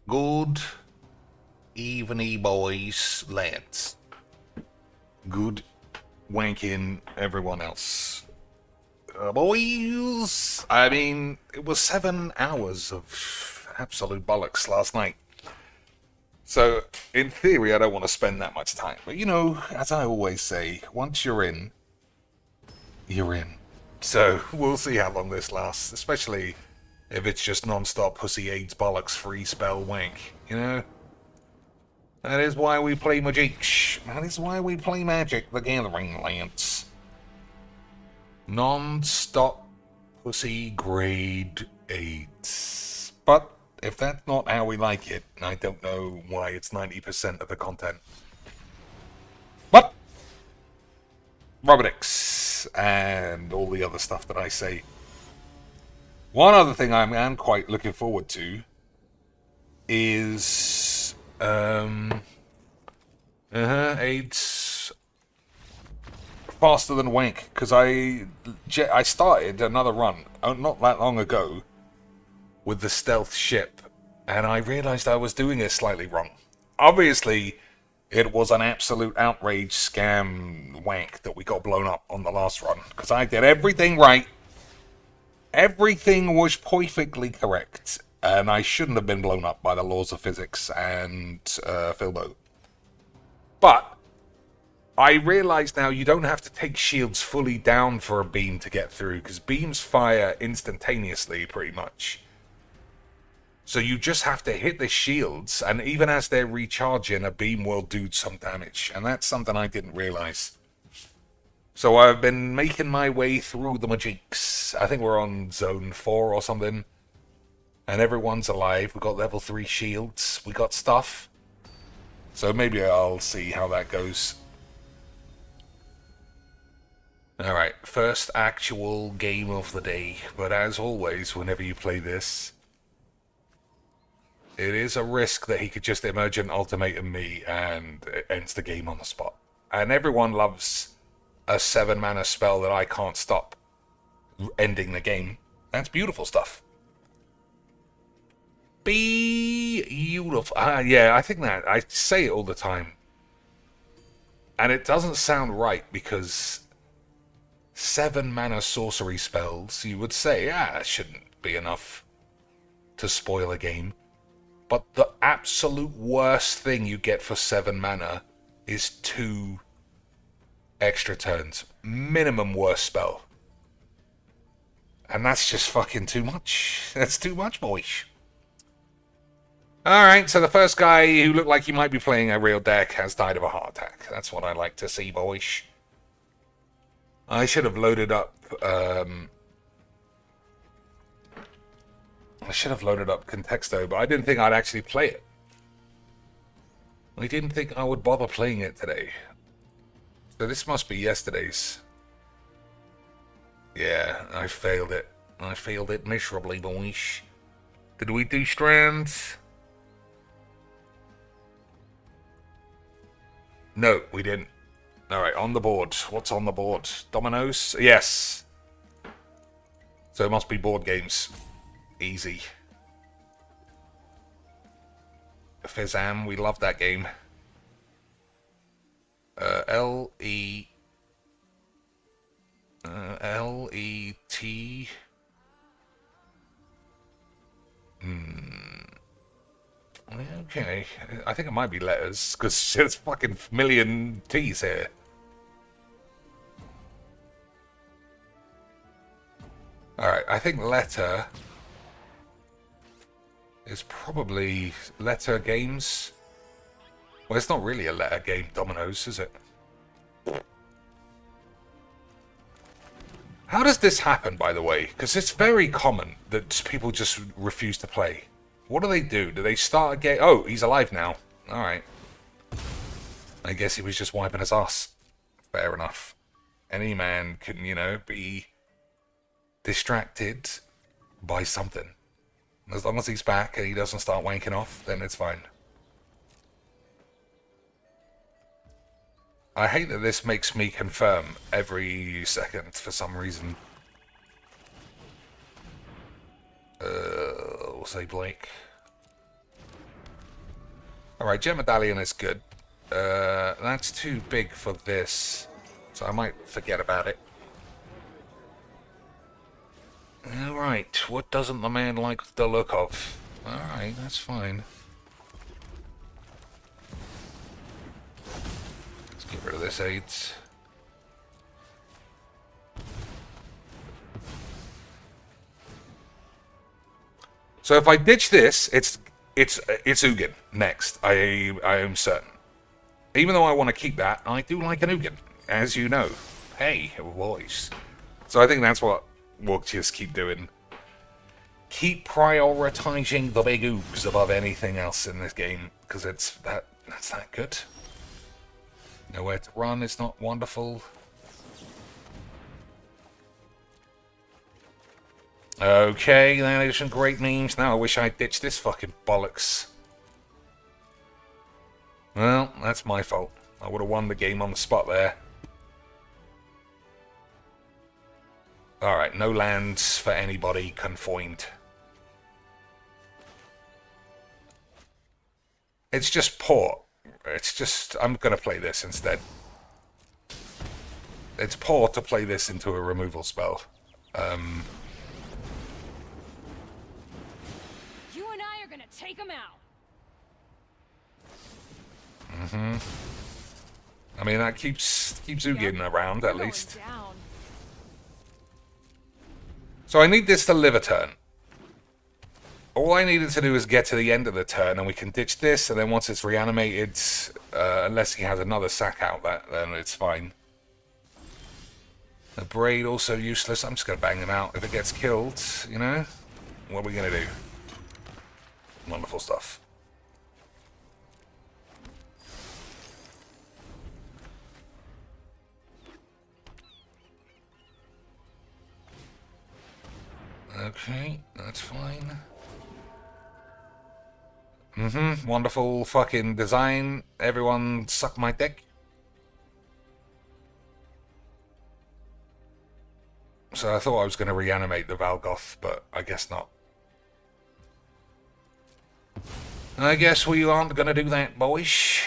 Good evening, boys, lads. Good wanking, everyone else. Boys, I mean, it was 7 hours of absolute bollocks last night. So, in theory, I don't want to spend that much time. But, you know, as I always say, once you're in, you're in. So, we'll see how long this lasts, especially if it's just non-stop pussy AIDS bollocks free spell wank, you know? That is why we play Magic. That is why we play Magic the Gathering, Lance. Non-stop pussy grade 8. But if that's not how we like it, I don't know why it's 90% of the content. But Robotix and all the other stuff that I say. One other thing I am quite looking forward to is AIDS faster than wank, because I started another run not that long ago with the stealth ship, and I realized I was doing it slightly wrong. Obviously, it was an absolute outrage scam wank that we got blown up on the last run, because I did everything right. Everything was perfectly correct, and I shouldn't have been blown up by the laws of physics and Philbo. But I realize now you don't have to take shields fully down for a beam to get through, because beams fire instantaneously, pretty much. So you just have to hit the shields, and even as they're recharging, a beam will do some damage, and that's something I didn't realize. So I've been making my way through the Magics. I think we're on zone 4 or something. And everyone's alive. We got level 3 shields. We got stuff. So maybe I'll see how that goes. Alright, first actual game of the day. But as always, whenever you play this, it is a risk that he could just emergent ultimatum me and it ends the game on the spot. And everyone loves a 7-mana spell that I can't stop ending the game. That's beautiful stuff. Beautiful. Yeah, I think that. I say it all the time. And it doesn't sound right, because 7-mana sorcery spells, you would say, it shouldn't be enough to spoil a game. But the absolute worst thing you get for 7 mana is 2 extra turns. Minimum worst spell. And that's just fucking too much. That's too much, boys. Alright, so the first guy who looked like he might be playing a real deck has died of a heart attack. That's what I like to see, boys. I should have loaded up, Contexto, but I didn't think I'd actually play it. I didn't think I would bother playing it today. So this must be yesterday's. Yeah, I failed it. I failed it miserably, boys. Did we do strands? No, we didn't. Alright, on the board. What's on the board? Dominoes? Yes. So it must be board games. Easy. Fizam, we love that game. L-E-T. Okay, I think it might be letters, because there's fucking million T's here. Alright, I think letter is probably letter games. Well, it's not really a letter game, Dominoes, is it? How does this happen, by the way? Because it's very common that people just refuse to play. What do? Do they start a game? Oh, he's alive now. Alright. I guess he was just wiping his ass. Fair enough. Any man can, you know, be distracted by something. As long as he's back and he doesn't start wanking off, then it's fine. I hate that this makes me confirm every second for some reason. We'll say Blake. Alright, Gem Medallion is good. That's too big for this, so I might forget about it. Alright, what doesn't the man like the look of? Alright, that's fine. Let's get rid of this AIDS. So if I ditch this, it's Ugin next. I am certain. Even though I want to keep that, I do like an Ugin, as you know. Hey, voice. So I think that's what we'll just keep doing. Keep prioritizing the big oogs above anything else in this game, because that's that good. Nowhere to run is not wonderful. Okay, that is some great memes. Now I wish I'd ditched this fucking bollocks. Well, that's my fault. I would have won the game on the spot there. Alright, no lands for anybody confined. It's just poor. It's just... I'm going to play this instead. It's poor to play this into a removal spell. You and I are going to take them out. I mean, that keeps Ugin around, at least. Down. So I need this to live a turn. All I needed to do is get to the end of the turn, and we can ditch this, and then once it's reanimated, unless he has another sack out, then it's fine. The Braid also useless. I'm just going to bang him out. If it gets killed, you know, what are we going to do? Wonderful stuff. Okay, that's fine. Wonderful fucking design. Everyone suck my dick. So I thought I was going to reanimate the Valgoth, but I guess not. I guess we aren't going to do that, boys.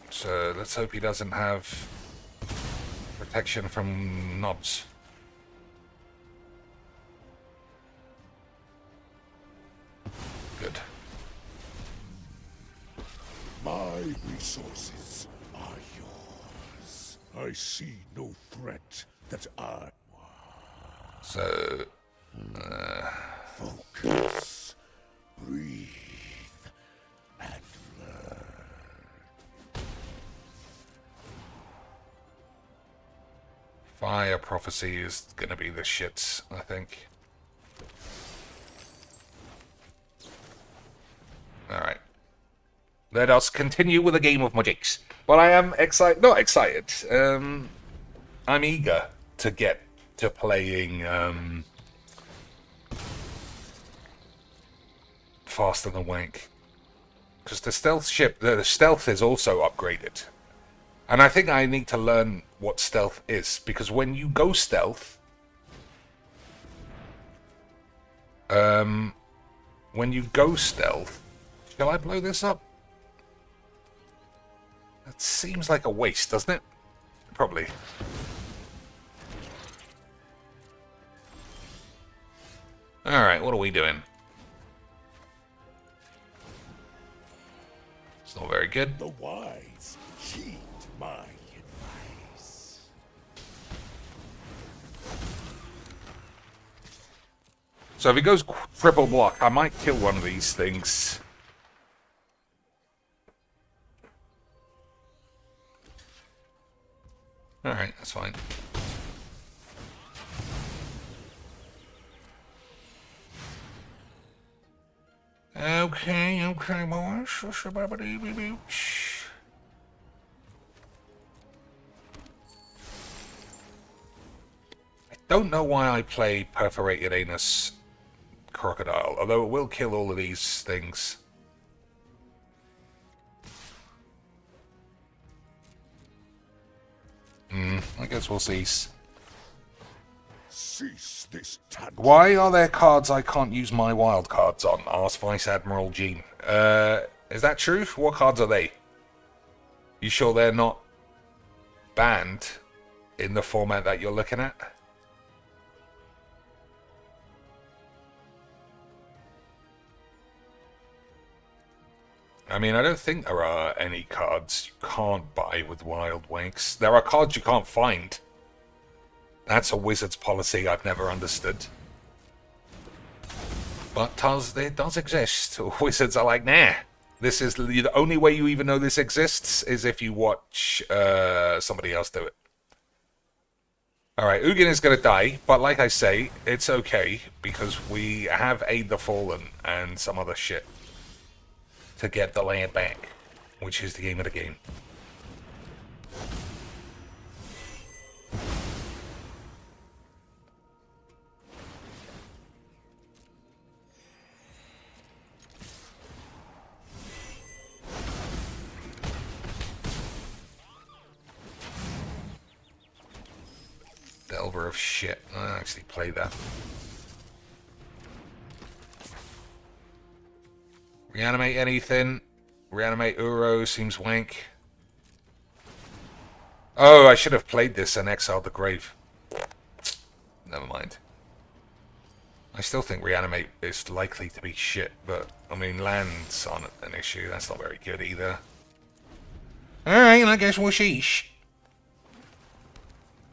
So let's hope he doesn't have protection from knobs. Good. My resources are yours. I see no threat that I... So... Focus. Breathe. And learn. Fire Prophecy is gonna be the shits, I think. Alright. Let us continue with a game of Magics. But I am excited, not excited, I'm eager to get to playing, Faster Than Wank. Because the stealth ship, the stealth is also upgraded. And I think I need to learn what stealth is, because when you go stealth, shall I blow this up? That seems like a waste, doesn't it? Probably. Alright, what are we doing? It's not very good. The wise heed my advice. So if he goes triple block, I might kill one of these things. Alright, that's fine. Okay, boys. I don't know why I play Perforated Anus Crocodile, although it will kill all of these things. I guess we'll see. cease this tantrum. Why are there cards I can't use my wild cards on? Asked Vice Admiral Gene. Is that true? What cards are they? You sure they're not banned in the format that you're looking at? I mean, I don't think there are any cards you can't buy with Wild Wanks. There are cards you can't find. That's a Wizard's policy I've never understood. But it does exist. Wizards are like, nah. This is the only way you even know this exists is if you watch somebody else do it. Alright, Ugin is going to die, but like I say, it's okay, because we have Aid the Fallen and some other shit to get the land back, which is the aim of the game. Delver of shit. I actually played that. Reanimate anything. Reanimate Uro seems wank. Oh, I should have played this and exiled the grave. Never mind. I still think Reanimate is likely to be shit, but, I mean, lands aren't an issue. That's not very good either. Alright, I guess we'll sheesh.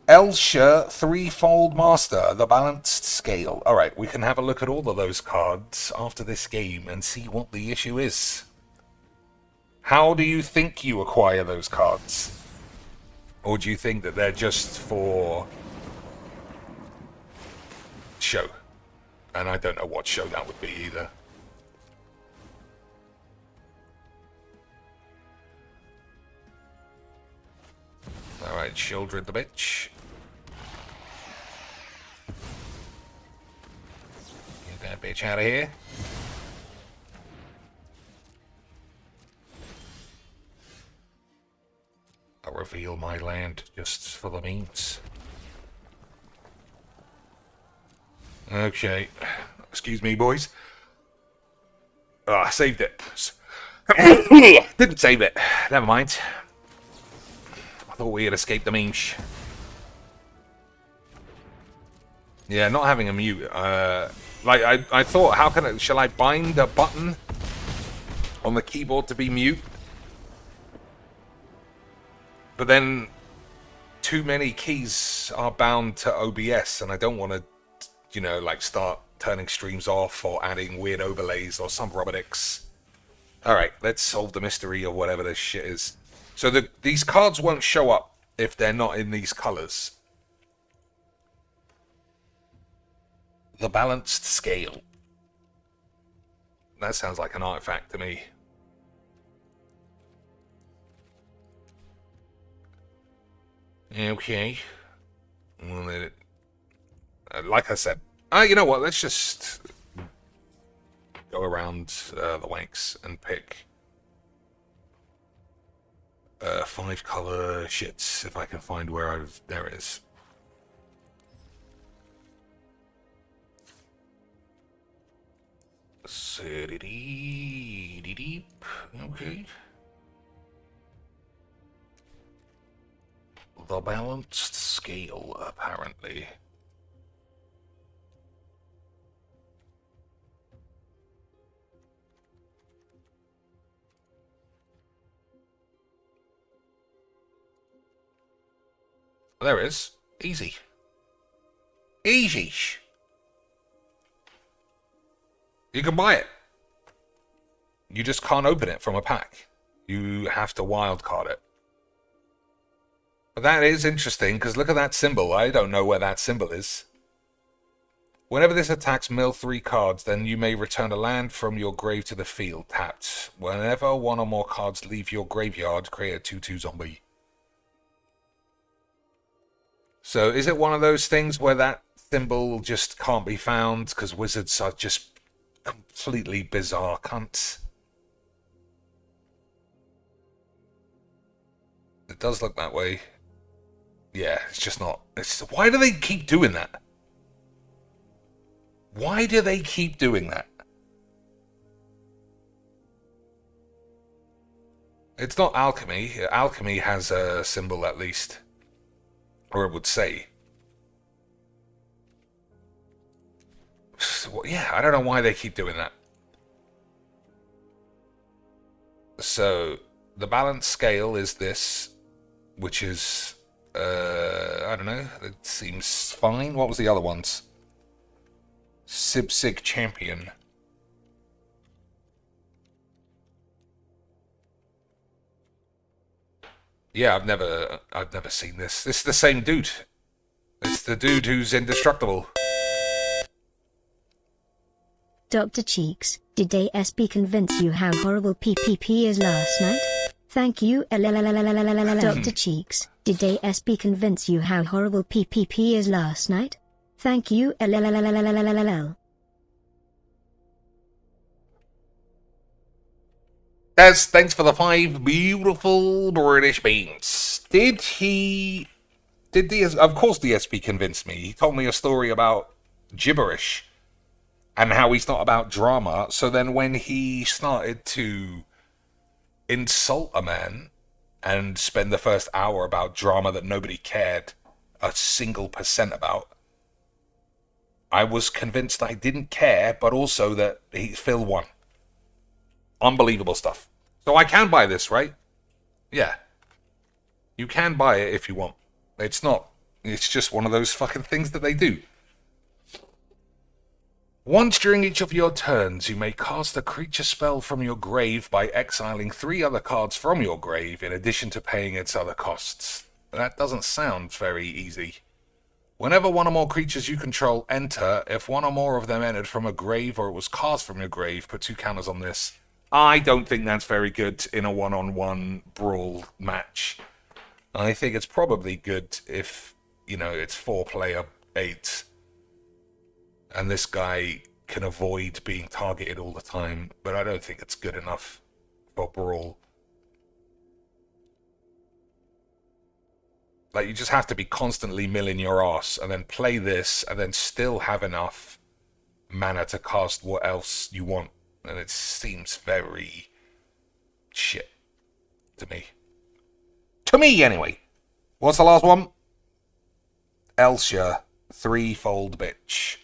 Elsha Threefold Master, the Balanced Scale. Alright, we can have a look at all of those cards after this game and see what the issue is. How do you think you acquire those cards? Or do you think that they're just for show? And I don't know what show that would be either. Alright, Shieldred the bitch. Get that bitch out of here. I'll reveal my land just for the memes. Okay. Excuse me, boys. Ah, I saved it. Didn't save it. Never mind. I thought we had escaped the memes. Yeah, not having a mute. Like, I thought, how can it... Shall I bind a button on the keyboard to be mute? But then too many keys are bound to OBS, and I don't want to, you know, like start turning streams off or adding weird overlays or some robotics. Alright, let's solve the mystery of whatever this shit is. So these cards won't show up if they're not in these colors. The Balanced Scale. That sounds like an artifact to me. Okay. Well, like I said, you know what? Let's just go around the wanks and pick 5 color shits if I can find where I've. There it is. Okay. The Balanced Scale, apparently. There it is. Easy. Easy. You can buy it. You just can't open it from a pack. You have to wildcard it. But that is interesting, because look at that symbol. I don't know where that symbol is. Whenever this attacks, mill 3 cards, then you may return a land from your grave to the field, tapped. Whenever one or more cards leave your graveyard, create a 2/2 zombie. So is it one of those things where that symbol just can't be found, because wizards are just completely bizarre cunts? It does look that way. Yeah, it's just not. Why do they keep doing that? Why do they keep doing that? It's not alchemy. Alchemy has a symbol at least. Or it would say. So, yeah, I don't know why they keep doing that. So, the balance scale is this, which is, I don't know, it seems fine. What was the other ones? Sibsig Champion. Yeah, I've never seen this. This is the same dude. It's the dude who's indestructible. Dr. Cheeks, did ASP convince you how horrible PPP is last night? Thank you, Dr. Cheeks, did ASP convince you how horrible PPP is last night? Thank you, Des, thanks for the 5 beautiful British beans. Did he... Of course DSP convinced me. He told me a story about gibberish and how he's not about drama. So then when he started to insult a man and spend the first hour about drama that nobody cared a single % about, I was convinced I didn't care, but also that Phil won. Unbelievable stuff. So I can buy this, right? Yeah. You can buy it if you want. It's not. It's just one of those fucking things that they do. Once during each of your turns, you may cast a creature spell from your grave by exiling 3 other cards from your grave in addition to paying its other costs. That doesn't sound very easy. Whenever one or more creatures you control enter, if one or more of them entered from a grave or it was cast from your grave, put 2 counters on this. I don't think that's very good in a one-on-one Brawl match. I think it's probably good if, you know, it's 4-player 8. And this guy can avoid being targeted all the time. But I don't think it's good enough for Brawl. Like, you just have to be constantly milling your ass and then play this and then still have enough mana to cast what else you want. And it seems very shit to me. To me, anyway. What's the last one? Elsia, 3-fold bitch.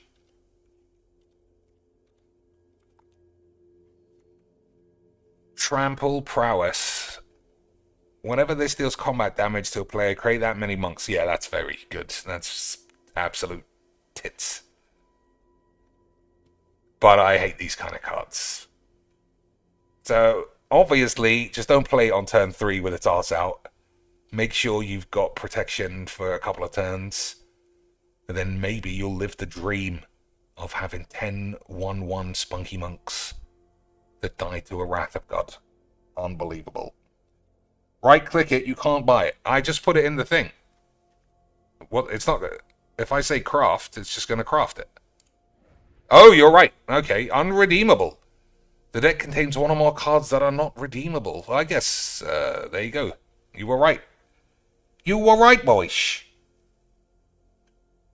Trample prowess. Whenever this deals combat damage to a player, create that many monks. Yeah, that's very good. That's absolute tits. But I hate these kind of cards. So, obviously, just don't play it on turn 3 with its arse out. Make sure you've got protection for a couple of turns. And then maybe you'll live the dream of having 10 1/1 spunky monks that die to a Wrath of God. Unbelievable. Right-click it, you can't buy it. I just put it in the thing. Well, it's not... If I say craft, it's just going to craft it. Oh, you're right. Okay, unredeemable. The deck contains 1 or more cards that are not redeemable. I guess, there you go. You were right. You were right, boys.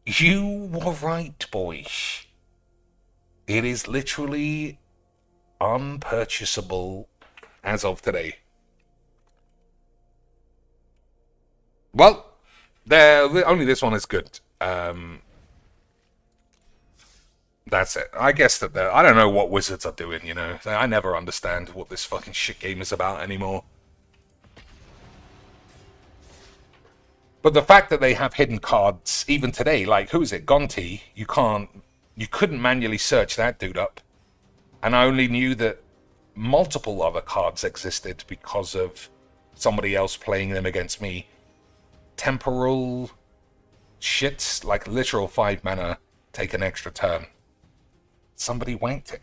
You were right, boys. It is literally unpurchasable as of today. Well, only this one is good. That's it. I guess that I don't know what Wizards are doing, you know. I never understand what this fucking shit game is about anymore. But the fact that they have hidden cards, even today, like, who is it? Gonti, you couldn't manually search that dude up. And I only knew that multiple other cards existed because of somebody else playing them against me. Temporal shits, like literal 5 mana, take an extra turn. Somebody wanked it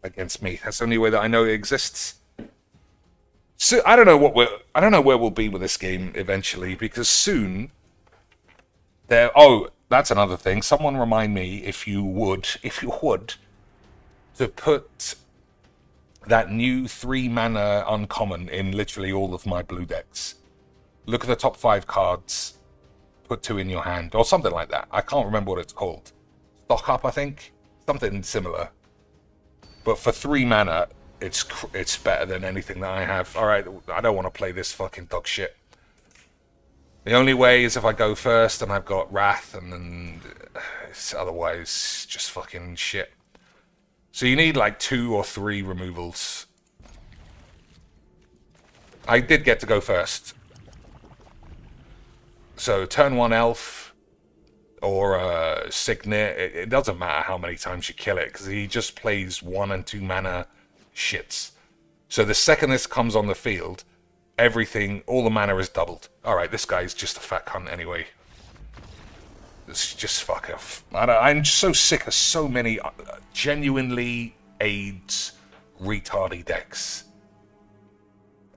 against me. That's the only way that I know it exists. So I don't know where we'll be with this game eventually, because soon that's another thing. Someone remind me if you would to put that new 3 mana uncommon in literally all of my blue decks. Look at the top 5 cards, put 2 in your hand, or something like that. I can't remember what it's called. Stock up, I think. Something similar. But for 3 mana, it's better than anything that I have. Alright, I don't want to play this fucking dog shit. The only way is if I go first and I've got Wrath, and then it's otherwise just fucking shit. So you need like 2 or 3 removals. I did get to go first. So turn 1 elf or Signet, it doesn't matter how many times you kill it, because he just plays 1 and 2 mana shits. So the second this comes on the field, everything, all the mana is doubled. Alright, this guy's just a fat cunt anyway. It's just fuck off. I'm so sick of so many genuinely AIDS retardy decks.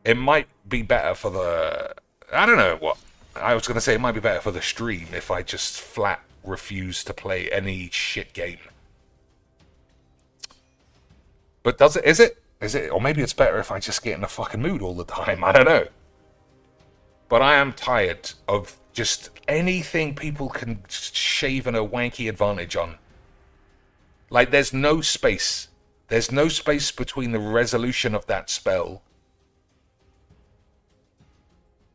It might be better for the... I don't know what. I was going to say it might be better for the stream if I just flat refuse to play any shit game. But does it? Is it? Is it? Or maybe it's better if I just get in a fucking mood all the time. I don't know. But I am tired of just anything people can shave in a wanky advantage on. Like, there's no space. There's no space between the resolution of that spell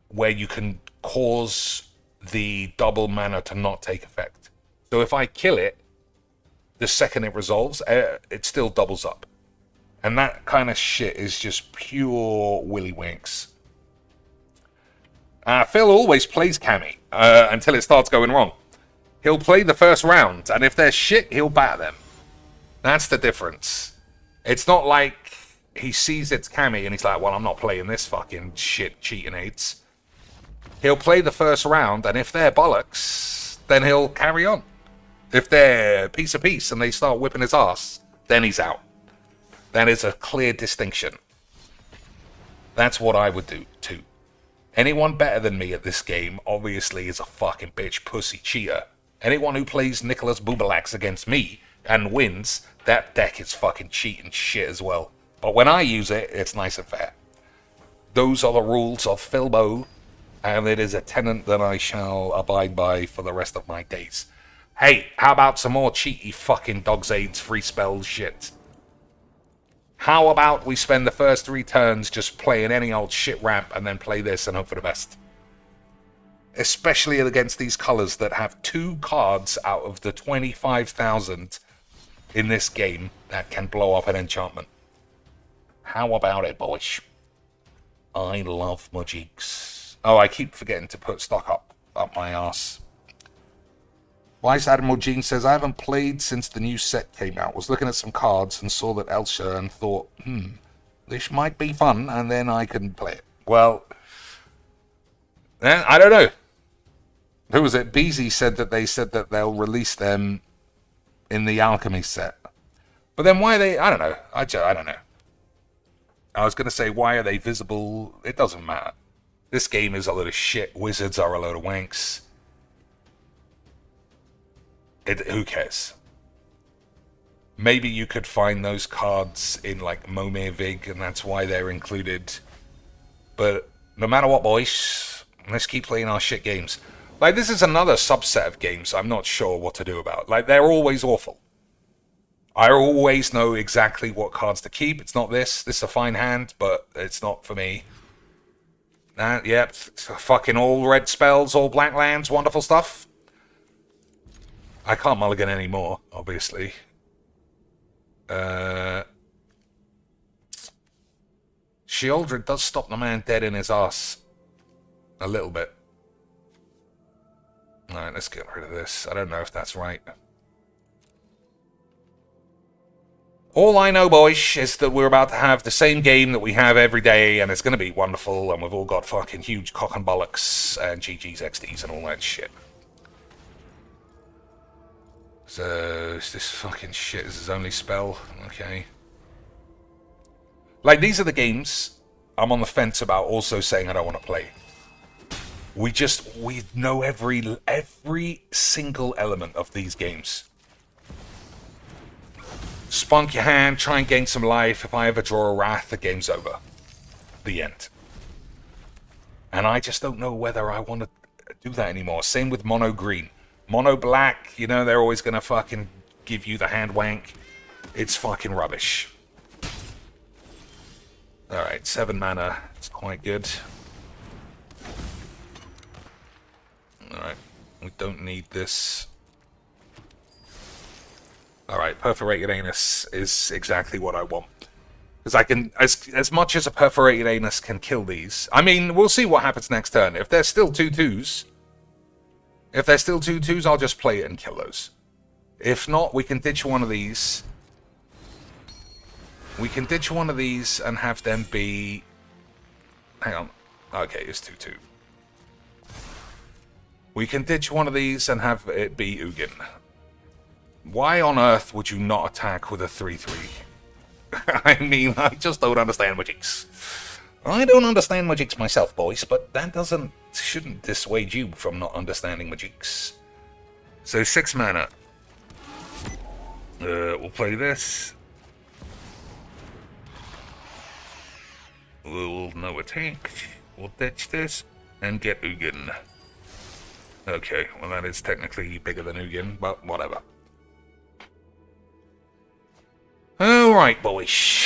where you can cause the double mana to not take effect. So if I kill it, the second it resolves, it still doubles up. And that kind of shit is just pure willy winks. Phil always plays Cammy until it starts going wrong. He'll play the first round, and if they're shit, he'll batter them. That's the difference. It's not like he sees it's Cammy and he's like, well, I'm not playing this fucking shit cheating aids. He'll play the first round, and if they're bollocks, then he'll carry on. If they're piece of piece and they start whipping his ass, then he's out. That is a clear distinction. That's what I would do too. Anyone better than me at this game obviously is a fucking bitch pussy cheater. Anyone who plays Nicholas Bubalax against me and wins, that deck is fucking cheating shit as well. But when I use it, it's nice and fair. Those are the rules of Philbo, and it is a tenet that I shall abide by for the rest of my days. Hey, how about some more cheaty fucking Dog's Aids free spell shit? How about we spend the first 3 turns just playing any old shit ramp and then play this and hope for the best? Especially against these colors that have 2 cards out of the 25,000 in this game that can blow up an enchantment. How about it, boys? I love Majiks. Oh, I keep forgetting to put stock up my ass. Wise Admiral Gene says, I haven't played since the new set came out. Was looking at some cards and saw that Elsha and thought, this might be fun, and then I couldn't play it. Well, I don't know. Who was it? Beezy said that they'll release them in the Alchemy set. But then why are they... I don't know. I don't know. I was going to say, why are they visible? It doesn't matter. This game is a load of shit. Wizards are a load of wanks. Who cares? Maybe you could find those cards in like Momir Vig, and that's why they're included. But no matter what, boys, let's keep playing our shit games. Like, this is another subset of games I'm not sure what to do about. Like, they're always awful. I always know exactly what cards to keep. It's not this. This is a fine hand, but it's not for me. Yep, fucking all red spells, all black lands, wonderful stuff. I can't mulligan anymore, obviously. Sheoldred does stop the man dead in his ass. A little bit. Alright, let's get rid of this. I don't know if that's right. All I know, boys, is that we're about to have the same game that we have every day, and it's going to be wonderful, and we've all got fucking huge cock and bollocks, and GG's, XDs, and all that shit. So, is this fucking shit? Is his only spell? Okay. Like, these are the games I'm on the fence about also saying I don't want to play. We know every single element of these games. Spunk your hand, try and gain some life. If I ever draw a Wrath, the game's over. The end. And I just don't know whether I want to do that anymore. Same with Mono Green. Mono Black, you know, they're always going to fucking give you the hand wank. It's fucking rubbish. Alright, 7 mana. It's quite good. Alright, we don't need this. Alright, Perforated Anus is exactly what I want. Because I can, as much as a Perforated Anus can kill these. I mean, we'll see what happens next turn. If there's still 2/2s, I'll just play it and kill those. If not, we can ditch one of these. We can ditch one of these and have them be... Hang on. Okay, it's 2/2. We can ditch one of these and have it be Ugin. Why on earth would you not attack with a 3/3? I mean, I just don't understand Magics. I don't understand Magics myself, boys, but that shouldn't dissuade you from not understanding Magics. So 6 mana. We'll play this. We'll no attack. We'll ditch this and get Ugin. Okay, well that is technically bigger than Ugin, but whatever. Alright, boys.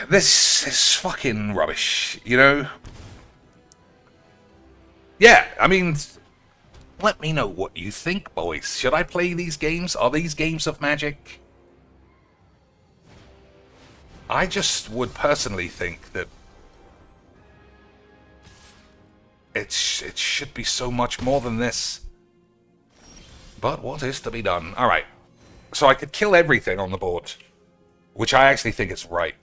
This is fucking rubbish, you know? Yeah, I mean, let me know what you think, boys. Should I play these games? Are these games of Magic? I just would personally think that it should be so much more than this. But what is to be done? Alright, so I could kill everything on the board, which I actually think is right.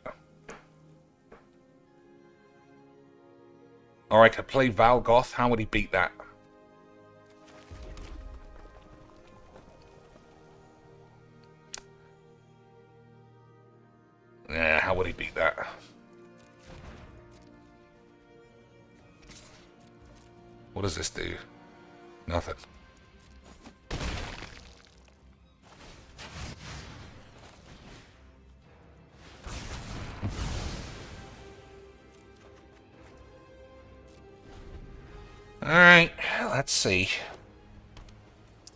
Or I could play Valgoth. How would he beat that? Yeah, how would he beat that? What does this do? Nothing. Alright, let's see.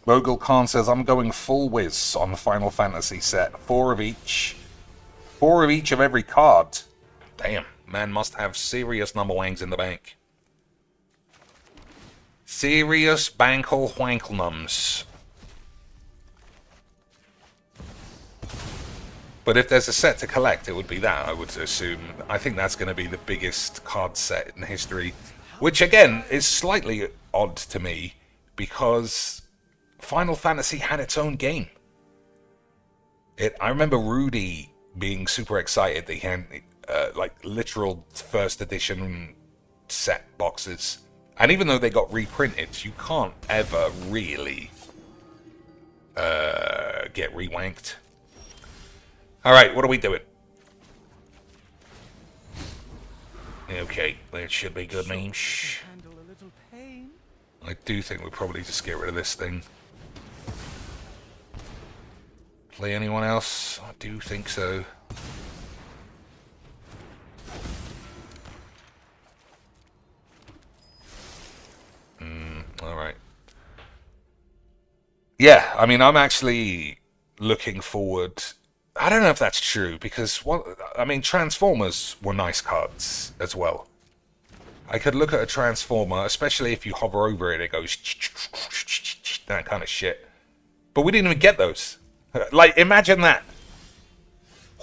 Bogle Khan says, I'm going full whiz on the Final Fantasy set. 4 of each. 4 of each of every card. Damn, man must have serious number wangs in the bank. Serious bankle wanklenums. But if there's a set to collect, it would be that, I would assume. I think that's going to be the biggest card set in history. Which, again, is slightly odd to me, because Final Fantasy had its own game. I remember Rudy being super excited that he had, like, literal first edition set boxes. And even though they got reprinted, you can't ever really get rewanked. Alright, what are we doing? Okay, that should be good news. I do think we'll probably just get rid of this thing. Play anyone else? I do think so. Alright. Yeah, I mean, I'm actually looking forward... I don't know if that's true, because, I mean, Transformers were nice cards as well. I could look at a Transformer, especially if you hover over it, it goes... that kind of shit. But we didn't even get those. Like, imagine that.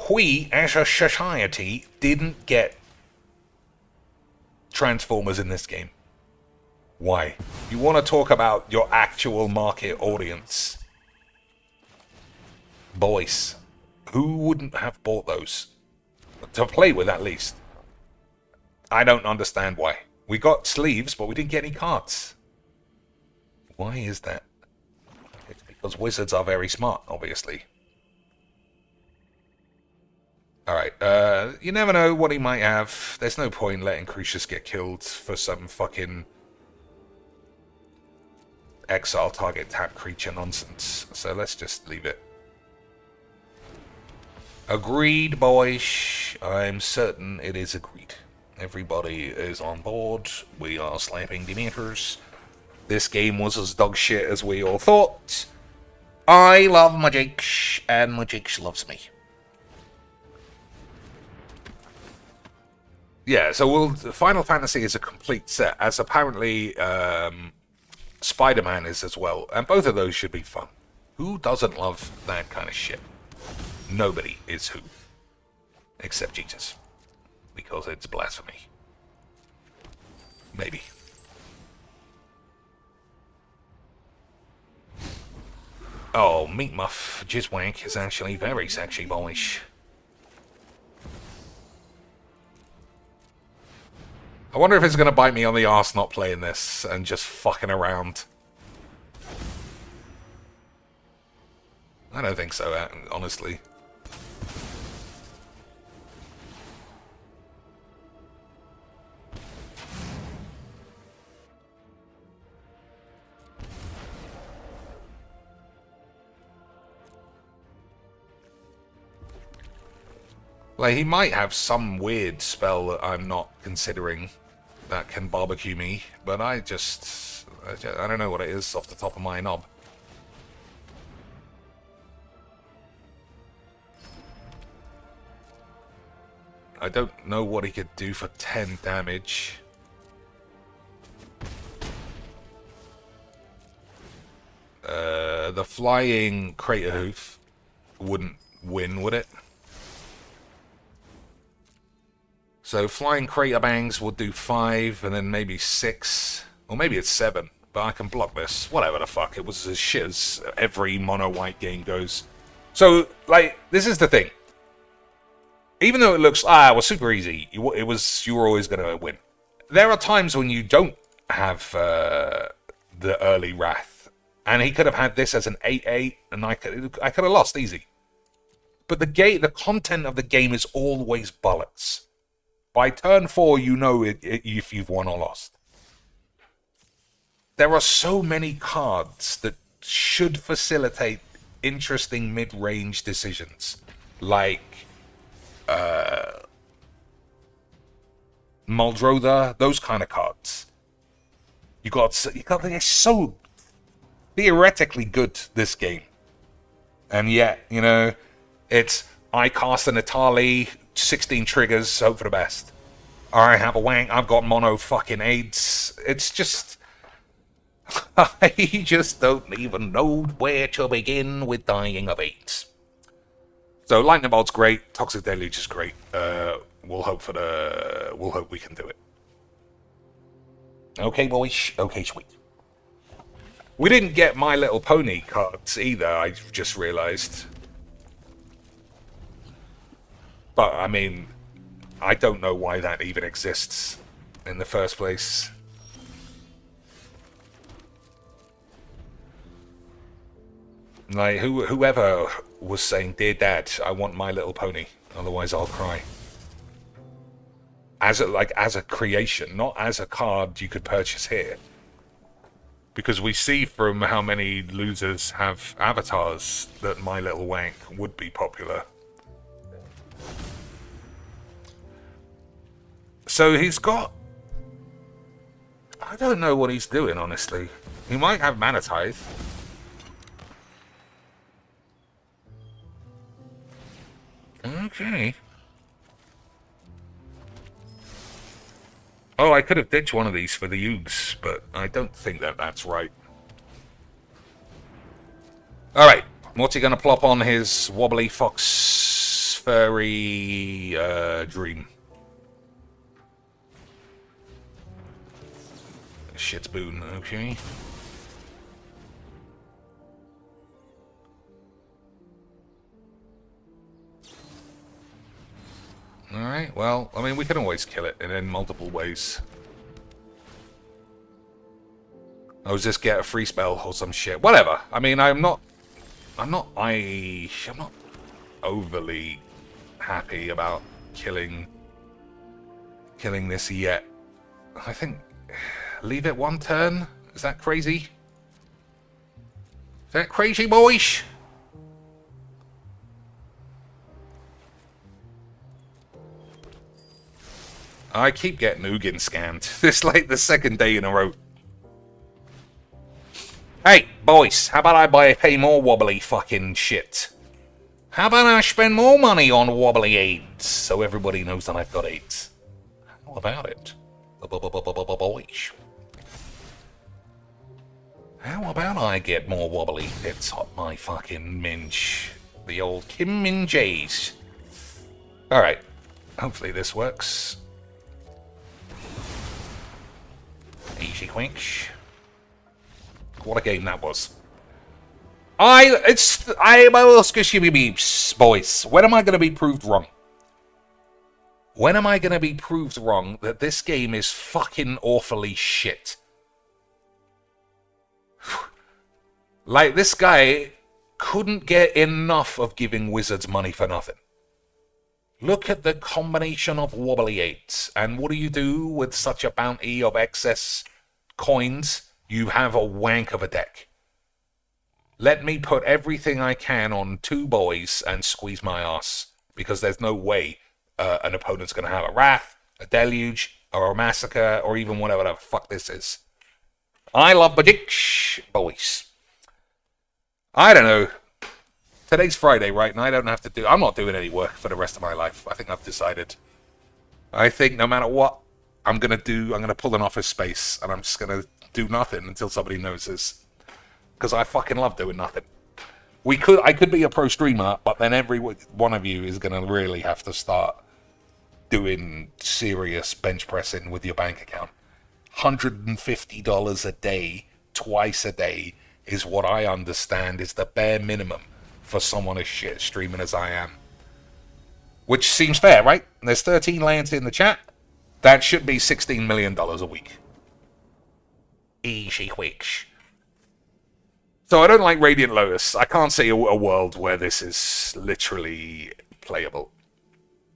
We, as a society, didn't get Transformers in this game. Why? You want to talk about your actual market audience. Boys. Who wouldn't have bought those? To play with, at least. I don't understand why. We got sleeves, but we didn't get any cards. Why is that? It's because wizards are very smart, obviously. Alright, you never know what he might have. There's no point letting Crucius get killed for some fucking exile target tap creature nonsense. So let's just leave it. Agreed, boys. I'm certain it is agreed. Everybody is on board. We are slapping Demeters. This game was as dog shit as we all thought. I love Magic, and Magic loves me. Yeah, so Final Fantasy is a complete set, as apparently Spider-Man is as well, and both of those should be fun. Who doesn't love that kind of shit? Nobody is who. Except Jesus. Because it's blasphemy. Maybe. Oh, Meat Muff Jizzwank is actually very sexy boyish. I wonder if it's going to bite me on the arse not playing this and just fucking around. I don't think so, honestly. Like, he might have some weird spell that I'm not considering that can barbecue me, but I don't know what it is off the top of my knob. I don't know what he could do for 10 damage. The flying crater hoof wouldn't win, would it? So flying crater bangs will do 5, and then maybe 6, or maybe it's 7. But I can block this. Whatever the fuck. It was as shit as every mono-white game goes. So, like, this is the thing. Even though it looks, it was super easy, you were always going to win. There are times when you don't have the early Wrath. And he could have had this as an 8-8, and I could have lost easy. But the content of the game is always bullets. By turn 4, you know if you've won or lost. There are so many cards that should facilitate interesting mid-range decisions. Like Muldrotha, those kind of cards. They're so theoretically good, this game. And yet, you know, it's I cast an Atali, 16 triggers, hope for the best. I have a wank, I've got mono fucking AIDS. It's just... I just don't even know where to begin with dying of AIDS. So Lightning Bolt's great, Toxic Deluge is great. We'll hope we can do it. Okay, boys. Okay, sweet. We didn't get My Little Pony cards either, I just realized. But, I mean, I don't know why that even exists in the first place. Like, whoever was saying, "Dear Dad, I want My Little Pony, otherwise I'll cry." As a creation, not as a card you could purchase here. Because we see from how many losers have avatars that My Little Wank would be popular. So he's got... I don't know what he's doing, honestly. He might have Mana Tithe. Okay. Oh, I could have ditched one of these for the Yugs, but I don't think that's right. Alright, what's he going to plop on his wobbly fox furry dream? Shit's boon, okay. Alright, well, I mean, we can always kill it in multiple ways. Oh, just get a free spell or some shit. Whatever. I mean, I'm not overly happy about killing this yet. I think leave it one turn. Is that crazy? Is that crazy, boys? I keep getting Ugin scammed. This is like the second day in a row. Hey, boys, how about I pay more wobbly fucking shit? How about I spend more money on wobbly aids so everybody knows that I've got aids? How about it? Boys. How about I get more wobbly bits on my fucking minge? The old Kim Min Jays. Alright. Hopefully this works. Easy quench. What a game that was. Boys. When am I going to be proved wrong? When am I going to be proved wrong that this game is fucking awfully shit? Like, this guy couldn't get enough of giving wizards money for nothing. Look at the combination of wobbly eights. And what do you do with such a bounty of excess coins? You have a wank of a deck. Let me put everything I can on 2 boys and squeeze my ass. Because there's no way an opponent's going to have a Wrath, a Deluge, or a Massacre, or even whatever the fuck this is. I love magic, boys. I don't know. Today's Friday, right? And I don't have to do... I'm not doing any work for the rest of my life. I think I've decided. I think no matter what I'm going to do, I'm going to pull an office space. And I'm just going to do nothing until somebody notices. Because I fucking love doing nothing. I could be a pro streamer, but then every one of you is going to really have to start doing serious bench pressing with your bank account. $150 a day, twice a day, is what I understand is the bare minimum for someone as shit streaming as I am. Which seems fair, right? There's 13 lands in the chat. That should be $16 million a week. Easy quick. So I don't like Radiant Lotus. I can't see a world where this is literally playable.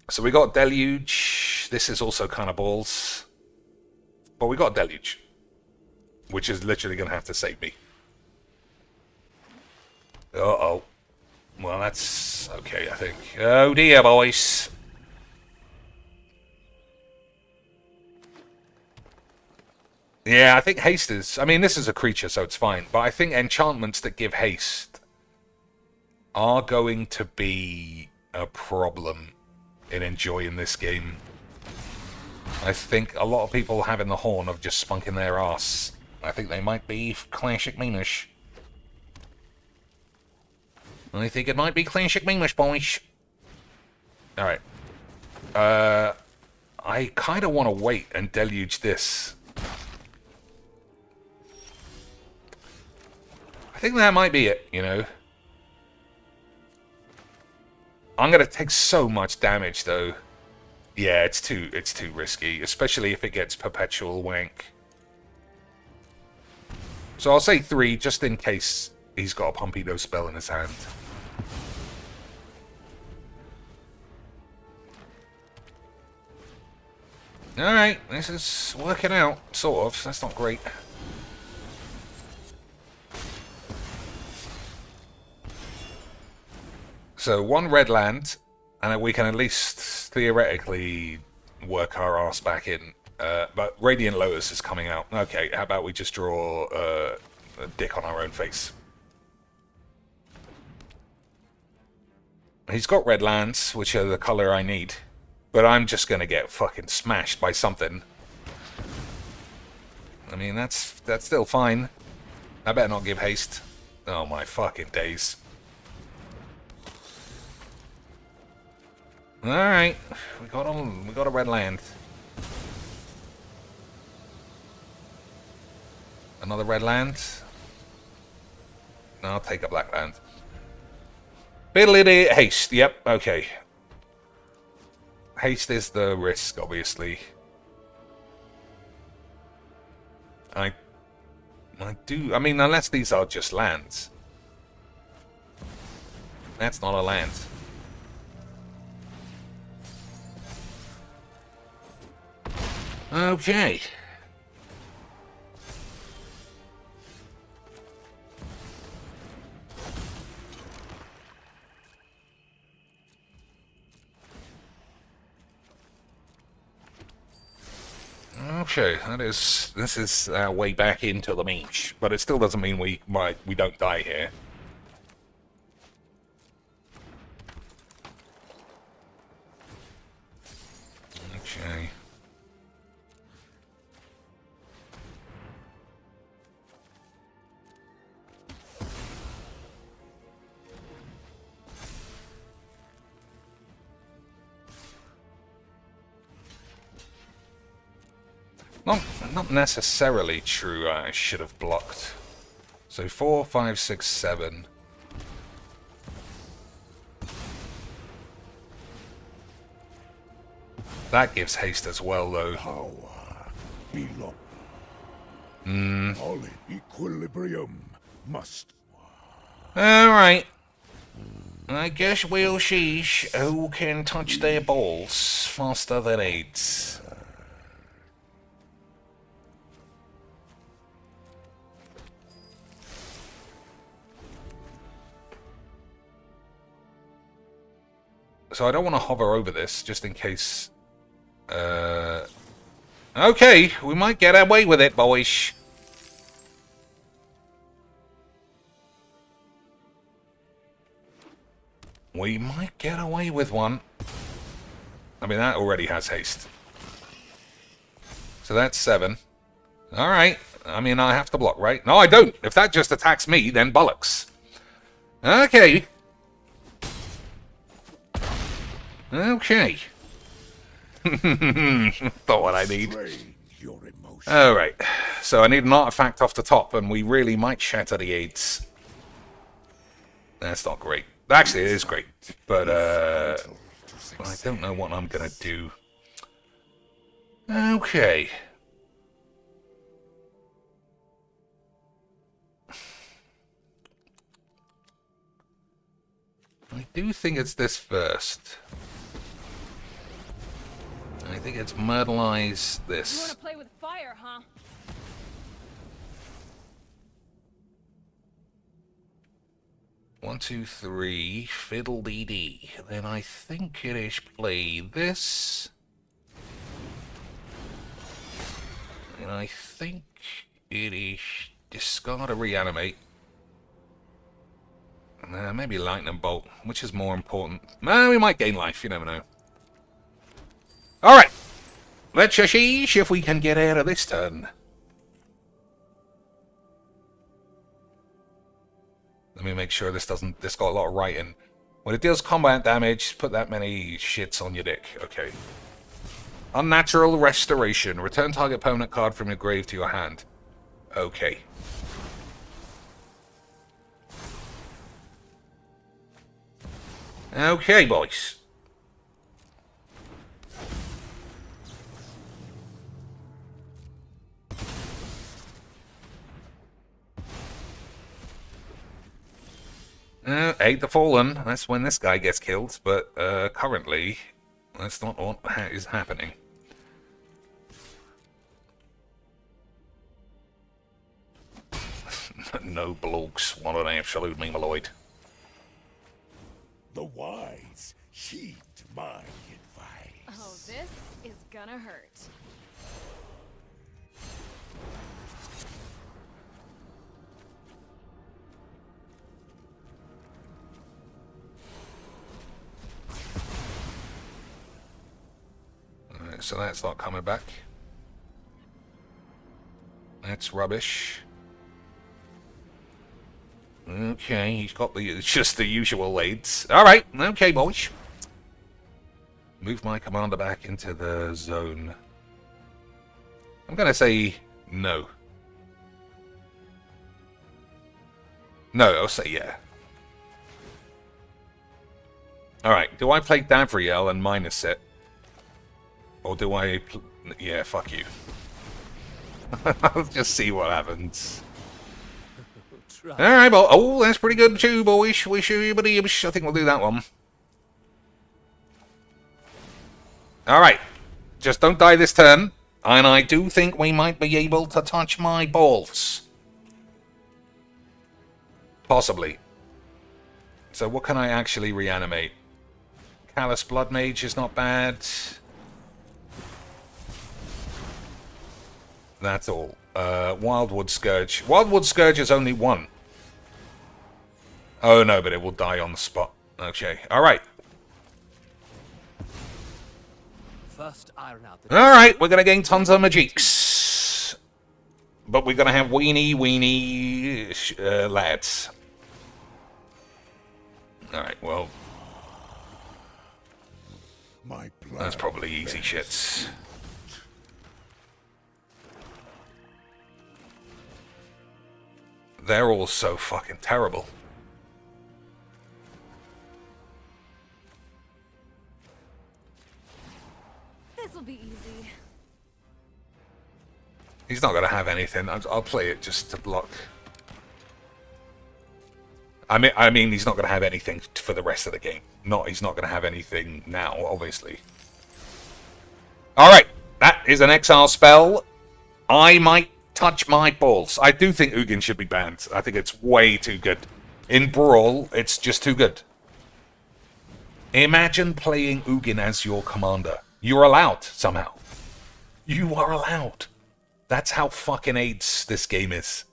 So we got Deluge. This is also kind of balls. But we got Deluge. Which is literally going to have to save me. Uh-oh. Well, that's okay, I think. Oh dear, boys. Yeah, I think haste is... I mean, this is a creature, so it's fine. But I think enchantments that give haste are going to be a problem in enjoying this game. I think a lot of people having the horn of just spunking their ass. I think they might be classic memeish. I think it might be classic memeish, boys. Alright. I kind of want to wait and deluge this. I think that might be it, you know. I'm going to take so much damage, though. Yeah, it's too risky, especially if it gets perpetual wank. So I'll say 3, just in case he's got a Pumpido spell in his hand. Alright, this is working out, sort of. That's not great. So 1 red land, and we can at least theoretically work our ass back in. But Radiant Lotus is coming out. Okay, how about we just draw a dick on our own face? He's got red lands, which are the color I need. But I'm just going to get fucking smashed by something. I mean, that's still fine. I better not give haste. Oh my fucking days. Alright, we got a red land. Another red land. I'll take a black land. Biddly haste, yep, okay. Haste is the risk, obviously. I mean, unless these are just lands. That's not a land. Okay. Okay, this is our way back into the mage, but it still doesn't mean we don't die here. Okay. Not necessarily true. I should have blocked. So 4, 5, 6, 7. That gives haste as well, though. Power belong. Solid equilibrium must. Alright. I guess we'll see who can touch their balls faster than AIDS. So I don't want to hover over this, just in case. Okay, we might get away with it, boys. We might get away with one. I mean, that already has haste. So that's 7. Alright. I mean, I have to block, right? No, I don't. If that just attacks me, then bollocks. Okay. Okay. Not what I need. Alright. So I need an artifact off the top, and we really might shatter the AIDS. That's not great. Actually, it is great. But, I don't know what I'm gonna do. Okay. I do think it's this first. I think it's myrtleize this. You want to play with fire, huh? One, two, three, fiddle dee dee. Then I think it is play this. And I think it is discard a reanimate. Maybe lightning bolt, which is more important. We might gain life, you never know. Alright. Let's see if we can get out of this turn. Let me make sure this got a lot of writing. When it deals combat damage, put that many shits on your dick. Okay. Unnatural restoration. Return target opponent card from your grave to your hand. Okay. Okay, boys. Aid the Fallen. That's when this guy gets killed, but currently, that's not what is happening. No blokes want an absolute memeloid. The wise heed my advice. Oh, this is gonna hurt. Alright, so that's not coming back. That's rubbish. Okay, he's got just the usual aids. Alright, okay, boys. Move my commander back into the zone. I'm gonna say no. No, I'll say yeah. Alright, do I play Davriel and minus it? Or do I... Yeah, fuck you. I'll just see what happens. Alright, well, oh, that's pretty good too, boys. I think we'll do that one. Alright. Just don't die this turn. And I do think we might be able to touch my balls. Possibly. So what can I actually reanimate? Callous Blood Mage is not bad. That's all. Wildwood Scourge. Wildwood Scourge is only 1. Oh no, but it will die on the spot. Okay, alright. First, iron out the Alright, we're gonna gain tons of magiques. But we're gonna have weenie lads. Alright, well, My plan that's probably easy shits. They're all so fucking terrible. This'll be easy. He's not going to have anything. I'll play it just to block. I mean, he's not going to have anything for the rest of the game. He's not going to have anything now, obviously. Alright, that is an exile spell. I might touch my balls. I do think Ugin should be banned. I think it's way too good. In Brawl, it's just too good. Imagine playing Ugin as your commander. You're allowed, somehow. You are allowed. That's how fucking AIDS this game is.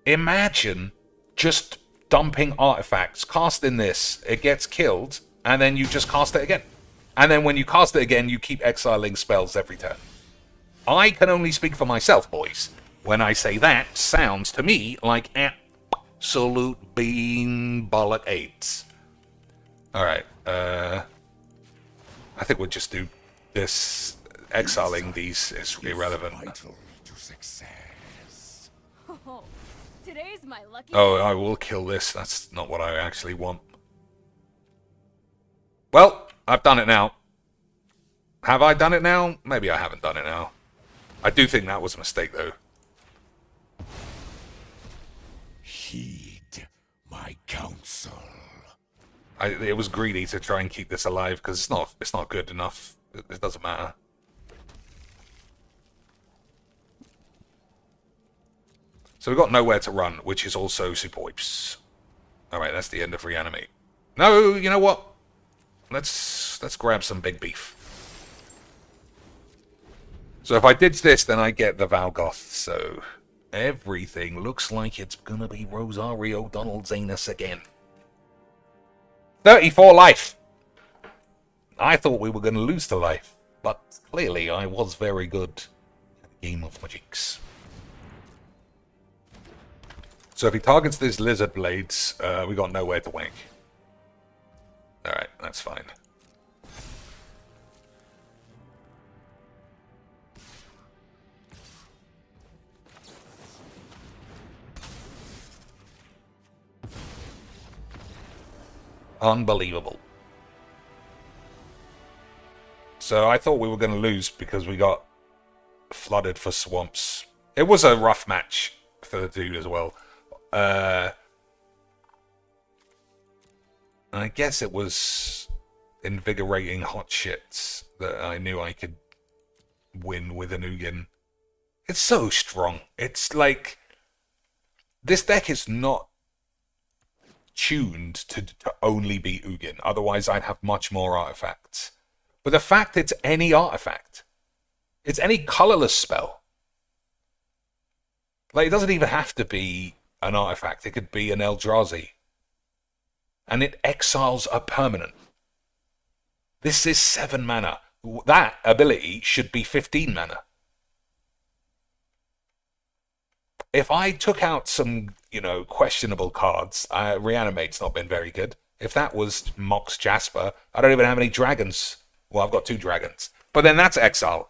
Imagine just dumping artifacts, casting this, it gets killed, and then you just cast it again. And then when you cast it again, you keep exiling spells every turn. I can only speak for myself, boys. When I say that, sounds to me like absolute bean bollock AIDS. Alright, I think we'll just do this. Exiling these is irrelevant. vital to success. Oh, today's my lucky Oh, I will kill this. That's not what I actually want. Well, I've done it now. Have I done it now? Maybe I haven't done it now. I do think that was a mistake, though. Heed my counsel. It was greedy to try and keep this alive because it's not good enough. It doesn't matter. So we've got nowhere to run, which is also super wipes. Alright, that's the end of reanimate. No, you know what? Let's grab some big beef. So if I ditch this, then I get the Valgoth. So everything looks like it's gonna be Rosario Donald Zanus again. 34 life! I thought we were gonna lose to life, but clearly I was very good at the game of magics. So if he targets these lizard blades, we got nowhere to wank. Alright, that's fine. Unbelievable. So I thought we were going to lose because we got flooded for swamps. It was a rough match for the dude as well. I guess it was invigorating hot shits that I knew I could win with an Ugin. It's so strong. It's like this deck is not tuned to only be Ugin. Otherwise, I'd have much more artifacts. But the fact it's any artifact, it's any colorless spell. Like, it doesn't even have to be an artifact. It could be an Eldrazi. And it exiles a permanent. This is 7 mana. That ability should be 15 mana. If I took out some, questionable cards, Reanimate's not been very good. If that was Mox Jasper, I don't even have any dragons. Well, I've got 2 dragons. But then that's exile.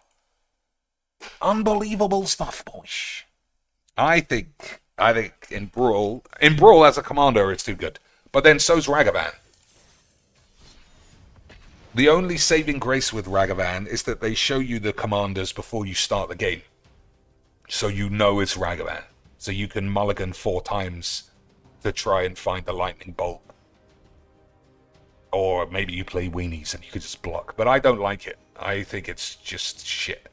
Unbelievable stuff, boys. I think in Brawl as a commander, it's too good. But then so's Ragavan. The only saving grace with Ragavan is that they show you the commanders before you start the game. So you know it's Ragavan. So you can mulligan 4 times to try and find the lightning bolt. Or maybe you play weenies and you could just block. But I don't like it. I think it's just shit.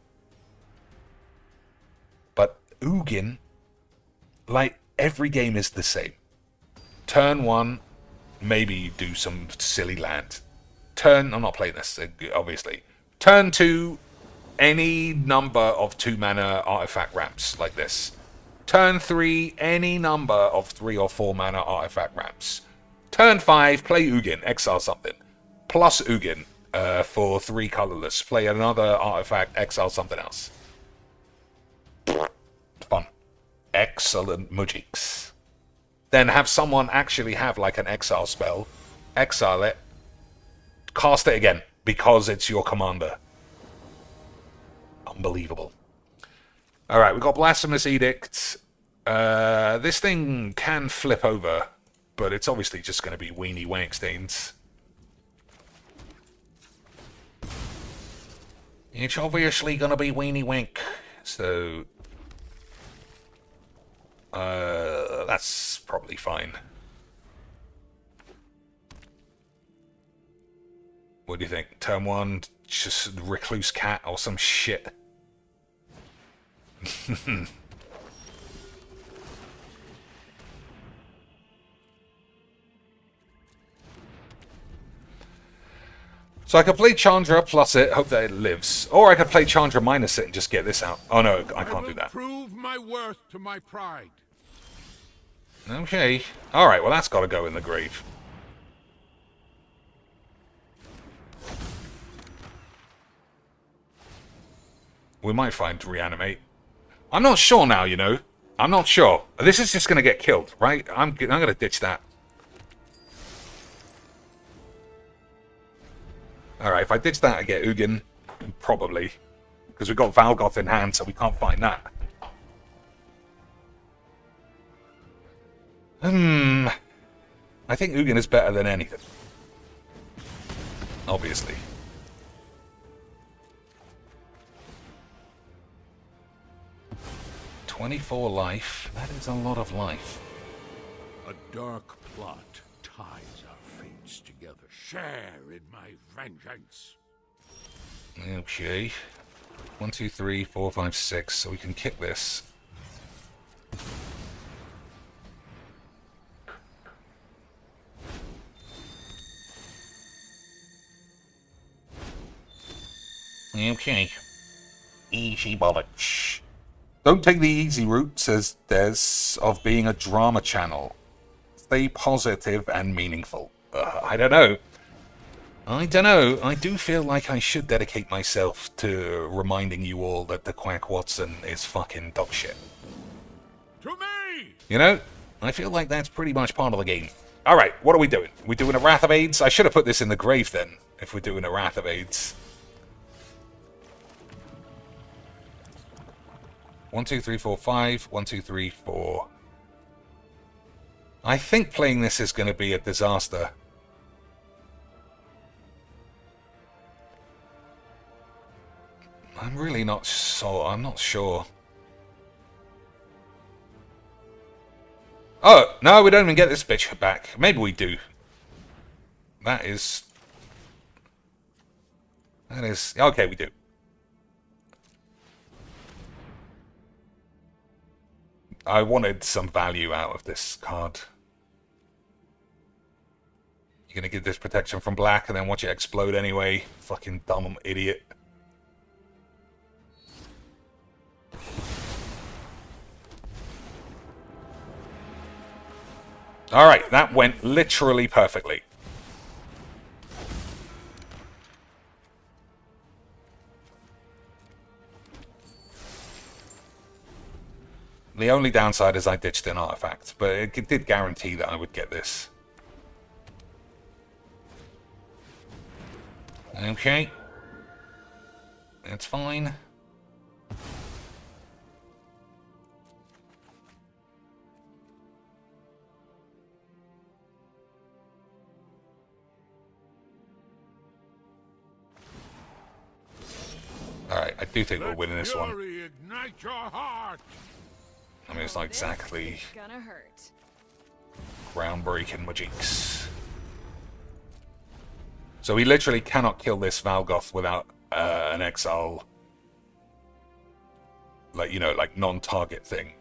But Ugin, like, every game is the same. Turn 1, maybe you do some silly land. I'm not playing this, obviously. Turn 2, any number of 2-mana artifact ramps like this. Turn 3, any number of 3 or 4 mana artifact ramps. Turn 5, play Ugin, exile something. Plus Ugin for 3 colorless. Play another artifact, exile something else. Fun. Excellent mujiks. Then have someone actually have like an exile spell, exile it, cast it again because it's your commander. Unbelievable. Alright, we've got Blasphemous Edict. This thing can flip over, but it's obviously just going to be weenie wankstains. It's obviously going to be weenie wank. So that's probably fine. What do you think? Turn 1, just Recluse Cat or some shit. So I could play Chandra plus it, hope that it lives. Or I could play Chandra minus it and just get this out. Oh no, I can't do that. Prove my worth to my pride. Okay. Alright, well that's got to go in the grave. We might find Reanimate. I'm not sure now, you know. I'm not sure. This is just going to get killed, right? I'm going to ditch that. Alright, if I ditch that, I get Ugin. Probably. Because we've got Valgoth in hand, so we can't find that. I think Ugin is better than anything. Obviously. "24 life. That is a lot of life. A dark plot ties our fates together. Share in my vengeance. Okay. 1, 2, 3, 4, 5, 6. So we can kick this. Okay. Easy bollocks. Don't take the easy route, says Des, of being a drama channel. Stay positive and meaningful. I don't know. I do feel like I should dedicate myself to reminding you all that the Quack Watson is fucking dog shit. To me! You know? I feel like that's pretty much part of the game. Alright, what are we doing? We're doing a Wrath of Aids? I should have put this in the grave then, if we're doing a Wrath of Aids. 1, 2, 3, 4, 5. 1, 2, 3, 4. I think playing this is going to be a disaster. I'm really not so. I'm not sure. Oh, no, we don't even get this bitch back. Maybe we do. That is... Okay, we do. I wanted some value out of this card. You're gonna give this protection from black and then watch it explode anyway. Fucking dumb idiot. Alright, that went literally perfectly. The only downside is I ditched an artifact, but it did guarantee that I would get this. Okay. That's fine. Alright, I do think we're winning this one. Ignite your heart. I mean, it's not exactly Gonna hurt. groundbreaking magics. So he literally cannot kill this Valgoth without an exile, like, you know, like non-target thing.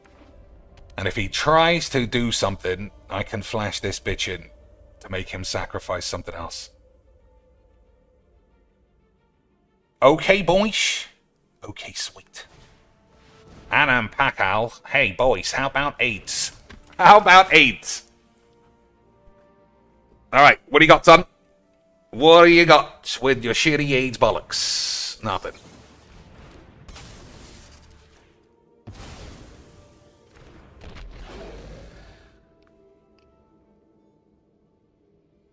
And if he tries to do something, I can flash this bitch in to make him sacrifice something else. Okay, boys. Okay, sweet. Anam Pakal. Hey, boys, how about AIDS? How about AIDS? Alright, what do you got, son? What do you got with your shitty AIDS bollocks? Nothing.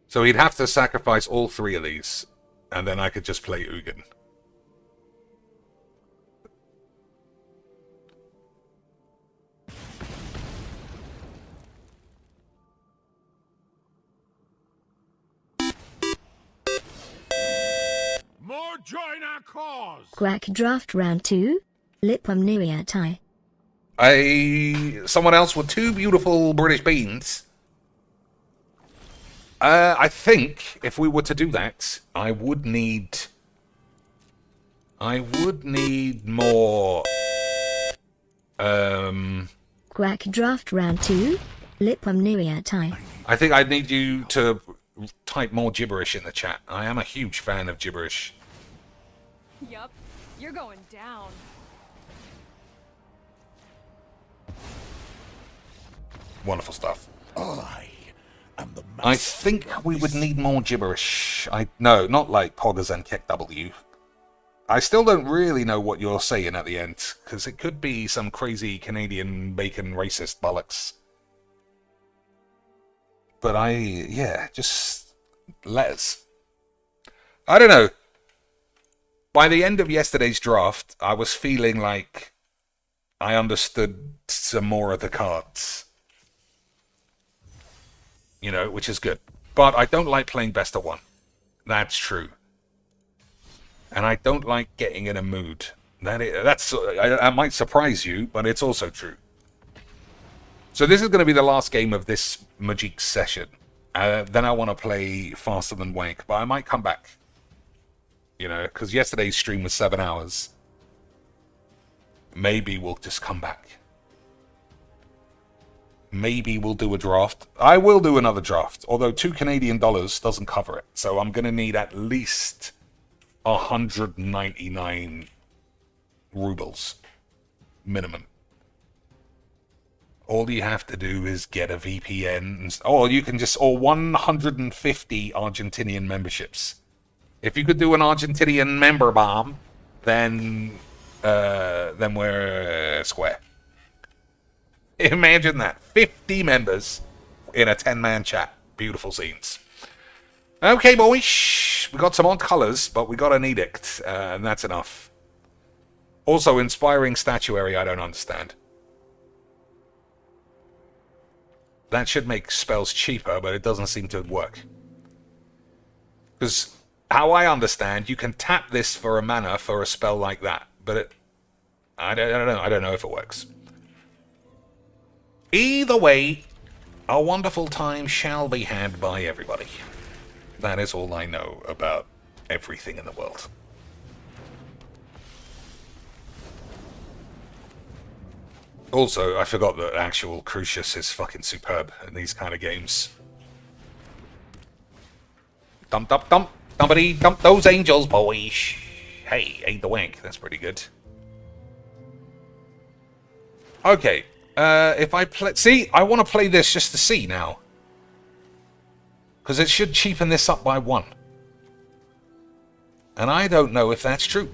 So he'd have to sacrifice all 3 of these, and then I could just play Ugin. More join our cause! Quack draft round 2. Cuhmunnitty. Someone else with 2 beautiful British beans. I think if we were to do that, I would need more. Quack draft round 2. Cuhmunnitty. I think I'd need you to type more gibberish in the chat. I am a huge fan of gibberish. Yup, you're going down. Wonderful stuff. I am the I think we would need more gibberish. No, not like Poggers and Kick W. I still don't really know what you're saying at the end, because it could be some crazy Canadian bacon racist bollocks. But just let us. I don't know. By the end of yesterday's draft, I was feeling like I understood some more of the cards. You know, which is good. But I don't like playing best of 1. That's true. And I don't like getting in a mood. I might surprise you, but it's also true. So this is going to be the last game of this Majik session. Then I want to play Faster Than Wank, but I might come back. You know, because yesterday's stream was 7 hours. Maybe we'll just come back. Maybe we'll do a draft. I will do another draft, although $2 Canadian doesn't cover it. So I'm going to need at least 199 rubles minimum. All you have to do is get a VPN, or you can just, or 150 Argentinian memberships. If you could do an Argentinian member bomb, then we're square. Imagine that. 50 members in a 10-man chat. Beautiful scenes. Okay, boys. We got some odd colours, but we got an edict, and that's enough. Also, inspiring statuary, I don't understand. That should make spells cheaper, but it doesn't seem to work. Because how I understand, you can tap this for a mana for a spell like that, but I don't know. I don't know if it works. Either way, a wonderful time shall be had by everybody. That is all I know about everything in the world. Also, I forgot that actual Crucius is fucking superb in these kind of games. Dump, dump, dump. Somebody dump those angels, boys. Hey, aid the wank. That's pretty good. Okay. If I play... See, I want to play this just to see now. Because it should cheapen this up by 1. And I don't know if that's true.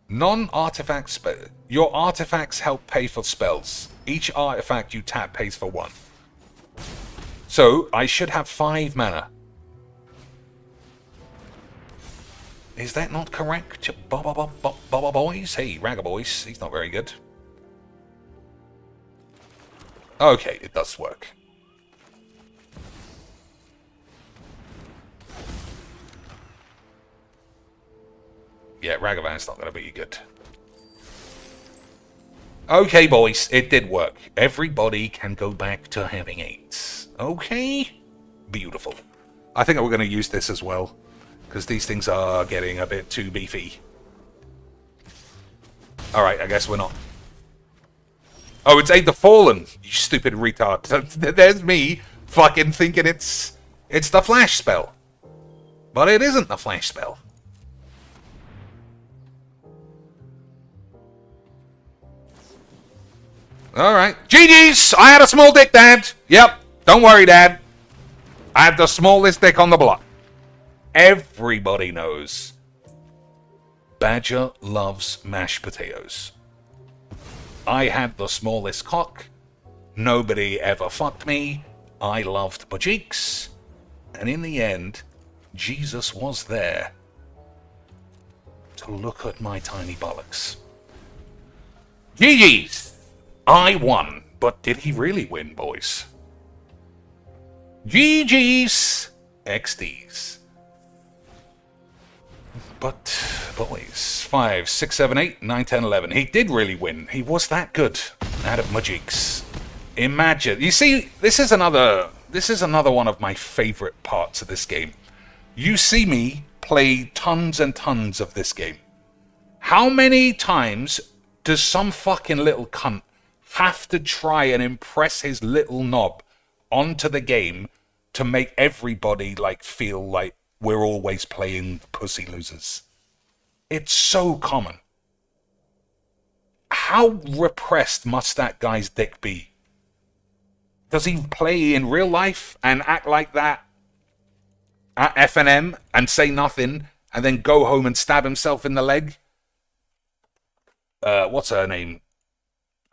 Non-artifact spell. Your artifacts help pay for spells. Each artifact you tap pays for 1. So, I should have 5 mana. Is that not correct? Baba boys? Hey, Ragga boys. He's not very good. Okay, it does work. Yeah, Ragavan's not going to be good. Okay, boys, it did work. Everybody can go back to having 8s. Okay? Beautiful. I think we're going to use this as well, because these things are getting a bit too beefy. Alright, I guess we're not. Oh, it's Aid the Fallen, you stupid retard. There's me fucking thinking it's the flash spell. But it isn't the flash spell. All right. GG's. I had a small dick, Dad. Yep. Don't worry, Dad. I had the smallest dick on the block. Everybody knows. Badger loves mashed potatoes. I had the smallest cock. Nobody ever fucked me. I loved my cheeks. And in the end, Jesus was there to look at my tiny bollocks. GG's. I won. But did he really win, boys? GG's. XD's. But, boys, 5, 6, 7, 8, 9, 10, 11. He did really win. He was that good out of Magics. Imagine. You see, this is another one of my favorite parts of this game. You see me play tons and tons of this game. How many times does some fucking little cunt have to try and impress his little knob onto the game to make everybody like feel like we're always playing pussy losers? It's so common. How repressed must that guy's dick be? Does he play in real life and act like that at FNM and say nothing and then go home and stab himself in the leg? What's her name?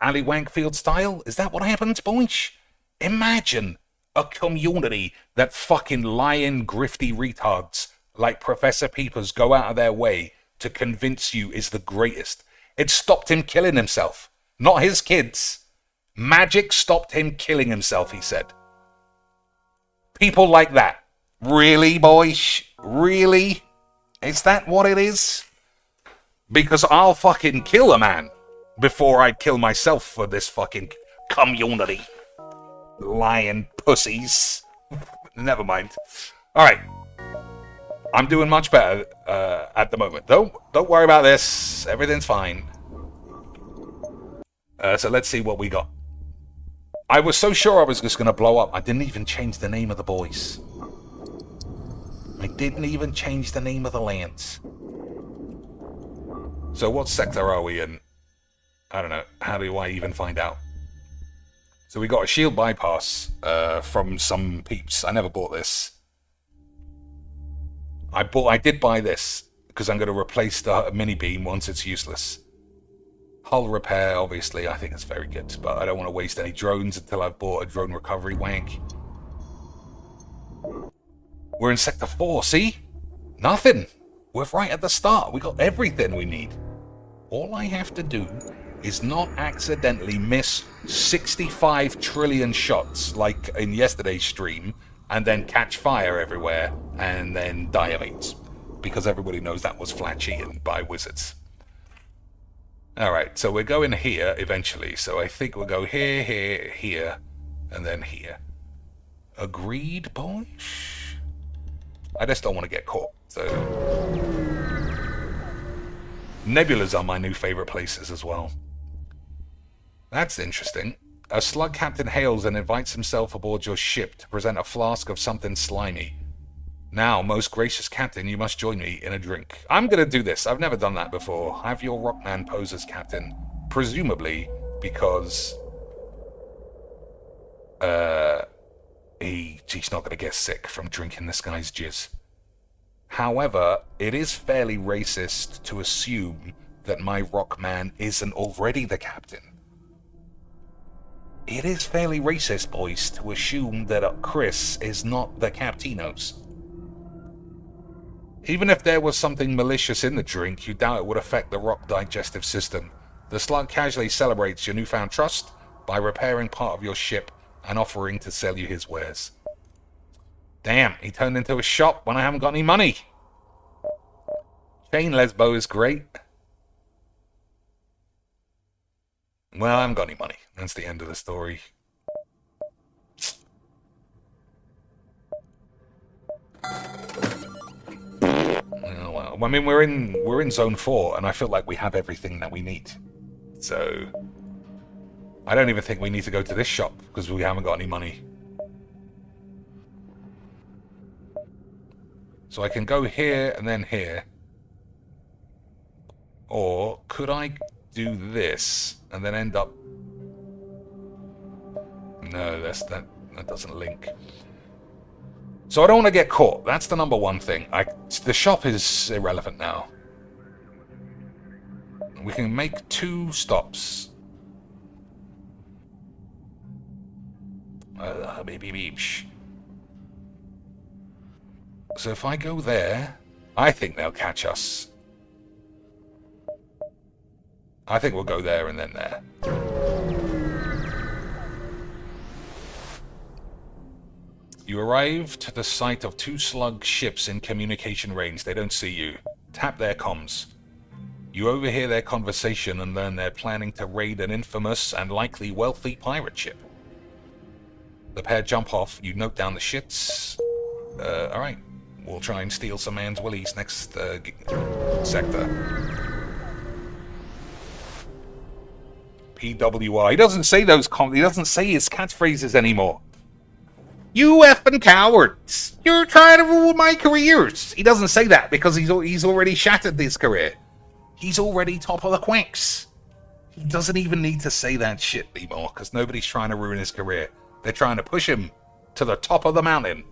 Ali Wankfield style? Is that what happens, boys? Imagine a community that fucking lying, grifty retards like Professor Peepers go out of their way to convince you is the greatest. It stopped him killing himself. Not his kids. Magic stopped him killing himself, he said. People like that. Really, boys? Really? Is that what it is? Because I'll fucking kill a man before I'd kill myself for this fucking community. Lying pussies. Never mind. Alright. I'm doing much better at the moment. Don't worry about this. Everything's fine. So let's see what we got. I was so sure I was just going to blow up. I didn't even change the name of the boys. I didn't even change the name of the lands. So what sector are we in? I don't know. How do I even find out? So we got a shield bypass from some peeps. I never bought this. I did buy this because I'm going to replace the mini beam once it's useless. Hull repair, obviously, I think it's very good, but I don't want to waste any drones until I've bought a drone recovery wank. We're in Sector 4, see? Nothing. We're right at the start. We got everything we need. All I have to do is not accidentally miss 65 trillion shots like in yesterday's stream and then catch fire everywhere and then die of AIDS. Because everybody knows that was flat cheating by wizards. Alright, so we're going here eventually. So I think we'll go here, here, here, and then here. Agreed, boys? I just don't want to get caught, so... Nebulas are my new favorite places as well. That's interesting. A slug captain hails and invites himself aboard your ship to present a flask of something slimy. Now, most gracious captain, you must join me in a drink. I'm going to do this. I've never done that before. Have your Rockman pose as captain. Presumably because... he's not going to get sick from drinking this guy's jizz. However, it is fairly racist to assume that my Rockman isn't already the captain. It is fairly racist, boys, to assume that Chris is not the Captinos. Even if there was something malicious in the drink, you doubt it would affect the rock digestive system. The slug casually celebrates your newfound trust by repairing part of your ship and offering to sell you his wares. Damn, he turned into a shop when I haven't got any money. Chain Lesbo is great. Well, I haven't got any money. That's the end of the story. Oh, well, I mean, we're in Zone 4, and I feel like we have everything that we need. So, I don't even think we need to go to this shop, because we haven't got any money. So I can go here, and then here. Or, could I do this, and then end up No, that doesn't link. So I don't want to get caught. That's the number one thing. The shop is irrelevant now. We can make 2 stops. So if I go there, I think they'll catch us. I think we'll go there and then there. You arrive to the site of 2 slug ships in communication range. They don't see you. Tap their comms. You overhear their conversation and learn they're planning to raid an infamous and likely wealthy pirate ship. The pair jump off. You note down the shits. Alright. We'll try and steal some man's willies next sector. PWR. He doesn't say those he doesn't say his catchphrases anymore. You effing cowards! You're trying to ruin my careers! He doesn't say that because he's already shattered his career. He's already top of the quacks. He doesn't even need to say that shit anymore because nobody's trying to ruin his career. They're trying to push him to the top of the mountain.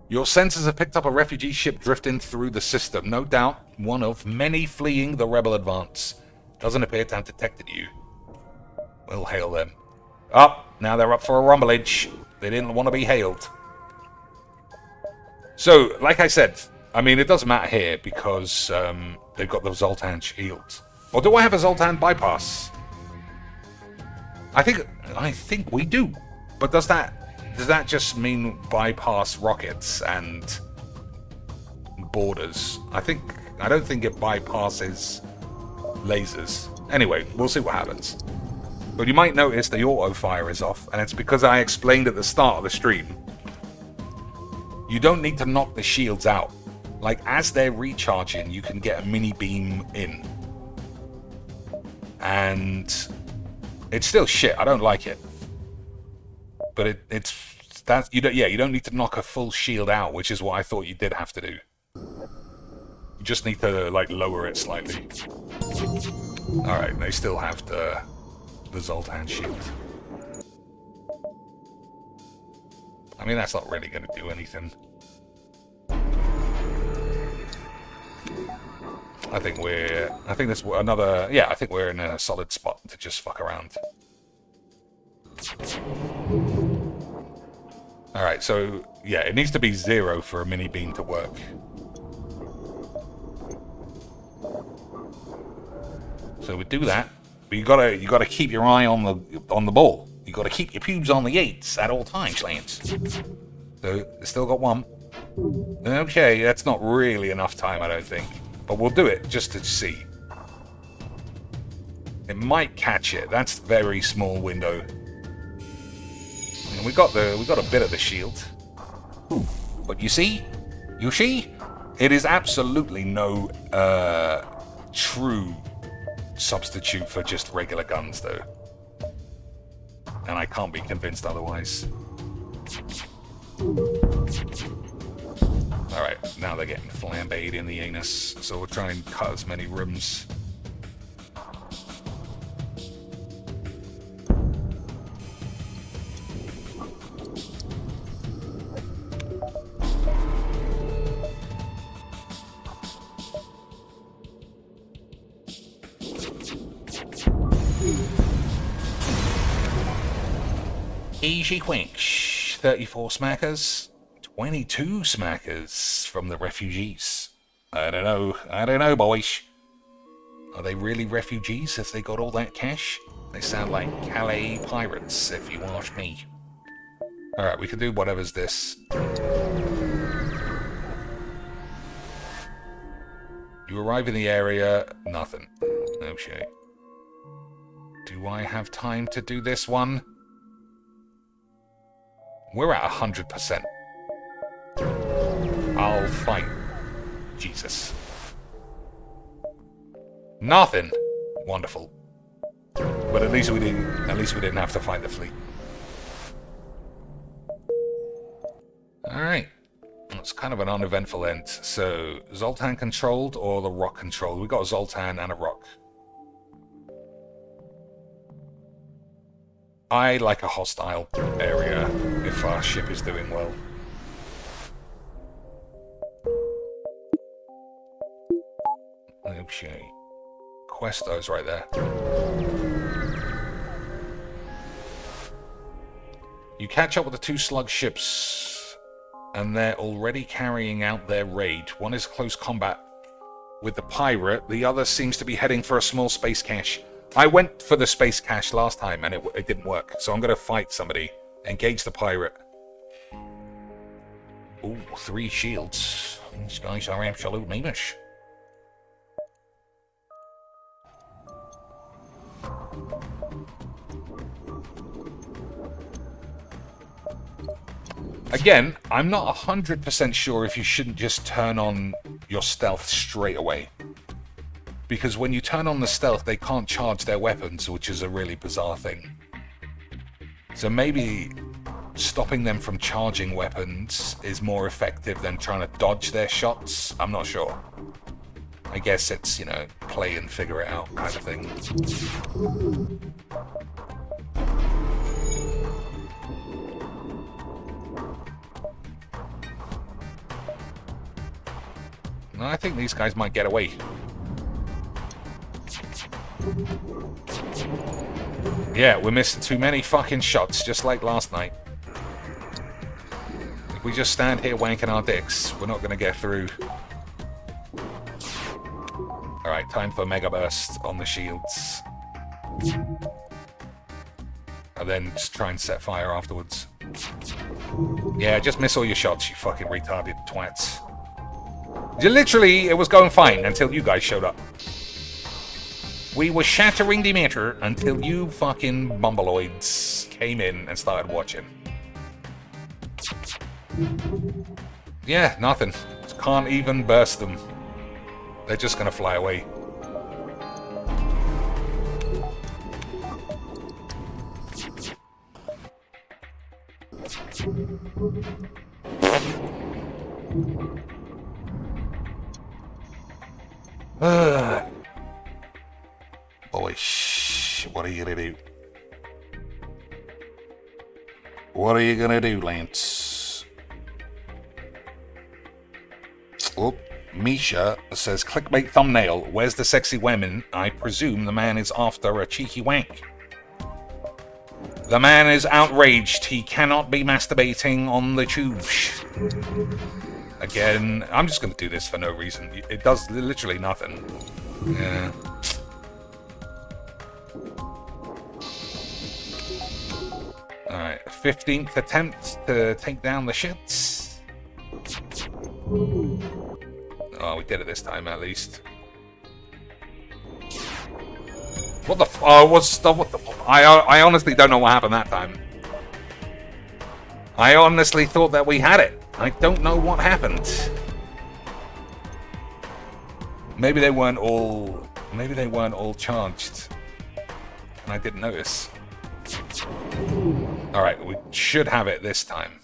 Your sensors have picked up a refugee ship drifting through the system. No doubt one of many fleeing the rebel advance. Doesn't appear to have detected you. We'll hail them. Now they're up for a rumblage. They didn't want to be hailed. So, like I said, I mean, it doesn't matter here because they've got the Zoltan shield. Or do I have a Zoltan bypass? I think we do. But does that just mean bypass rockets and borders? I don't think it bypasses lasers. Anyway, we'll see what happens. But you might notice the auto fire is off, and it's because I explained at the start of the stream. You don't need to knock the shields out. Like, as they're recharging, you can get a mini beam in. And it's still shit. I don't like it. But you don't need to knock a full shield out, which is what I thought you did have to do. You just need to like lower it slightly. All right, they still have the Zoltan shield. I mean, that's not really going to do anything. I think we're in a solid spot to just fuck around. Alright, so yeah, it needs to be 0 for a mini beam to work. So we do that, but you gotta keep your eye on the ball. You gotta keep your pubes on the 8s at all times, Lance. So still got 1. Okay, that's not really enough time, I don't think. But we'll do it just to see. It might catch it. That's a very small window. And we got a bit of the shield. But you see, it is absolutely no true substitute for just regular guns, though. And I can't be convinced otherwise. Alright, now they're getting flambéed in the anus, so we'll try and cut as many rooms. Easy quench. 34 smackers. 22 smackers from the refugees. I don't know, boys. Are they really refugees if they got all that cash? They sound like Calais pirates, if you ask me. Alright, we can do whatever's this. You arrive in the area, nothing. Okay. Do I have time to do this one? We're at 100%. I'll fight. Jesus. Nothing. Wonderful. But at least we didn't have to fight the fleet. Alright. It's kind of an uneventful end. So, Zoltan controlled or the Rock controlled? We got a Zoltan and a Rock. I like a hostile area if our ship is doing well. Okay. Questo's right there. You catch up with the 2 slug ships, and they're already carrying out their raid. One is close combat with the pirate, the other seems to be heading for a small space cache. I went for the space cache last time, and it didn't work, so I'm going to fight somebody. Engage the pirate. Ooh, 3 shields. These guys are absolute meanish. Again, I'm not 100% sure if you shouldn't just turn on your stealth straight away. Because when you turn on the stealth, they can't charge their weapons, which is a really bizarre thing. So maybe stopping them from charging weapons is more effective than trying to dodge their shots. I'm not sure. I guess it's, you know, play and figure it out kind of thing. I think these guys might get away. Yeah, we're missing too many fucking shots, just like last night. If we just stand here wanking our dicks, we're not going to get through. Alright, time for Mega Burst on the shields. And then just try and set fire afterwards. Yeah, just miss all your shots, you fucking retarded twats. Literally, it was going fine until you guys showed up. We were shattering the matter until you fucking bumbleoids came in and started watching. Yeah, nothing. Can't even burst them. They're just gonna fly away. Boy, what are you gonna do? What are you gonna do, Lance? Oh, Misha says, clickbait thumbnail. Where's the sexy women? I presume the man is after a cheeky wank. The man is outraged. He cannot be masturbating on the tube. Again, I'm just going to do this for no reason. It does literally nothing. Yeah. Alright, 15th attempt to take down the shits. Oh, we did it this time at least. What the f- Oh, what's the- what the- I honestly don't know what happened that time. I honestly thought that we had it. I don't know what happened. Maybe they weren't all charged. And I didn't notice. Alright, we should have it this time.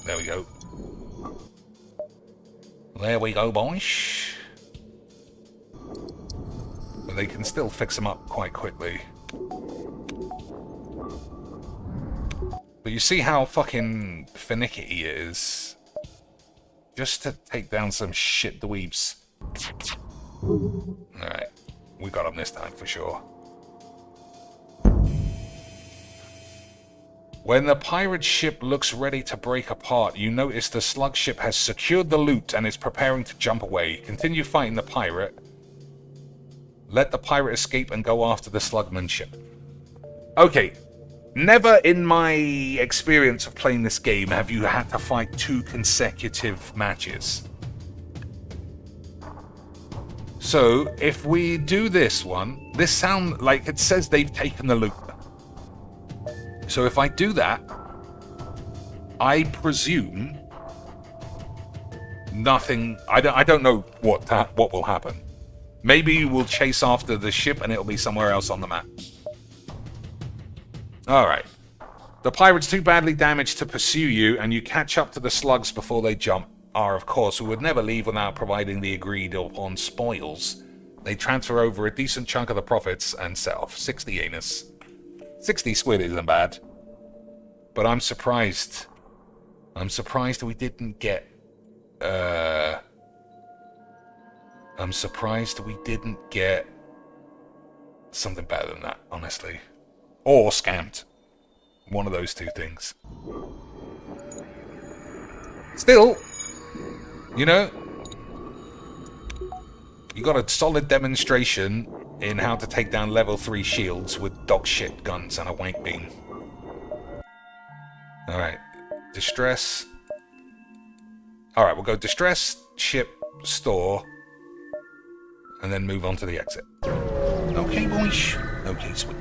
There we go. There we go, boys. But they can still fix them up quite quickly. But you see how fucking finicky it is? Just to take down some shit dweebs. Alright, we got them this time for sure. When the pirate ship looks ready to break apart, you notice the slug ship has secured the loot and is preparing to jump away. Continue fighting the pirate. Let the pirate escape and go after the slugman ship. Okay. Never in my experience of playing this game have you had to fight 2 consecutive matches. So, if we do this one, this sounds like it says they've taken the loot. So if I do that, I presume nothing. I don't know what will happen. Maybe we'll chase after the ship and it'll be somewhere else on the map. Alright. The pirate's too badly damaged to pursue you, and you catch up to the slugs before they jump. Of course, we would never leave without providing the agreed upon spoils. They transfer over a decent chunk of the profits and set off 60 anus. 60 squid isn't bad. But I'm surprised. I'm surprised we didn't get... I'm surprised we didn't get something better than that, honestly. Or scammed. One of those two things. Still, you know, you got a solid demonstration in how to take down level 3 shields with dog shit guns and a wank beam. Alright, distress. Alright, we'll go distress, ship, store, and then move on to the exit. Okay, boys. Okay, sweet.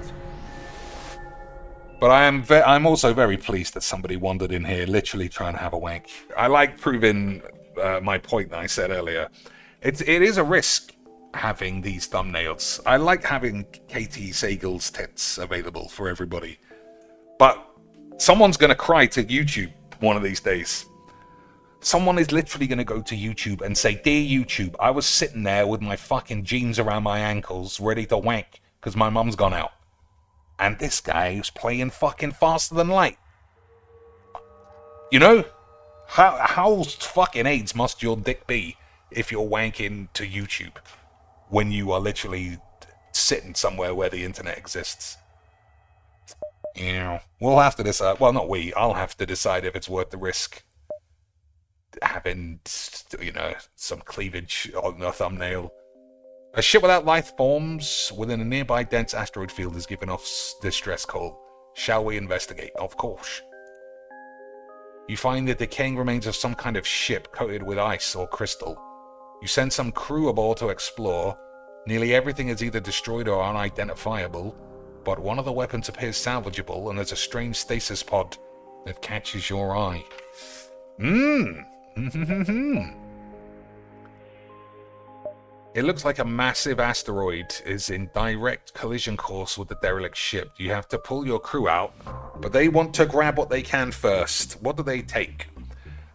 But I'm also very pleased that somebody wandered in here literally trying to have a wank. I like proving my point that I said earlier. It is a risk having these thumbnails. I like having Katie Sagle's tits available for everybody. But someone's going to cry to YouTube one of these days. Someone is literally going to go to YouTube and say, "Dear YouTube, I was sitting there with my fucking jeans around my ankles ready to wank because my mum's gone out. And this guy is playing fucking faster than light." You know? How fucking AIDS must your dick be if you're wanking to YouTube when you are literally sitting somewhere where the internet exists? You know, we'll have to decide. Well, not we. I'll have to decide if it's worth the risk. Having, you know, some cleavage on the thumbnail. A ship without life forms within a nearby dense asteroid field is giving off distress call. Shall we investigate? Of course. You find the decaying remains of some kind of ship coated with ice or crystal. You send some crew aboard to explore. Nearly everything is either destroyed or unidentifiable, but one of the weapons appears salvageable and there's a strange stasis pod that catches your eye. It looks like a massive asteroid is in direct collision course with the derelict ship. You have to pull your crew out, but they want to grab what they can first. What do they take?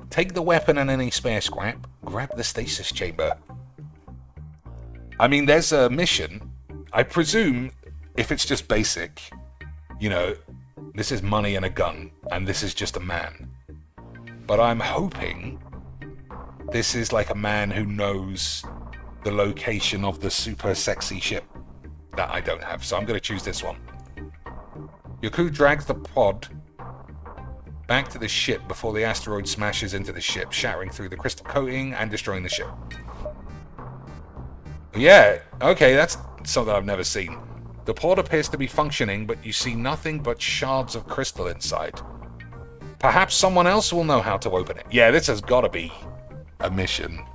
Take the weapon and any spare scrap. Grab the stasis chamber. I mean, there's a mission. I presume if it's just basic, you know, this is money and a gun, and this is just a man. But I'm hoping this is like a man who knows the location of the super sexy ship that I don't have. So I'm going to choose this one. Your crew drags the pod back to the ship before the asteroid smashes into the ship, shattering through the crystal coating and destroying the ship. Yeah, okay, that's something I've never seen. The pod appears to be functioning, but you see nothing but shards of crystal inside. Perhaps someone else will know how to open it. Yeah, this has got to be a mission.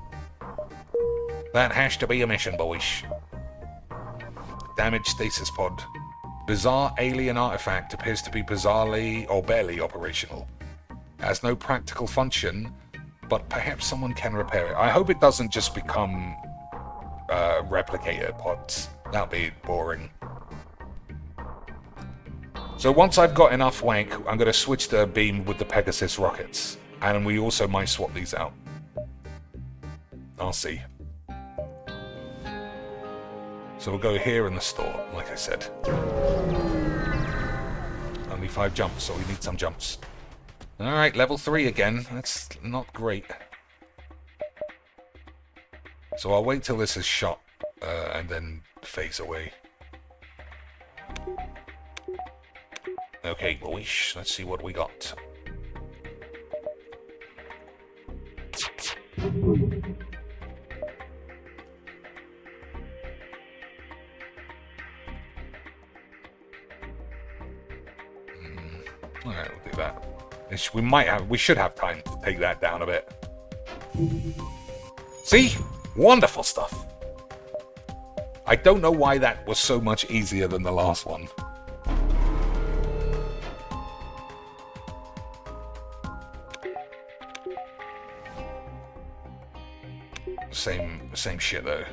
That has to be a mission, boys. Damaged stasis pod. Bizarre alien artifact appears to be bizarrely or barely operational. Has no practical function, but perhaps someone can repair it. I hope it doesn't just become replicator pods. That'd be boring. So once I've got enough wank, I'm going to switch the beam with the Pegasus rockets. And we also might swap these out. I'll see. So we'll go here in the store, like I said. Only 5 jumps, so we need some jumps. Alright, level 3 again. That's not great. So I'll wait till this is shot, and then phase away. Okay, boys, let's see what we got. Alright, we'll do that. We should have time to take that down a bit. See? Wonderful stuff. I don't know why that was so much easier than the last one. Same shit though.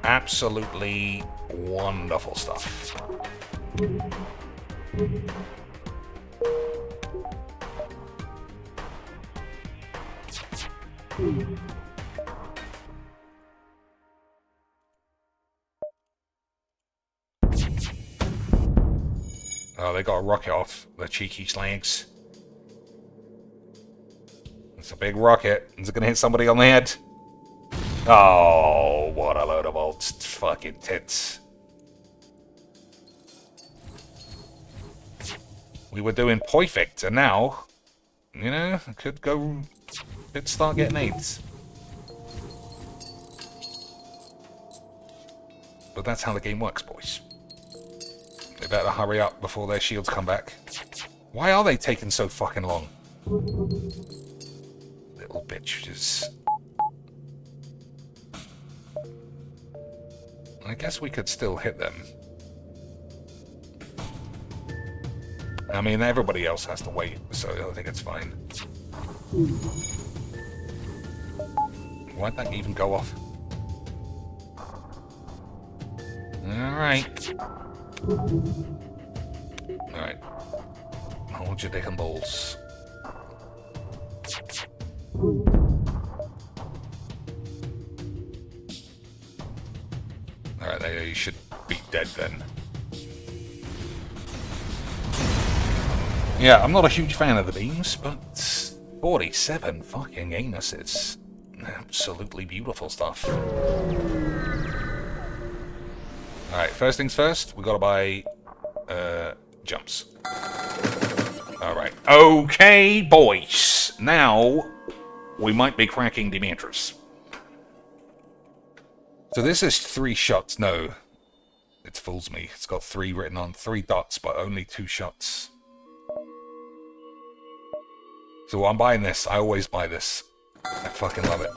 Absolutely wonderful stuff. Oh, they got a rocket off, the cheeky slags. It's a big rocket. Is it gonna hit somebody on the head? Oh, what a load of old fucking tits. We were doing perfect, and now, you know, could start getting AIDS. But that's how the game works, boys. They better hurry up before their shields come back. Why are they taking so fucking long? Little bitches. I guess we could still hit them. I mean, everybody else has to wait, so I think it's fine. Why'd that even go off? Alright. Alright. Hold your dick and balls. Alright, they should be dead then. Yeah, I'm not a huge fan of the beams, but 47 fucking anuses. Absolutely beautiful stuff. Alright, first things first, we gotta buy jumps. Alright. Okay, boys. Now we might be cracking the mantras. So this is 3 shots. No, it fools me. It's got 3 written on 3 dots, but only 2 shots. So I'm buying this. I always buy this. I fucking love it.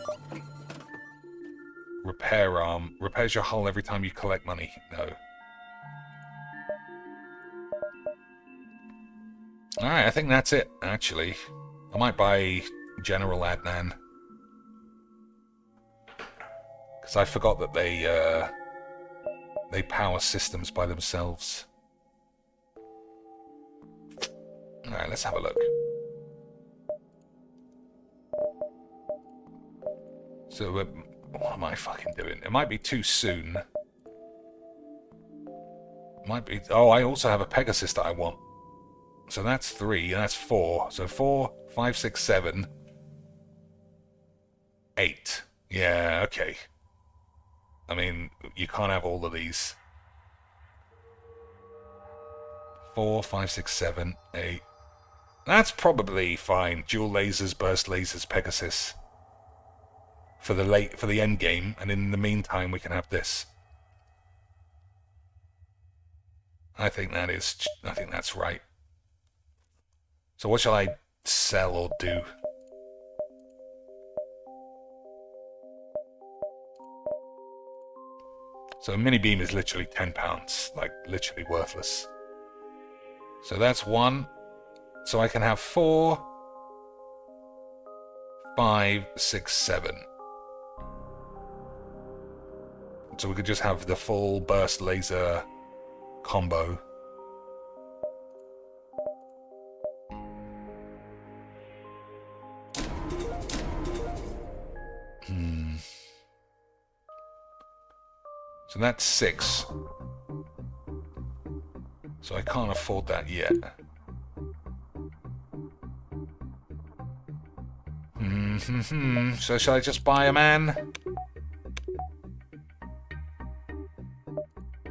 Repair arm. Repairs your hull every time you collect money. No. Alright, I think that's it, actually. I might buy General Adnan. Because I forgot that they power systems by themselves. Alright, let's have a look. So, what am I fucking doing? It might be too soon. Might be... Oh, I also have a Pegasus that I want. So that's 3, and that's 4. So 4, 5, 6, 7, 8. Yeah, okay. I mean, you can't have all of these. 4, 5, 6, 7, 8. That's probably fine. Dual lasers, burst lasers, Pegasus. For the end game, and in the meantime we can have this. I think that's right. So what shall I sell or do? So a mini beam is literally £10, like literally worthless. So that's 1. So I can have 4, 5, 6, 7. So we could just have the full burst laser combo. So that's 6. So I can't afford that yet. So shall I just buy a man?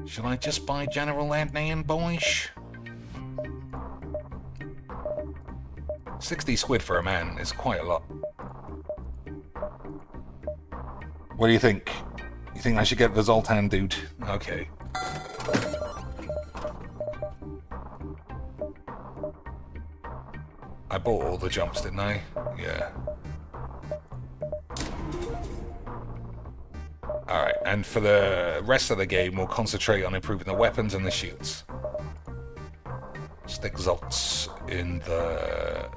Shall I just buy General Adnan, boys? 60 squid for a man is quite a lot. What do you think? You think I should get the Zoltan dude? Okay. I bought all the jumps, didn't I? Yeah. Alright, and for the rest of the game, we'll concentrate on improving the weapons and the shields. Stick Zolts in the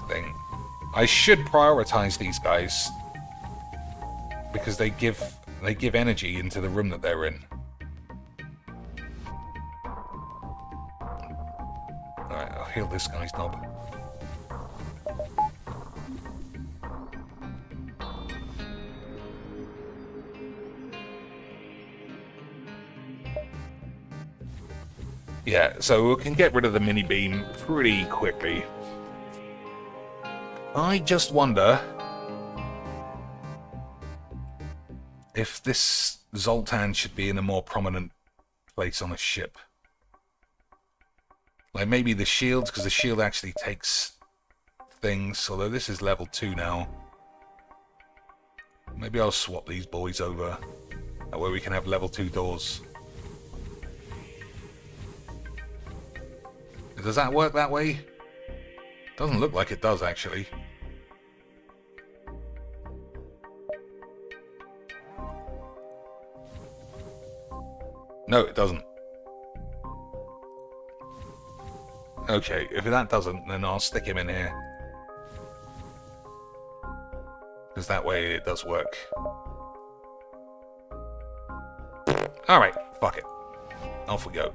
thing. I should prioritize these guys because they give energy into the room that they're in. Alright, I'll heal this guy's knob. Yeah, so we can get rid of the mini beam pretty quickly. I just wonder if this Zoltan should be in a more prominent place on a ship. Like maybe the shields, because the shield actually takes things, although this is level 2 now. Maybe I'll swap these boys over. That way we can have level 2 doors. Does that work that way? Doesn't look like it does, actually. No, it doesn't. Okay, if that doesn't, then I'll stick him in here. Because that way it does work. Alright, fuck it. Off we go.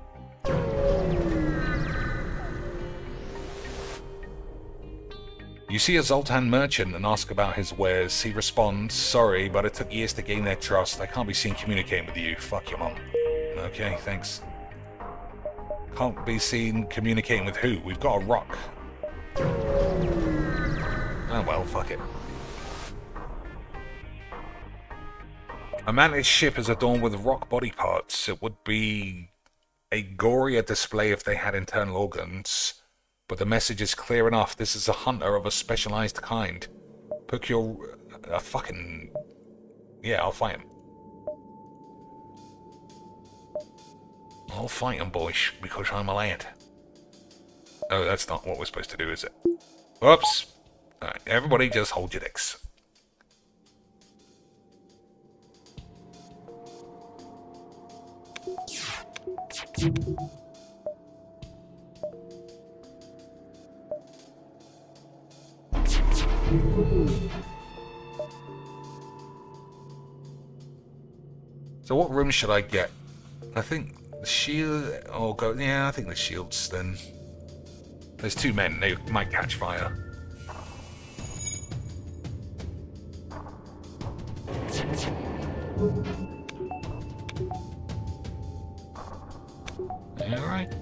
You see a Zoltan merchant and ask about his wares. He responds, sorry, but it took years to gain their trust. I can't be seen communicating with you. Fuck your mom. Okay, thanks. Can't be seen communicating with who? We've got a rock. Oh well, fuck it. A mantis ship is adorned with rock body parts. It would be a gorier display if they had internal organs. But the message is clear enough. This is a hunter of a specialized kind. Pick your... fucking... Yeah, I'll fight him. I'll fight him, boys, because I'm a lad. Oh, that's not what we're supposed to do, is it? Whoops. Alright, everybody just hold your dicks. So what room should I get? I think the shield... Oh, go... Yeah, I think the shields then. There's 2 men. They might catch fire. Alright.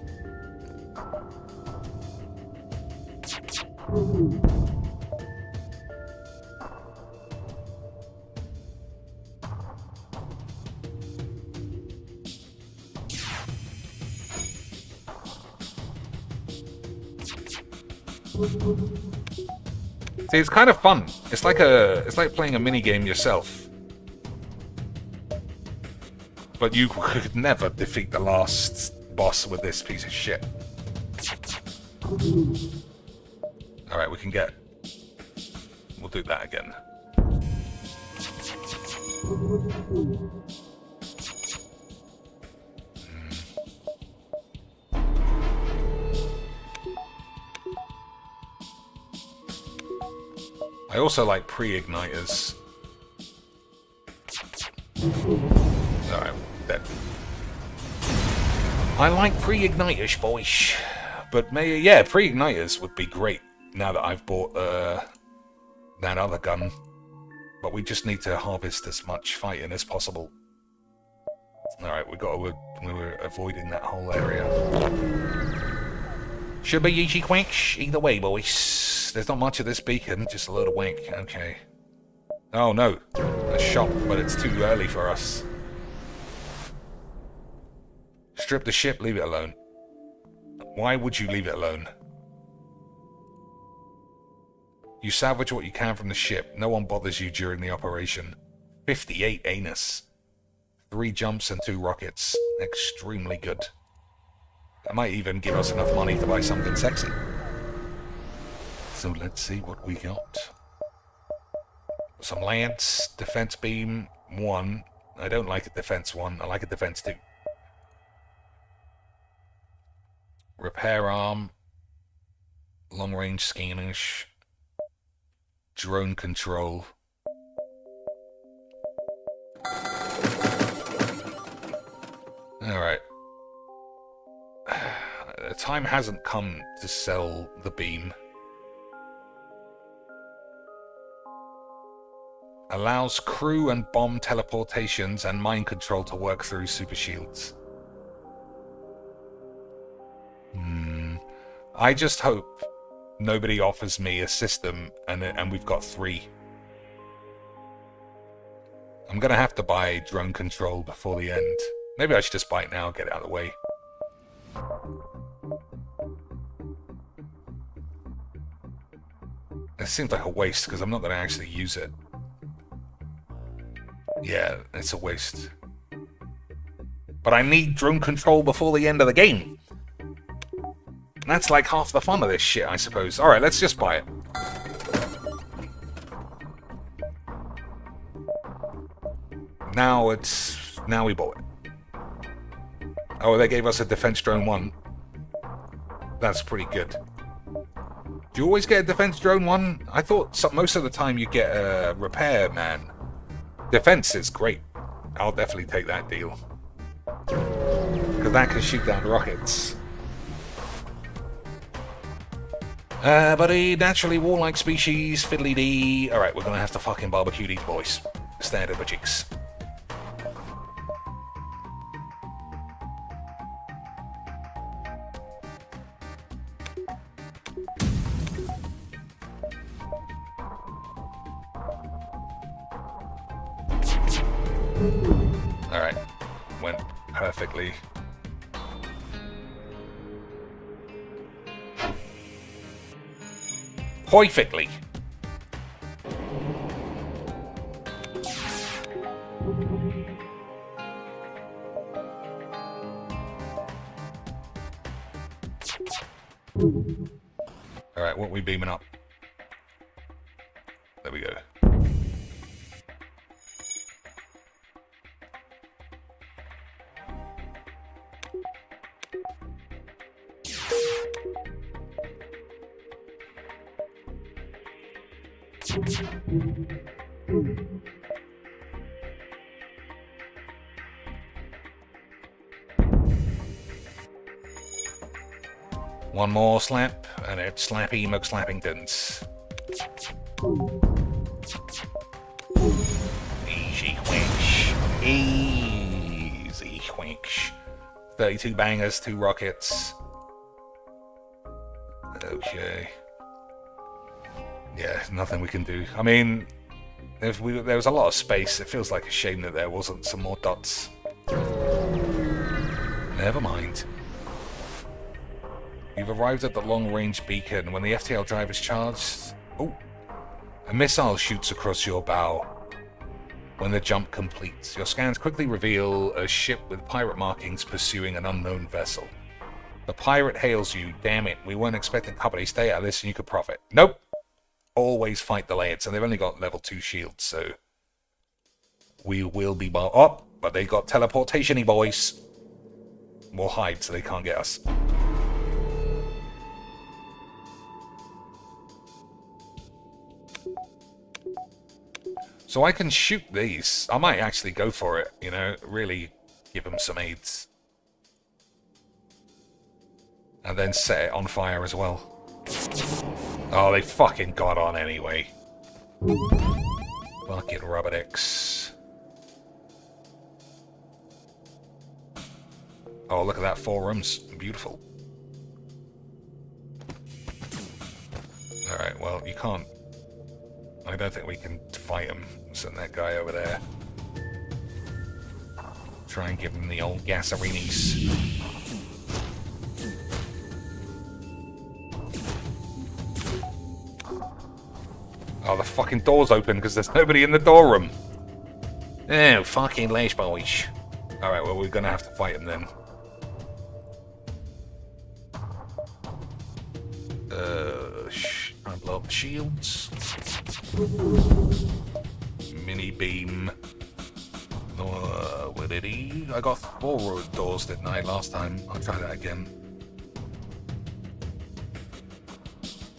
See, it's kind of fun. It's like playing a mini game yourself. But you could never defeat the last boss with this piece of shit. Alright, we can get... We'll do that again. I also like pre-igniters. Alright, dead. I like pre-igniters, boys. But maybe, yeah, pre-igniters would be great now that I've bought that other gun. But we just need to harvest as much fighting as possible. Alright, we're avoiding that whole area. Should be easy quacks, either way, boys. There's not much of this beacon, just a load of wank. Okay. Oh no, a shop, but it's too early for us. Strip the ship, leave it alone. Why would you leave it alone? You salvage what you can from the ship. No one bothers you during the operation. 58 anus. 3 jumps and 2 rockets. Extremely good. That might even give us enough money to buy something sexy. So let's see what we got. Some lance, defense beam, 1. I don't like a defense 1. I like a defense 2. Repair arm, long range scanners, drone control. Alright. The time hasn't come to sell the beam. Allows crew and bomb teleportations and mind control to work through super shields. I just hope nobody offers me a system and we've got 3. I'm gonna have to buy drone control before the end. Maybe I should just buy it now and get it out of the way. It seems like a waste because I'm not gonna actually use it. Yeah, it's a waste. But I need drone control before the end of the game. And that's like half the fun of this shit, I suppose. Alright, let's just buy it. Now we bought it. Oh, they gave us a defense drone 1. That's pretty good. Do you always get a defense drone 1? I thought most of the time you get a repair man. Defense is great. I'll definitely take that deal. Because that can shoot down rockets. But a naturally warlike species, fiddly-dee. Alright, we're gonna have to fucking barbecue these boys. Standard for chicks. Alright, went perfectly. Perfectly. Alright, what are we beaming up? There we go. One more slap, and it's Slappy McSlappingtons. Easy whinch. Easy whinch. 32 bangers, 2 rockets. Okay. Yeah, nothing we can do. I mean, if there was a lot of space. It feels like a shame that there wasn't some more dots. Never mind. You've arrived at the long-range beacon. When the FTL drive is charged... Oh! A missile shoots across your bow. When the jump completes, your scans quickly reveal a ship with pirate markings pursuing an unknown vessel. The pirate hails you. Damn it, we weren't expecting company. Stay out of this and you could profit. Nope! Always fight the lads, and they've only got level 2 shields, so... We will be up, but they got teleportation-y, boys. We'll hide so they can't get us. So I can shoot these. I might actually go for it, you know, really give them some aids. And then set it on fire as well. Oh, they fucking got on anyway. Fucking rubber dicks. Oh, look at that, 4 rooms. Beautiful. Alright, well, you can't... I don't think we can fight him. Send that guy over there. Try and give him the old gasarinis. Oh, the fucking door's open because there's nobody in the door room. Oh, fucking lash boys. Alright, well, we're gonna have to fight him then. Try and blow up the shields. Mini beam. Where did he? I got 4 doors, didn't I, last time? I'll try that again.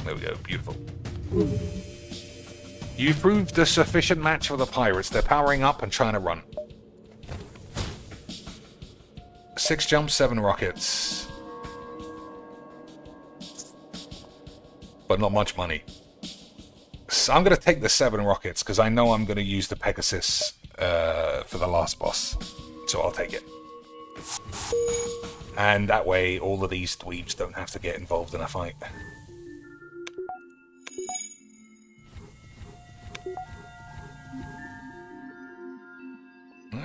There we go, beautiful. You've proved a sufficient match for the pirates. They're powering up and trying to run. 6 jumps, 7 rockets. but not much money. So I'm going to take the 7 rockets because I know I'm going to use the Pegasus for the last boss. So I'll take it. And that way all of these dweebs don't have to get involved in a fight.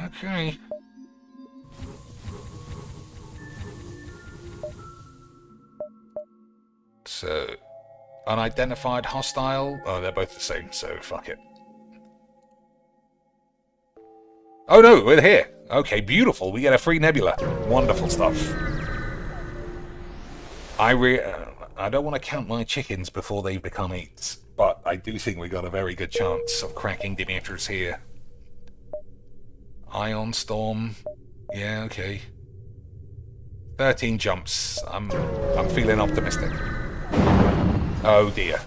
Okay. So, unidentified hostile. Oh, they're both the same, so fuck it. Oh no, we're here. Okay, beautiful. We get a free nebula. Wonderful stuff. I don't want to count my chickens before they become 8s, but I do think we got a very good chance of cracking Demetrius here. Ion Storm. Yeah, okay. 13 jumps. I'm feeling optimistic. Oh dear.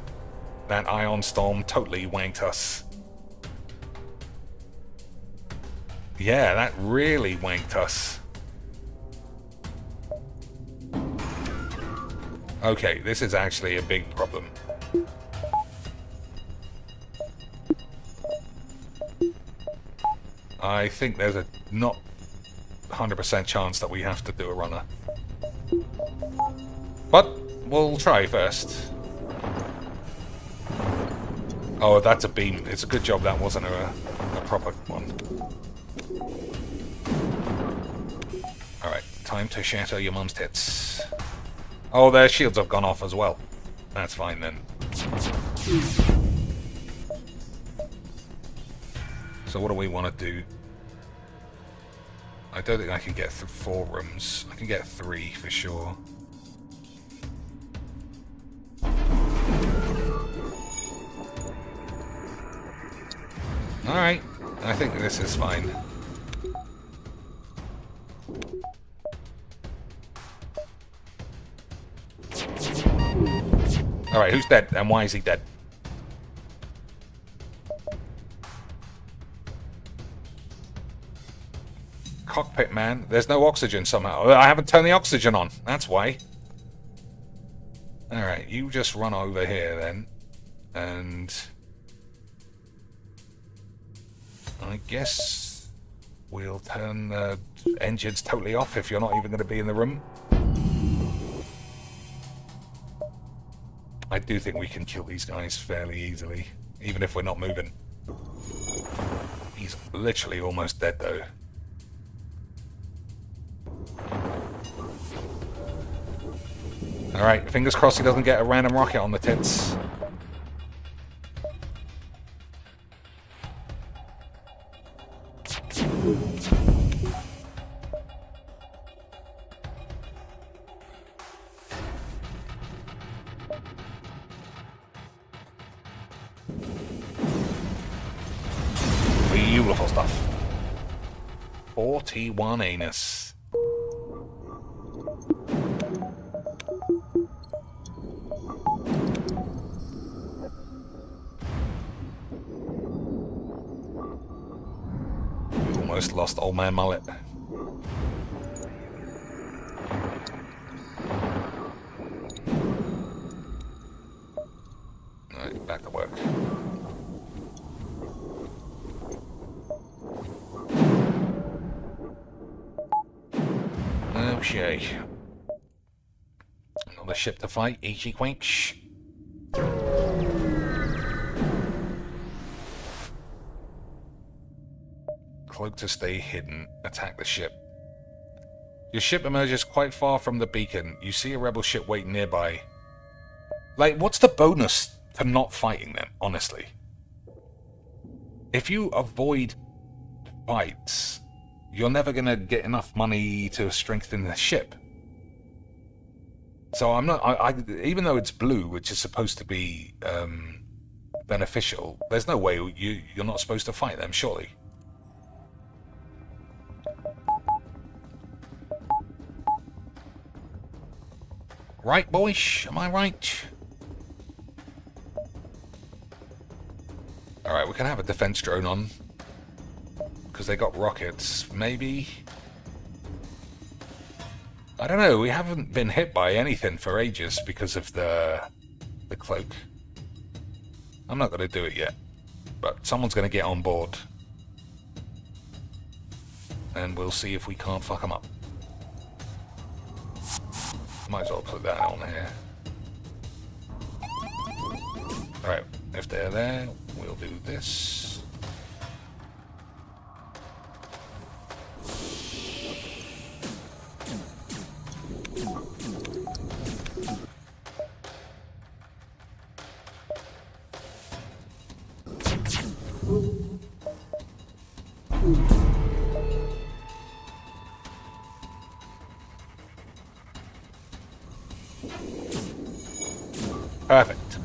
That Ion Storm totally wanked us. Yeah, that really wanked us. Okay, this is actually a big problem. I think there's a not 100% chance that we have to do a runner. But we'll try first. Oh, that's a beam. It's a good job that wasn't a proper one. Alright, time to shatter your mum's tits. Oh, their shields have gone off as well. That's fine then. So what do we want to do? I don't think I can get through 4 rooms. I can get 3 for sure. Alright, I think this is fine. Alright, who's dead and why is he dead? Cockpit man, there's no oxygen somehow. I haven't turned the oxygen on, that's why. Alright, you just run over here then. And I guess we'll turn the engines totally off if you're not even going to be in the room. I do think we can kill these guys fairly easily, even if we're not moving. He's literally almost dead though. Alright, fingers crossed he doesn't get a random rocket on the tits. Beautiful stuff. 41 anus. We almost lost old man Mullet. Alright, back to work. Okay. Another ship to fight, Ichi Quench. Cloak to stay hidden. Attack the ship. Your ship emerges quite far from the beacon. You see a rebel ship waiting nearby. Like, what's the bonus to not fighting them, honestly? If you avoid fights, you're never going to get enough money to strengthen the ship. So I'm not... even though it's blue, which is supposed to be beneficial, there's no way you're not supposed to fight them, surely. Right, boys? Am I right? Alright, we can have a defense drone on. Because they got rockets, maybe? I don't know, we haven't been hit by anything for ages because of the the cloak. I'm not going to do it yet, but someone's going to get on board. And we'll see if we can't fuck them up. Might as well put that on here. Alright, if they're there, we'll do this. Perfect.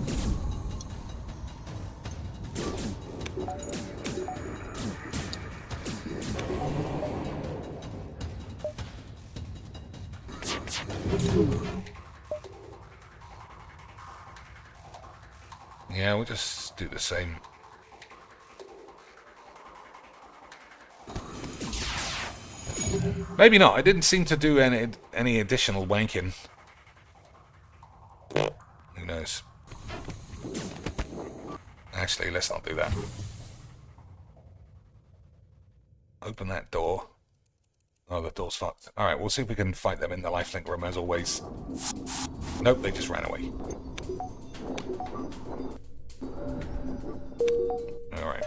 Yeah, we'll just do the same. Maybe not. I didn't seem to do any additional wanking. Who knows? Actually, let's not do that. Open that door. Oh, the door's fucked. Alright, we'll see if we can fight them in the lifelink room as always. Nope, they just ran away. Alright.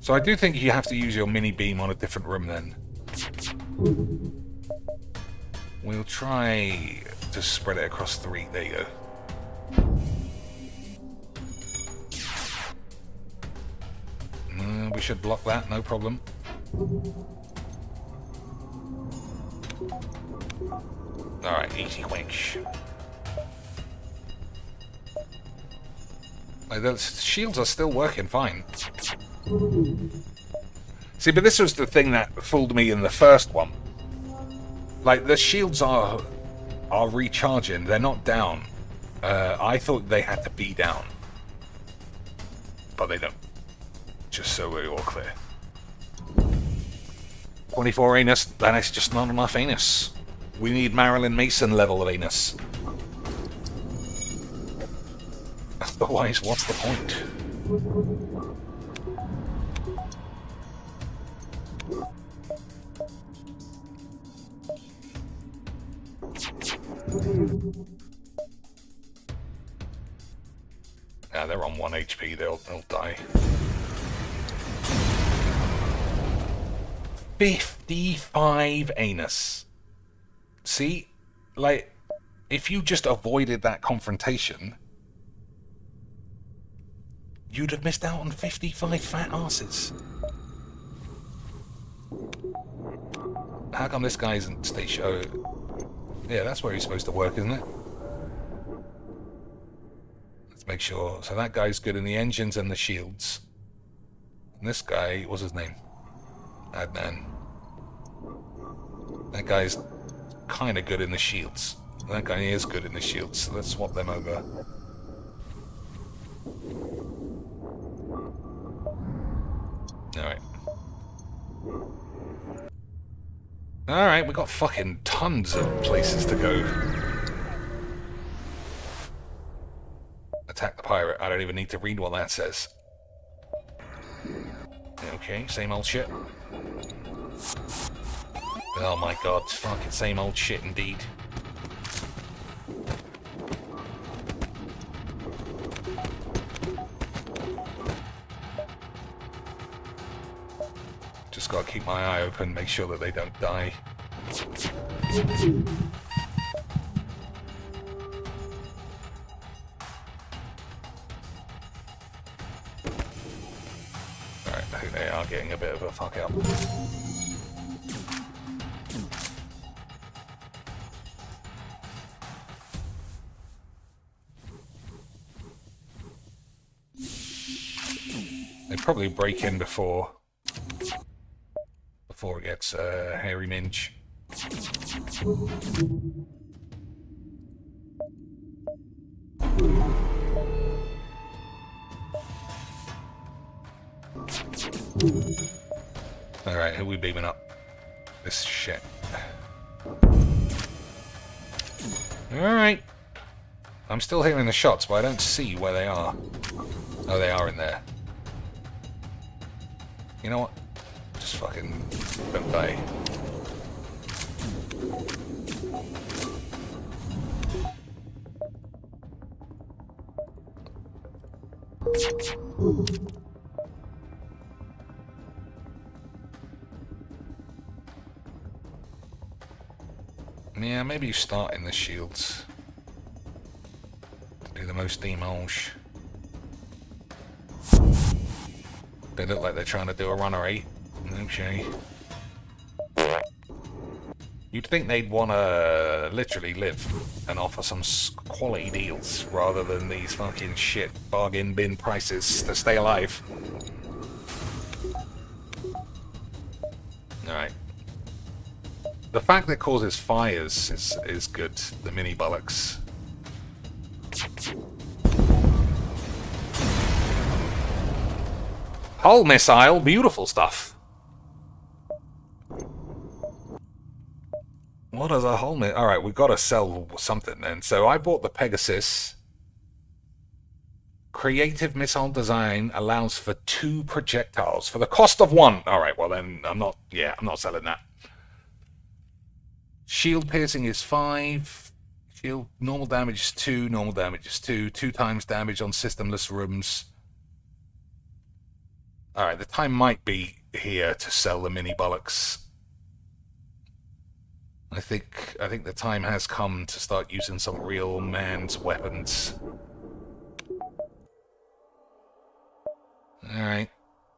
So I do think you have to use your mini beam on a different room then. We'll try to spread it across 3. There you go. We should block that, no problem. Alright, easy wench. Like, the shields are still working fine. See, but this was the thing that fooled me in the first one. Like, the shields are recharging, they're not down. I thought they had to be down. But they don't. Just so we're all clear. 24 anus, that is just not enough anus. We need Marilyn Mason level of anus. Otherwise, what's the point? Yeah, they're on 1 HP, they'll die. 55 anus. See? Like, if you just avoided that confrontation, you'd have missed out on 55 fat asses. How come this guy isn't station? Yeah, that's where he's supposed to work, isn't it? Let's make sure. So that guy's good in the engines and the shields. And this guy, what's his name? Adnan. That guy's kind of good in the shields. That guy is good in the shields, so let's swap them over. Alright. Alright, we got fucking tons of places to go. Attack the pirate. I don't even need to read what that says. Okay, same old shit. Oh my god, fucking same old shit indeed. Just gotta keep my eye open, make sure that they don't die. Alright, I think they are getting a bit of a fuck up. They probably break in before it gets hairy minge. Alright, who are we beaming up? This shit. Alright. I'm still hearing the shots, but I don't see where they are. Oh, they are in there. You know what? Just fucking don't die. Yeah, maybe you start in the shields to do the most damage. They look like they're trying to do a runner 8. Okay. You'd think they'd want to literally live and offer some quality deals rather than these fucking shit bargain bin prices to stay alive. Alright. The fact that it causes fires is good, the mini bullocks. Hull missile, beautiful stuff. What is a hull missile? Alright, we've got to sell something then. So I bought the Pegasus. Creative missile design allows for 2 projectiles for the cost of 1. Alright, well then I'm not selling that. Shield piercing is 5. Shield normal damage is 2. Normal damage is 2. 2 times damage on systemless rooms. Alright, the time might be here to sell the mini bullocks. I think the time has come to start using some real man's weapons. Alright.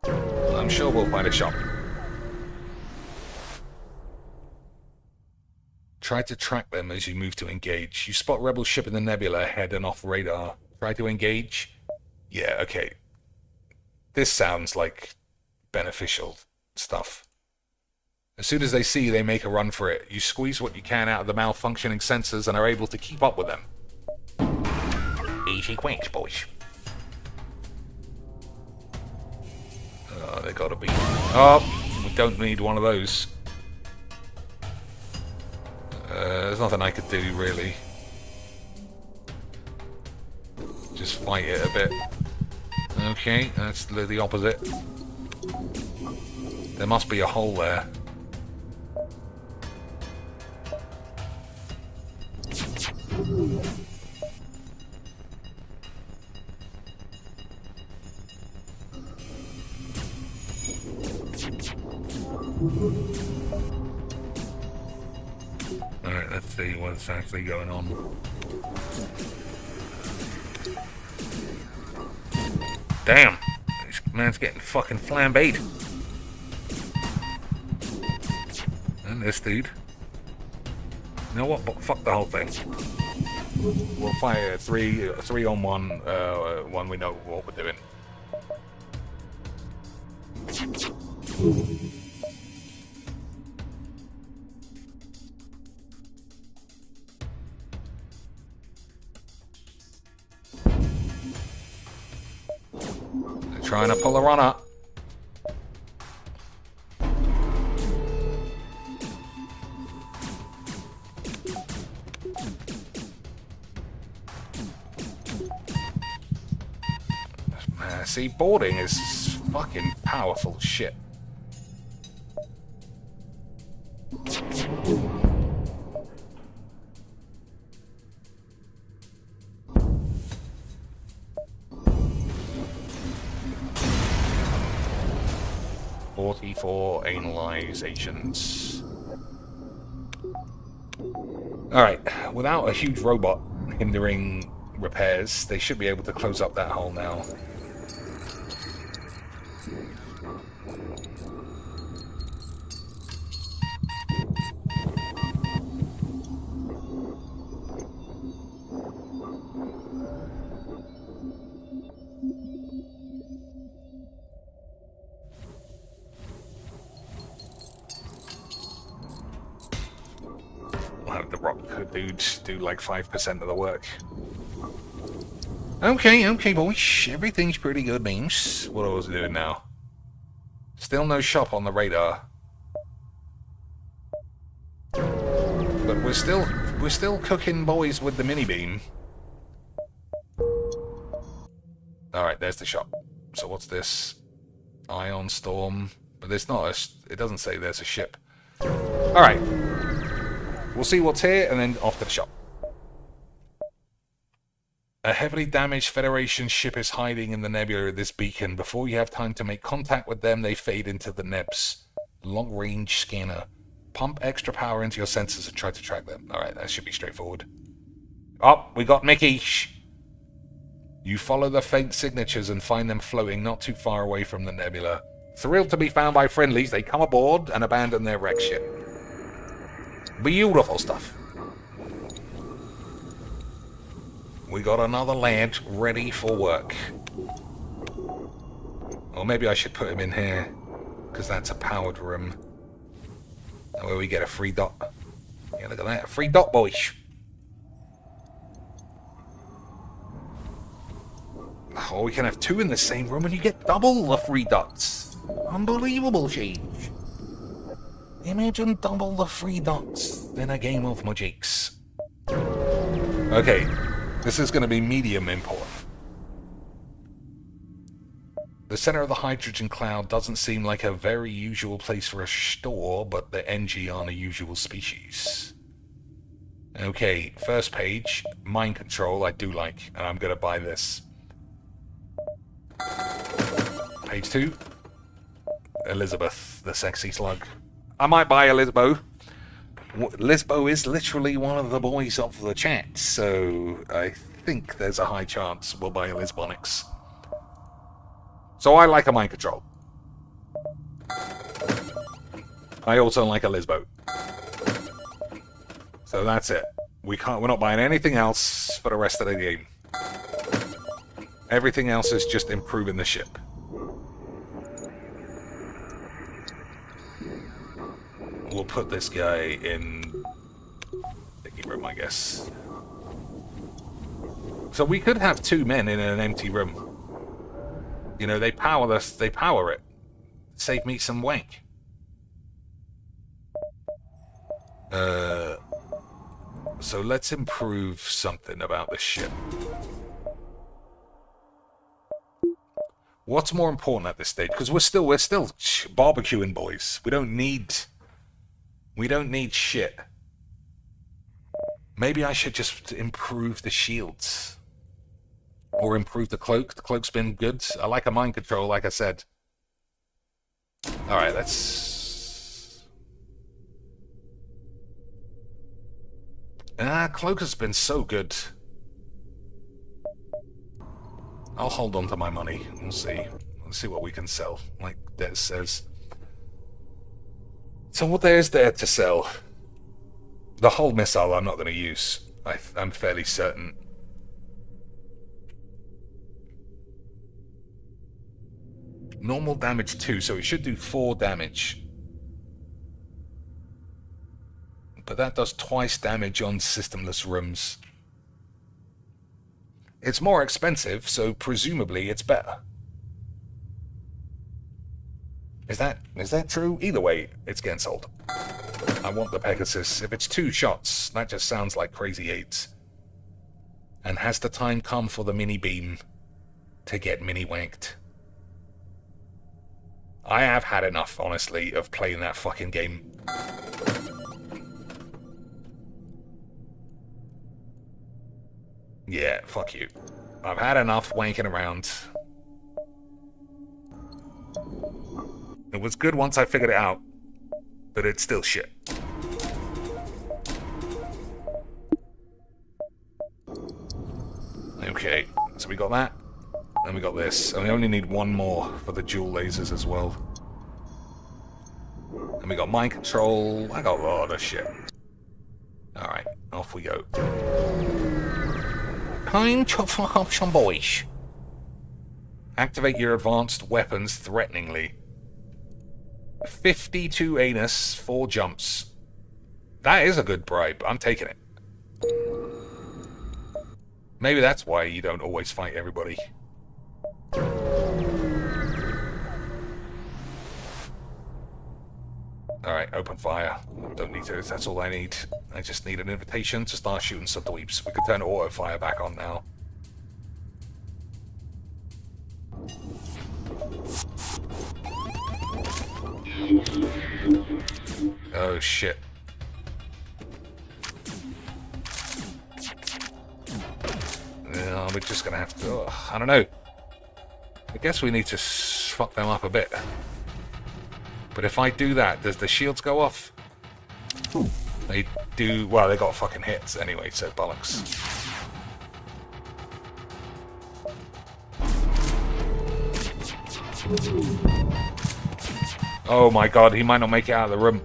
I'm sure we'll find a shop. Try to track them as you move to engage. You spot rebel ship in the nebula ahead and off radar. Try to engage. Yeah, okay. This sounds like beneficial stuff. As soon as they see you, they make a run for it. You squeeze what you can out of the malfunctioning sensors and are able to keep up with them. Easy quench, boys. Oh, they gotta be... Oh, we don't need one of those. There's nothing I could do, really. Just fight it a bit. Okay, that's the opposite. There must be a hole there. Alright, let's see what's actually going on. Damn! This man's getting fucking flambéed. And this dude. You know what? Fuck the whole thing. We'll fire 3 on 1 when we know what we're doing. They're trying to pull a runner. See, boarding is fucking powerful shit. "44 analyzations." Alright, without a huge robot hindering repairs, they should be able to close up that hole now. Dudes do like 5% of the work. Okay, boys. Everything's pretty good, memes. What was I doing now? Still no shop on the radar. But we're still cooking boys with the mini beam. Alright, there's the shop. So what's this? Ion Storm. But there's not a... It doesn't say there's a ship. Alright. We'll see what's here, and then off to the shop. A heavily damaged Federation ship is hiding in the nebula of this beacon. Before you have time to make contact with them, they fade into the nebs. Long-range scanner. Pump extra power into your sensors and try to track them. Alright, that should be straightforward. Oh, we got Mickey. You follow the faint signatures and find them floating not too far away from the nebula. Thrilled to be found by friendlies, they come aboard and abandon their wreck ship. Beautiful stuff. We got another lad ready for work. Or maybe I should put him in here, because that's a powered room. That way we get a free dot. Yeah, look at that. A free dot, boys. Oh, we can have two in the same room and you get double the free dots. Unbelievable change. Imagine double the free dots in a game of Magics. Okay, this is going to be medium important. The center of the hydrogen cloud doesn't seem like a very usual place for a store, but the NG aren't a usual species. Okay, first page, mind control, I do like, and I'm going to buy this. Page 2, Elizabeth, the sexy slug. I might buy a Lisbo. Lisbo is literally one of the boys of the chat, so I think there's a high chance we'll buy a Lisbonix. So I like a mind control. I also like a Lisbo. So that's it. We're not buying anything else for the rest of the game. Everything else is just improving the ship. We'll put this guy in the room, I guess. So we could have two men in an empty room. You know, they power this, they power it. Save me some wank. So let's improve something about the ship. What's more important at this stage? Because we're still barbecuing, boys. We don't need shit. Maybe I should just improve the shields. Or improve the cloak. The cloak's been good. I like a mind control, like I said. Alright, let's... cloak has been so good. I'll hold on to my money. We'll see. Let's see what we can sell, like Des says. So what there is there to sell? The whole missile I'm not going to use. I'm fairly certain. Normal damage 2, so it should do 4 damage. But that does twice damage on systemless rooms. It's more expensive, so presumably it's better. Is that true? Either way, it's getting sold. I want the Pegasus. If it's 2 shots, that just sounds like crazy 8s. And has the time come for the mini beam to get mini wanked? I have had enough, honestly, of playing that fucking game. Yeah, fuck you. I've had enough wanking around. It was good once I figured it out, but it's still shit. Okay, so we got that, and we got this, and we only need one more for the dual lasers as well. And we got mind control. I got a lot of shit. Alright, off we go. Time to fuck up some boys. Activate your advanced weapons threateningly. 52 anus, 4 jumps. That is a good bribe. I'm taking it. Maybe that's why you don't always fight everybody. Alright, open fire. Don't need to, that's all I need. I just need an invitation to start shooting some dweeps. We can turn auto fire back on now. Oh shit. Yeah, we're just gonna have to. Oh, I don't know. I guess we need to fuck them up a bit. But if I do that, does the shields go off? They do. Well, they got fucking hits anyway, so bollocks. Oh my god, he might not make it out of the room.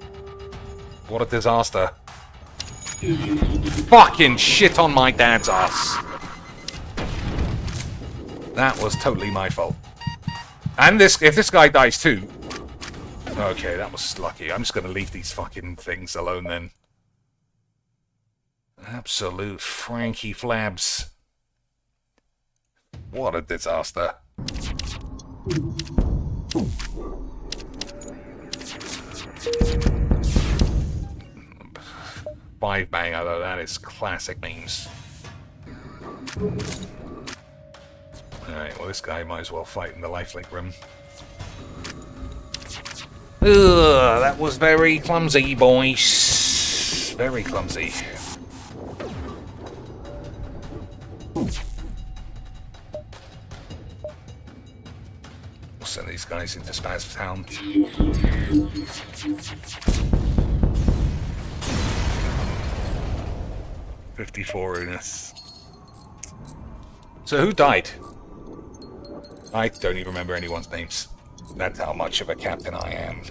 What a disaster. Fucking shit on my dad's ass. That was totally my fault. And if this guy dies too... Okay, that was lucky. I'm just going to leave these fucking things alone then. Absolute Frankie Flabs. What a disaster. Five banger though, that is classic memes. Alright, well this guy might as well fight in the lifelink room. Ugh, that was very clumsy, boys. Very clumsy. We'll send these guys into Spaz Town. 54 units. So who died? I don't even remember anyone's names. That's how much of a captain I am.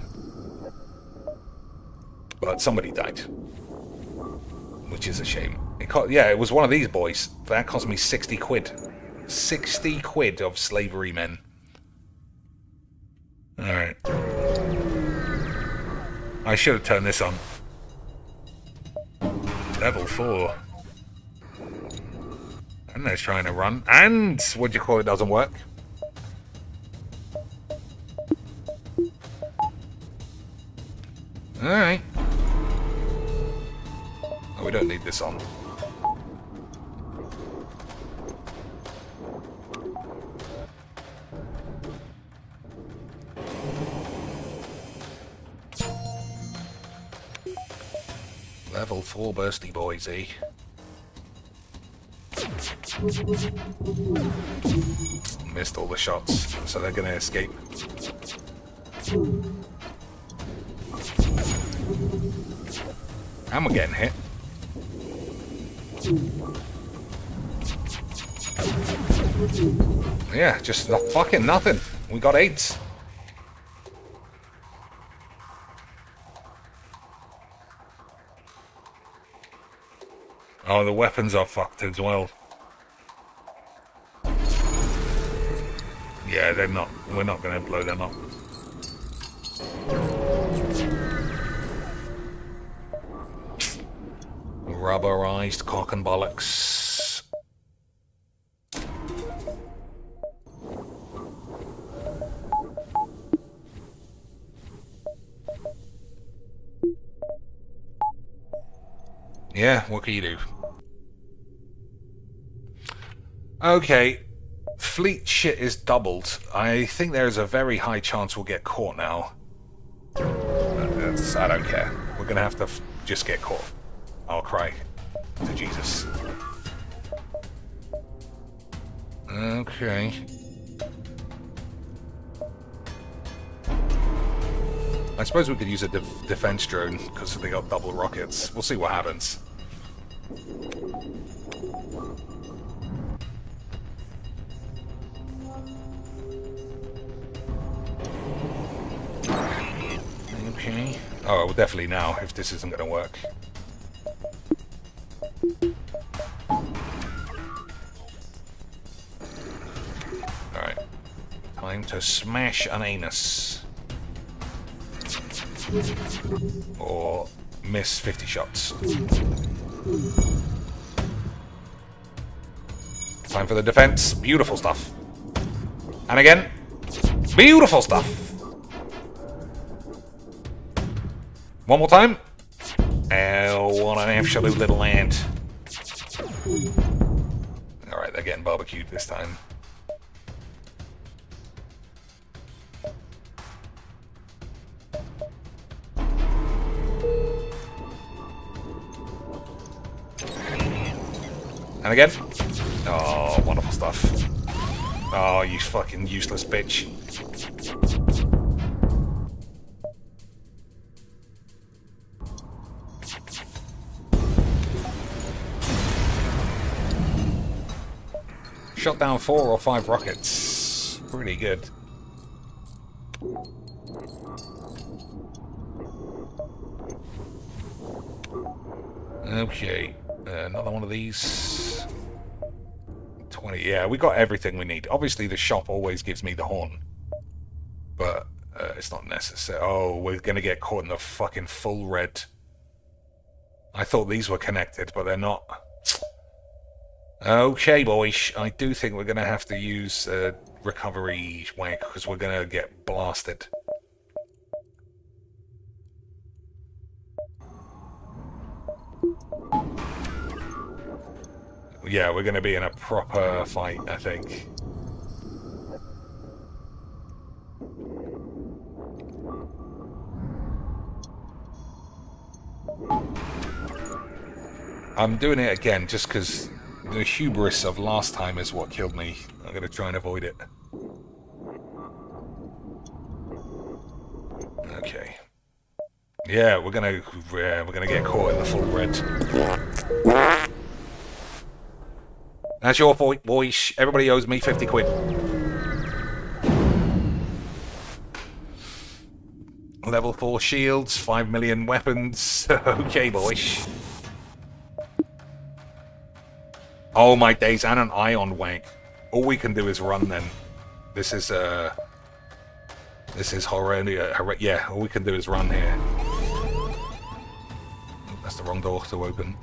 But somebody died. Which is a shame. Yeah, it was one of these boys. That cost me 60 quid. 60 quid of slavery men. Alright. I should have turned this on. Level 4. And they're trying to run. And what do you call it doesn't work. Alright. Oh, we don't need this on. Level 4 bursty boys, eh? Missed all the shots, so they're gonna escape. And we're getting hit. Yeah, just fucking nothing. We got 8. Oh, the weapons are fucked as well. Yeah, they're not. We're not going to blow them up. Rubberized cock and bollocks. Yeah, what can you do? Okay, fleet shit is doubled. I think there is a very high chance we'll get caught now. I don't care. We're gonna have to just get caught. I'll cry to Jesus. Okay. I suppose we could use a defense drone because they got double rockets. We'll see what happens. Okay. Oh, well, definitely now, if this isn't going to work. Alright. Time to smash an anus. Or miss 50 shots. Time for the defense. Beautiful stuff. And again. Beautiful stuff. One more time. Oh, what an absolute little land. Alright, they're getting barbecued this time. And again. Oh, wonderful stuff. Oh, you fucking useless bitch. Shot down 4 or 5 rockets. Pretty good. Okay, another one of these. 20, yeah, we got everything we need. Obviously, the shop always gives me the horn. But it's not necessary. Oh, we're gonna get caught in the fucking full red. I thought these were connected, but they're not. Okay, boys, I do think we're gonna have to use recovery wank, because we're gonna get blasted. Yeah, we're going to be in a proper fight, I think. I'm doing it again just because the hubris of last time is what killed me. I'm going to try and avoid it. Okay. Yeah, we're gonna get caught in the full red. That's your point, boys. Everybody owes me 50 quid. Level 4 shields, 5 million weapons. Okay, boys. Oh my days, and an ion wank. All we can do is run then. This is horrendous. Yeah, all we can do is run here. That's the wrong door to open.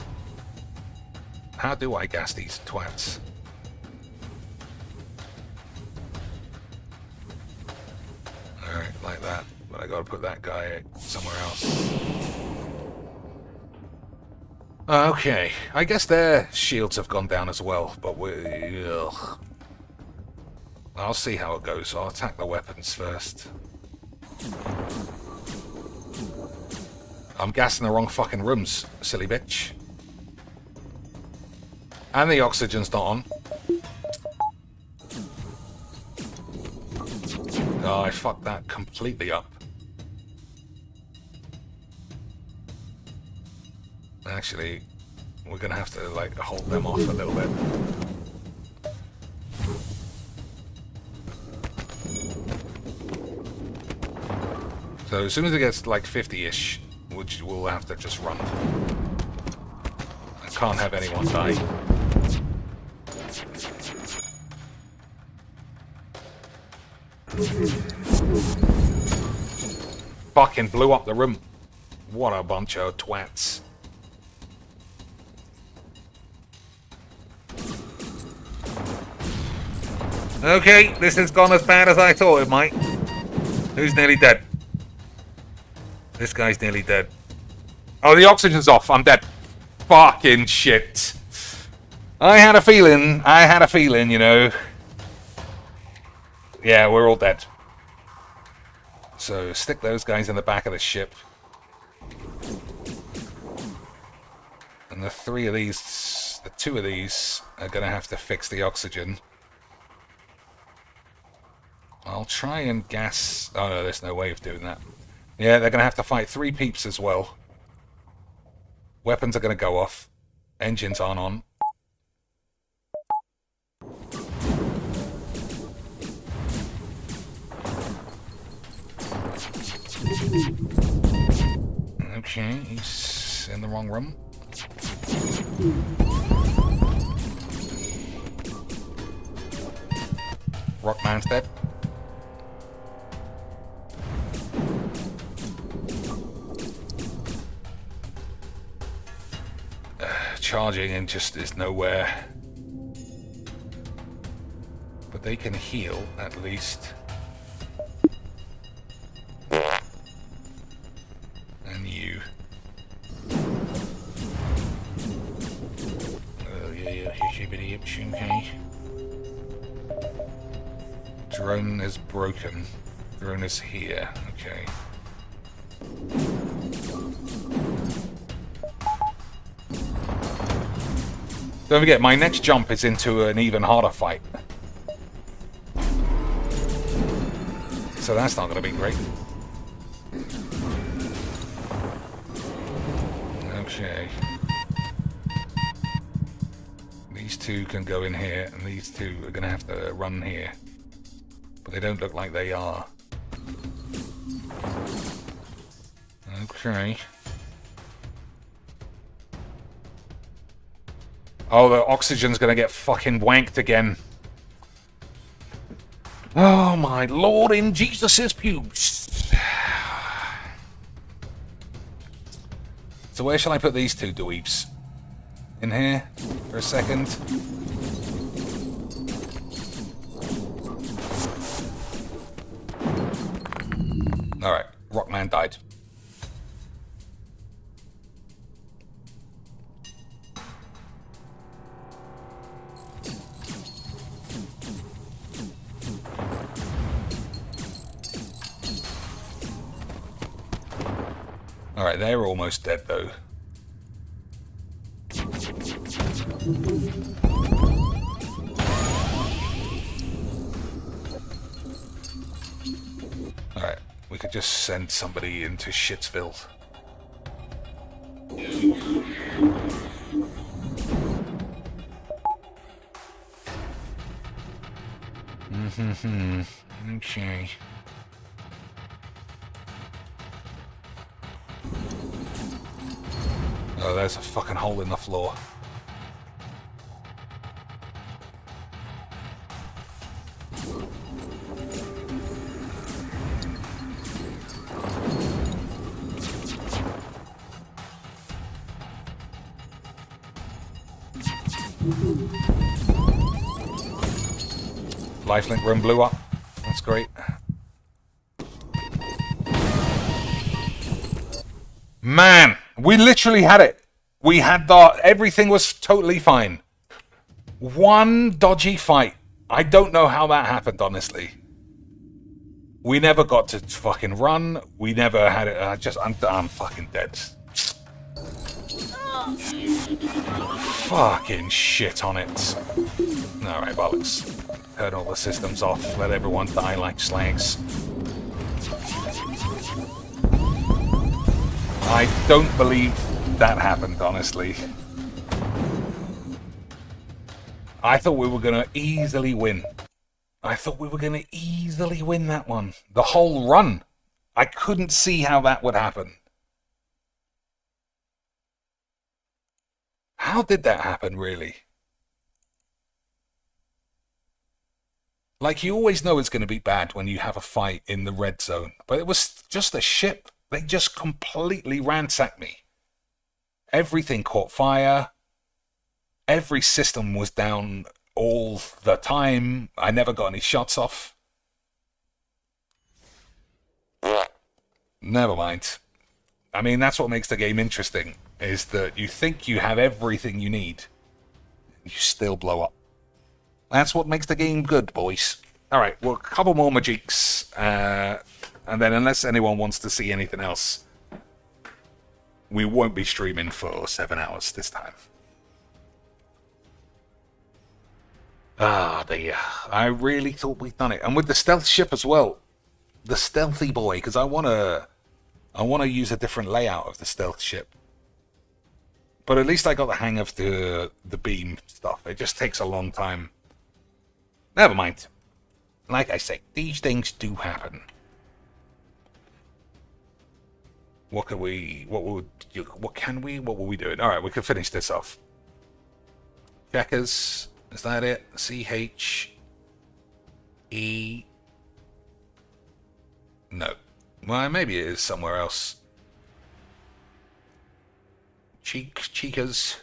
How do I gas these twats? Alright, like that. But I gotta put that guy somewhere else. Okay, I guess their shields have gone down as well, but ugh. I'll see how it goes. I'll attack the weapons first. I'm gassing the wrong fucking rooms, silly bitch. And the oxygen's not on. Oh, I fucked that completely up. Actually, we're gonna have to, like, hold them off a little bit. So as soon as it gets, like, 50-ish, we'll have to just run. I can't have anyone die. Fucking blew up the room. What a bunch of twats. Okay, this has gone as bad as I thought it might. Who's nearly dead? This guy's nearly dead. Oh, the oxygen's off. I'm dead. Fucking shit. I had a feeling, you know. Yeah, we're all dead. So stick those guys in the back of the ship. And the 3 of these, the 2 of these are going to have to fix the oxygen. I'll try and gas... Oh no, there's no way of doing that. Yeah, they're going to have to fight 3 peeps as well. Weapons are going to go off. Engines aren't on. Okay, he's in the wrong room. Rockman's dead. Charging and just is nowhere. But they can heal at least. And you. Oh yeah, okay. Drone is broken. Drone is here. Okay. Don't forget, my next jump is into an even harder fight. So that's not going to be great. Okay. These two can go in here, and these two are going to have to run here. But they don't look like they are. Okay. Oh, the oxygen's going to get fucking wanked again. Oh my lord in Jesus' pubes. So where shall I put these two dweebs? In here for a second. Alright, Rockman died. Alright, they're almost dead though. Alright, we could just send somebody into Shitsville. Okay. Oh, there's a fucking hole in the floor. Lifelink room blew up. That's great. Man, we literally had it. We had everything was totally fine. One dodgy fight. I don't know how that happened, honestly. We never got to fucking run. We never had it. I'm fucking dead. Fucking shit on it. Alright, bollocks. Turn all the systems off. Let everyone die like slags. I don't believe that happened, honestly. I thought we were going to easily win. I thought we were going to easily win that one. The whole run. I couldn't see how that would happen. How did that happen, really? Like, you always know it's going to be bad when you have a fight in the red zone. But it was just a ship. They just completely ransacked me. Everything caught fire. Every system was down all the time. I never got any shots off. Never mind. I mean, that's what makes the game interesting, is that you think you have everything you need. You still blow up. That's what makes the game good, boys. Alright, well, a couple more Magiques. And then, unless anyone wants to see anything else, we won't be streaming for 7 hours this time. Ah, dear. I really thought we'd done it. And with the stealth ship as well. The stealthy boy, because I want to use a different layout of the stealth ship. But at least I got the hang of the beam stuff. It just takes a long time. Never mind. Like I say, these things do happen. What will we do? Alright, we can finish this off. Checkers. Is that it? C-H-E... No. Well, maybe it is somewhere else. Chicas.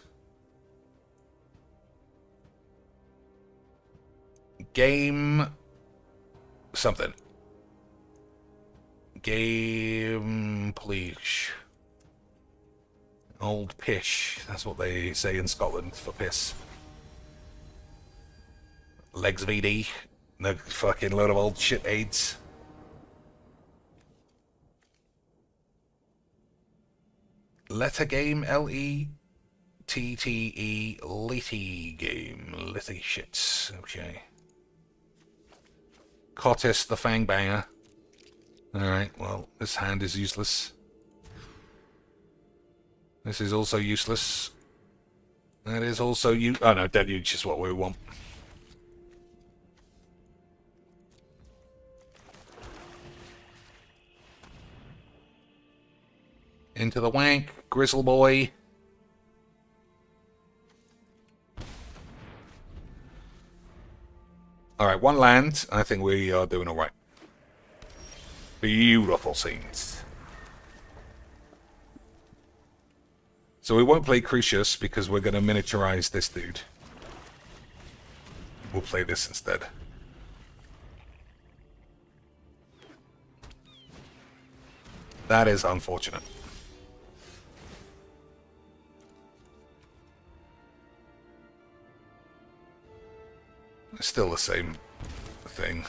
Game... something. Game... please. Old pish. That's what they say in Scotland for piss. Legs VD. No fucking load of old shit aids. Letter game LET L-I-T-T-E, Litty game. Litty shits. Okay. Cottis the Fangbanger. Alright, well, this hand is useless. This is also useless. That is also oh no, Deluge is what we want. Into the wank, Grizzle Boy. Alright, one land. I think we are doing alright. Beautiful scenes. So we won't play Crucius because we're going to miniaturize this dude. We'll play this instead. That is unfortunate. It's still the same thing.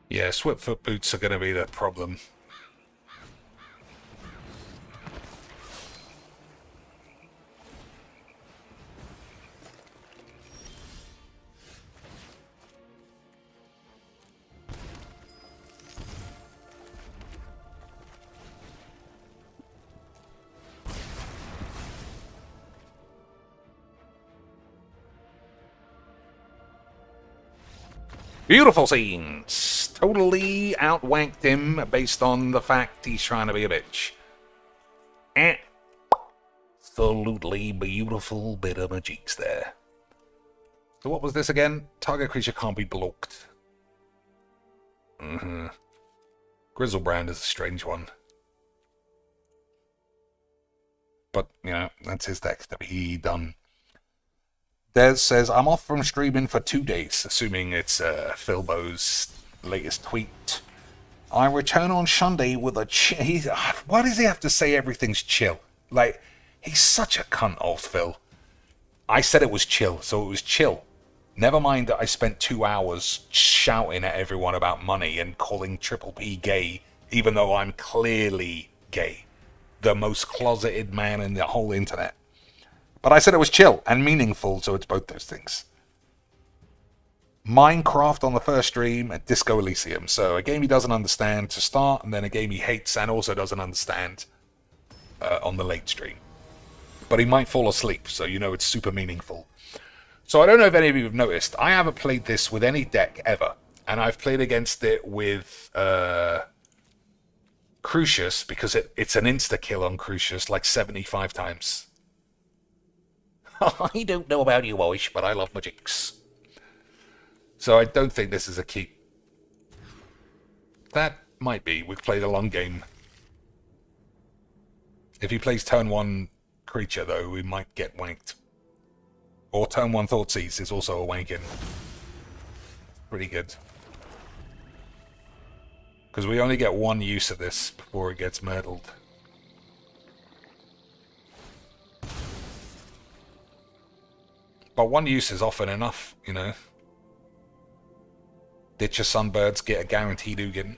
Yeah, Swiftfoot boots are going to be the problem. Beautiful scenes! Totally outwanked him based on the fact he's trying to be a bitch. Absolutely beautiful bit of magics there. So what was this again? Target creature can't be blocked. Grizzlebrand is a strange one. But, you know, that's his deck to be done. Des says, I'm off from streaming for 2 days, assuming it's Philbo's latest tweet. I return on Sunday with a chill. Why does he have to say everything's chill? Like, he's such a cunt, old Phil. I said it was chill, so it was chill. Never mind that I spent 2 hours shouting at everyone about money and calling Triple P gay, even though I'm clearly gay. The most closeted man in the whole internet. But I said it was chill and meaningful, so it's both those things. Minecraft on the first stream and Disco Elysium. So a game he doesn't understand to start, and then a game he hates and also doesn't understand on the late stream. But he might fall asleep, so you know it's super meaningful. So I don't know if any of you have noticed, I haven't played this with any deck ever. And I've played against it with Crucius, because it's an insta-kill on Crucius like 75 times. I don't know about you, boys, but I love magics. So I don't think this is a keep. That might be. We've played a long game. If he plays turn 1 creature, though, we might get wanked. Or turn 1 Thoughtseize is also a wanking. Pretty good. Because we only get 1 use of this before it gets myrtled. But 1 use is often enough, you know. Ditch your sunbirds, get a guaranteed Ugin.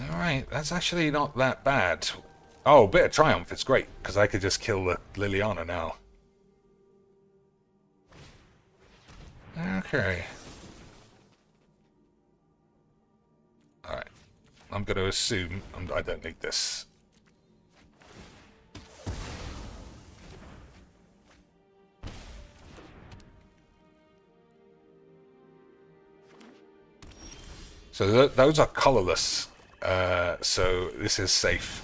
Alright, that's actually not that bad. Oh, bit of Triumph, it's great, because I could just kill the Liliana now. Okay. Alright. I'm going to assume I don't need this. So those are colorless, so this is safe.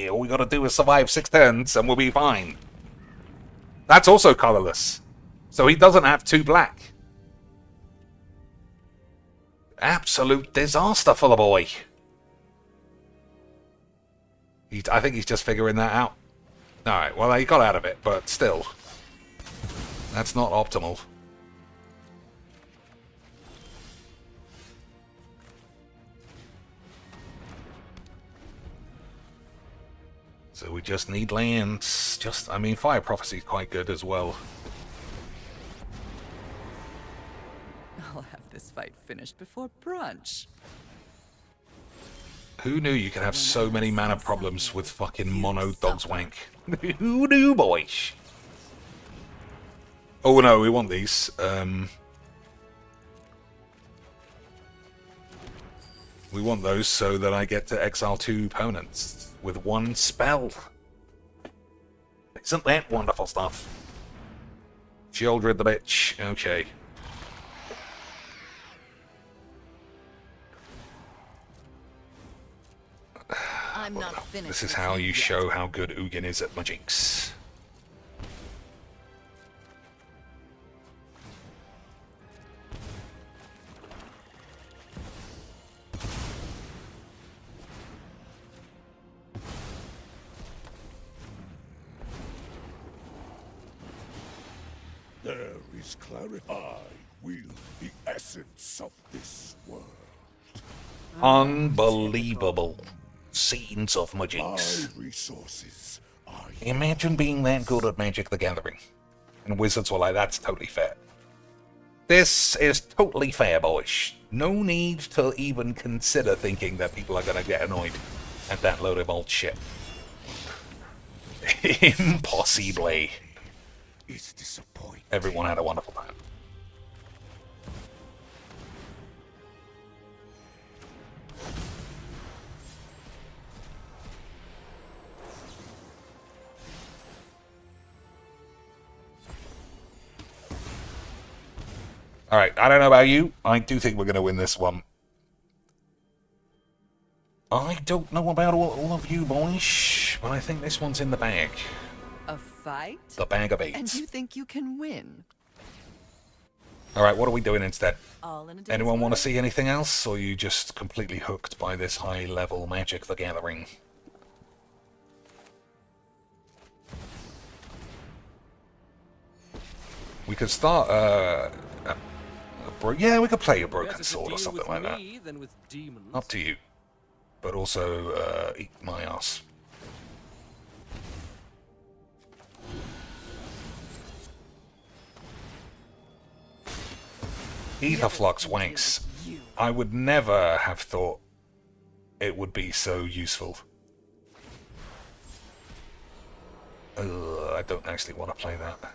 All we gotta do is survive 6 turns and we'll be fine. That's also colorless. So he doesn't have 2 black. Absolute disaster for the boy. I think he's just figuring that out. Alright, well, he got out of it, but still. That's not optimal. So we just need lands. I mean, Fire Prophecy is quite good as well. I'll have this fight finished before brunch. Who knew you could have so many mana problems with fucking mono dog's wank? Who knew, boys? Oh no, we want these. We want those so that I get to exile 2 opponents with 1 spell. Isn't that wonderful stuff? Shieldred the bitch. Okay. I'm not finished. This is how you show how good Ugin is at magics. There is clarity. I wield the essence of this world. Unbelievable scenes of magics. My resources are Imagine being that good at Magic the Gathering. And Wizards were like, that's totally fair. This is totally fair, boys. No need to even consider thinking that people are going to get annoyed at that load of old shit. Impossibly. is disappointing. Everyone had a wonderful time. Alright, I don't know about you. I do think we're going to win this one. I don't know about all of you, boys, but I think this one's in the bag. A fight? The bag of eight. And you think you can win? Alright, what are we doing instead? All in a day's Anyone want to work? see anything else, or are you just completely hooked by this high-level Magic the Gathering? We could start, yeah, we could play a Broken Better to Sword or deal something with like that. me than with demons. Up to you. But also, eat my ass. Etherflux wanks. I would never have thought it would be so useful. I don't actually want to play that.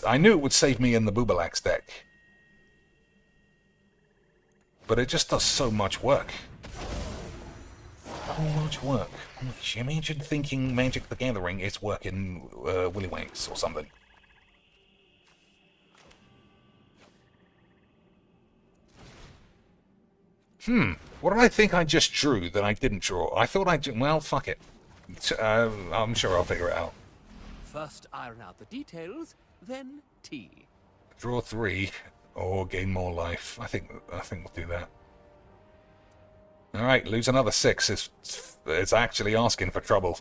I knew it would save me in the Boobalax deck. But it just does so much work. So much work. Imagine thinking Magic the Gathering is working Willy Wanks or something. What did I think I just drew that I didn't draw? I thought I drew... Well, fuck it. I'm sure I'll figure it out. First iron out the details, then tea. Draw 3 or gain more life. I think we'll do that. Alright, lose another 6. It's actually asking for trouble.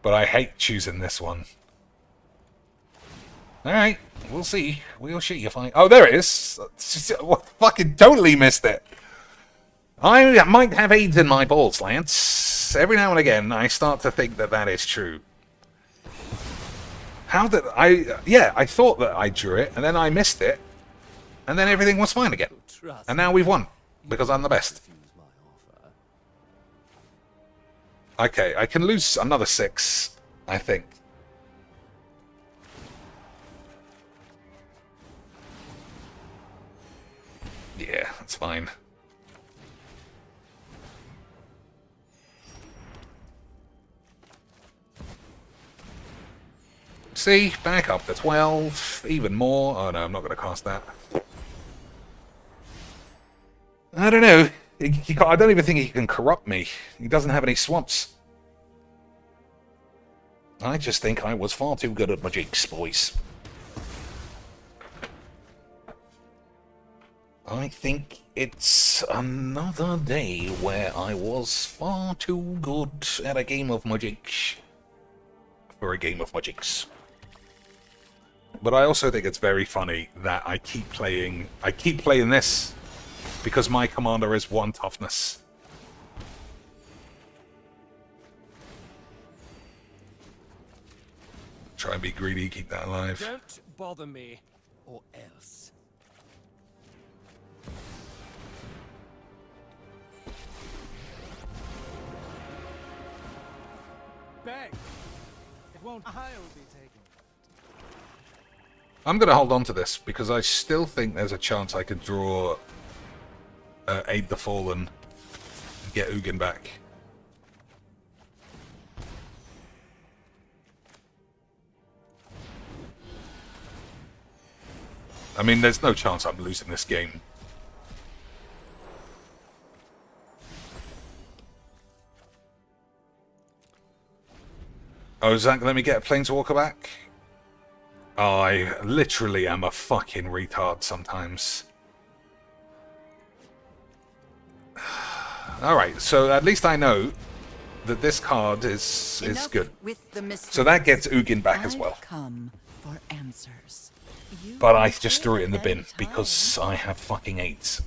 But I hate choosing this one. Alright, we'll see. We'll shoot you fine. Oh, there it is! Fucking totally missed it! I might have AIDS in my balls, Lance. Every now and again, I start to think that that is true. How did I... Yeah, I thought that I drew it, and then I missed it, and then everything was fine again. Trust And now we've won, because I'm the best. refuse my offer. Okay, I can lose another 6, I think. Yeah, that's fine. See, back up to 12, even more. Oh no, I'm not going to cast that. I don't know. I don't even think he can corrupt me. He doesn't have any swamps. I just think I was far too good at my jigs, boys. I think it's another day where I was far too good at a game of Magic for a game of Magics. But I also think it's very funny that I keep playing this because my commander is 1 toughness. Try and be greedy, keep that alive. Don't bother me, or else. Bang! It won't. I'll be taken. I'm going to hold on to this because I still think there's a chance I could draw Aid the Fallen and get Ugin back. I mean, there's no chance I'm losing this game. Oh, Zach, let me get a Planeswalker back? I literally am a fucking retard sometimes. Alright, so at least I know that this card is good. So that gets Ugin back as well. Come for answers. But I just threw it in the bin because I have fucking 8s.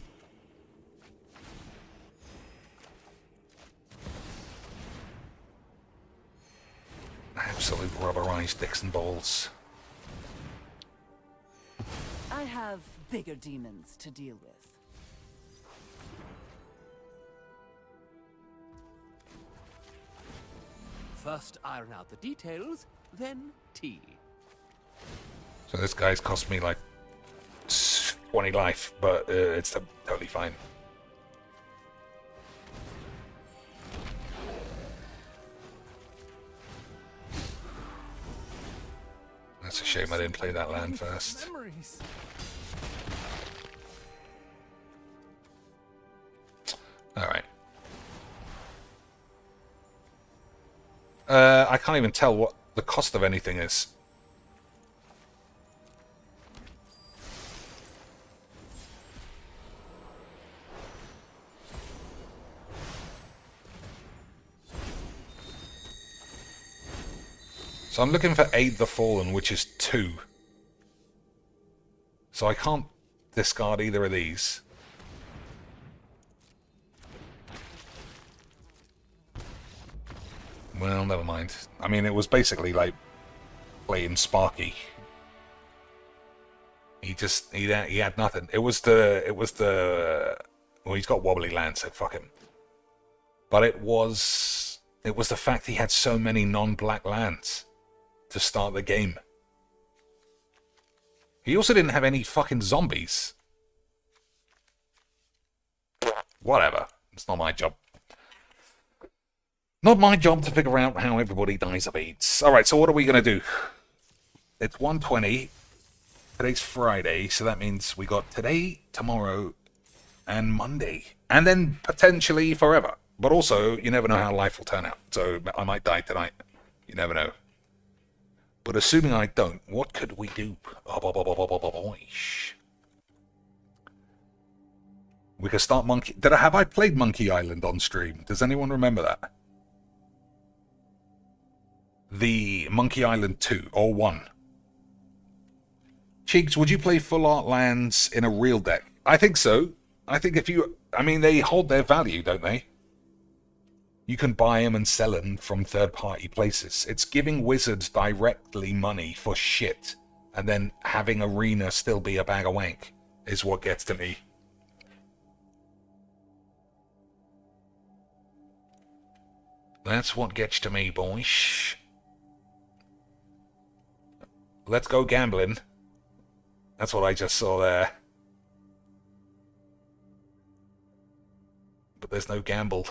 Absolute rubberized dicks and balls. I have bigger demons to deal with. First iron out the details, then tea. So this guy's cost me like 20 life, but it's totally fine. That's a shame I didn't play that land first. Memories. Alright. I can't even tell what the cost of anything is. So I'm looking for Aid the Fallen, which is 2. So I can't discard either of these. Well, never mind. I mean, it was basically like playing Sparky. He had nothing. It was the well, he's got wobbly land, so fuck him. But it was the fact he had so many non-black lands to start the game. He also didn't have any fucking zombies. Whatever. It's not my job. Not my job to figure out how everybody dies of AIDS. Alright, so what are we going to do? It's 1:20. Today's Friday, so that means we got today, tomorrow, and Monday. And then potentially forever. But also, you never know how life will turn out. So I might die tonight. You never know. But assuming I don't, what could we do? We could start Monkey... Have I played Monkey Island on stream? Does anyone remember that? The Monkey Island 2, or 1. Cheeks, would you play full art lands in a real deck? I think so. I think if you... I mean, they hold their value, don't they? You can buy them and sell them from third-party places. It's giving Wizards directly money for shit, and then having Arena still be a bag of wank is what gets to me. That's what gets to me, boys. Let's go gambling. That's what I just saw there. But there's no gamble.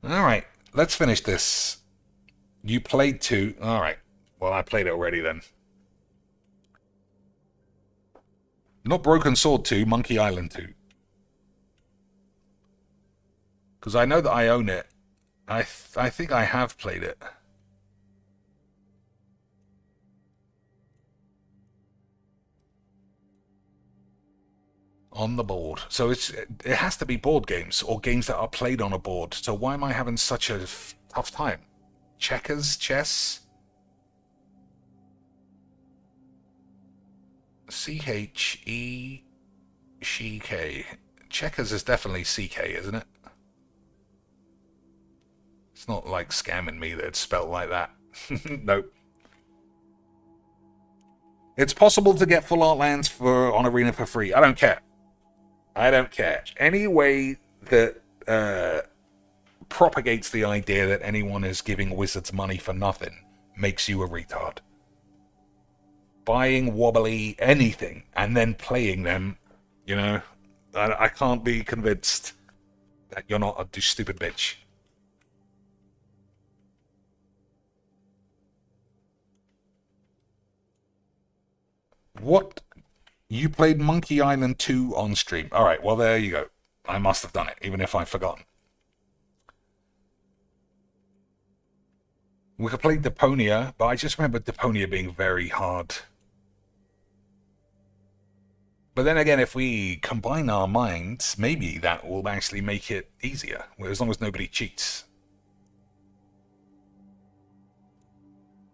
Alright, let's finish this. You played 2. Alright. Well, I played it already then. Not Broken Sword 2, Monkey Island 2. Because I know that I own it. I think I have played it. On the board. So it has to be board games or games that are played on a board. So why am I having such a tough time? Checkers, chess, CHECK. Checkers is definitely CK, isn't it? It's not like scamming me that it's spelled like that. Nope. It's possible to get full art lands on Arena for free. I don't care. I don't care. Any way that propagates the idea that anyone is giving wizards money for nothing makes you a retard. Buying wobbly anything and then playing them, you know, I can't be convinced that you're not a stupid bitch. What? You played Monkey Island 2 on stream. Alright, well there you go. I must have done it, even if I've forgotten. We could play Deponia, but I just remember Deponia being very hard. But then again, if we combine our minds, maybe that will actually make it easier, as long as nobody cheats.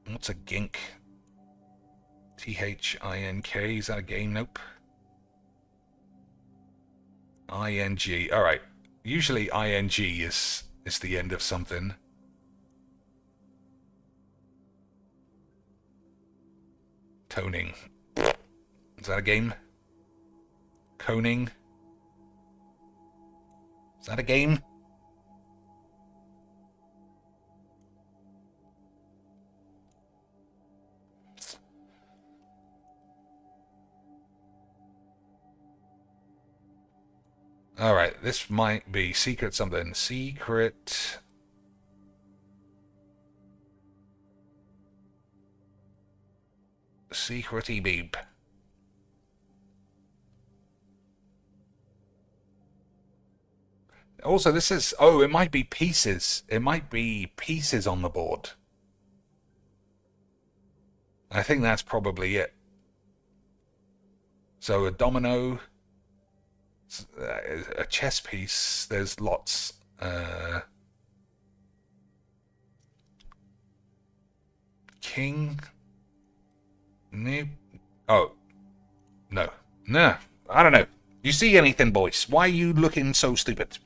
What's a gink? THINK, is that a game? Nope. ING, alright. Usually ING is the end of something. Toning. Is that a game? Coning. Is that a game? Alright, this might be secret something. Secret... Secrety beep. Also, this is... Oh, it might be pieces. It might be pieces on the board. I think that's probably it. So a domino... a chess piece, there's lots. King? Nope. Oh. No. No. I don't know. You see anything, boys? Why are you looking so stupid?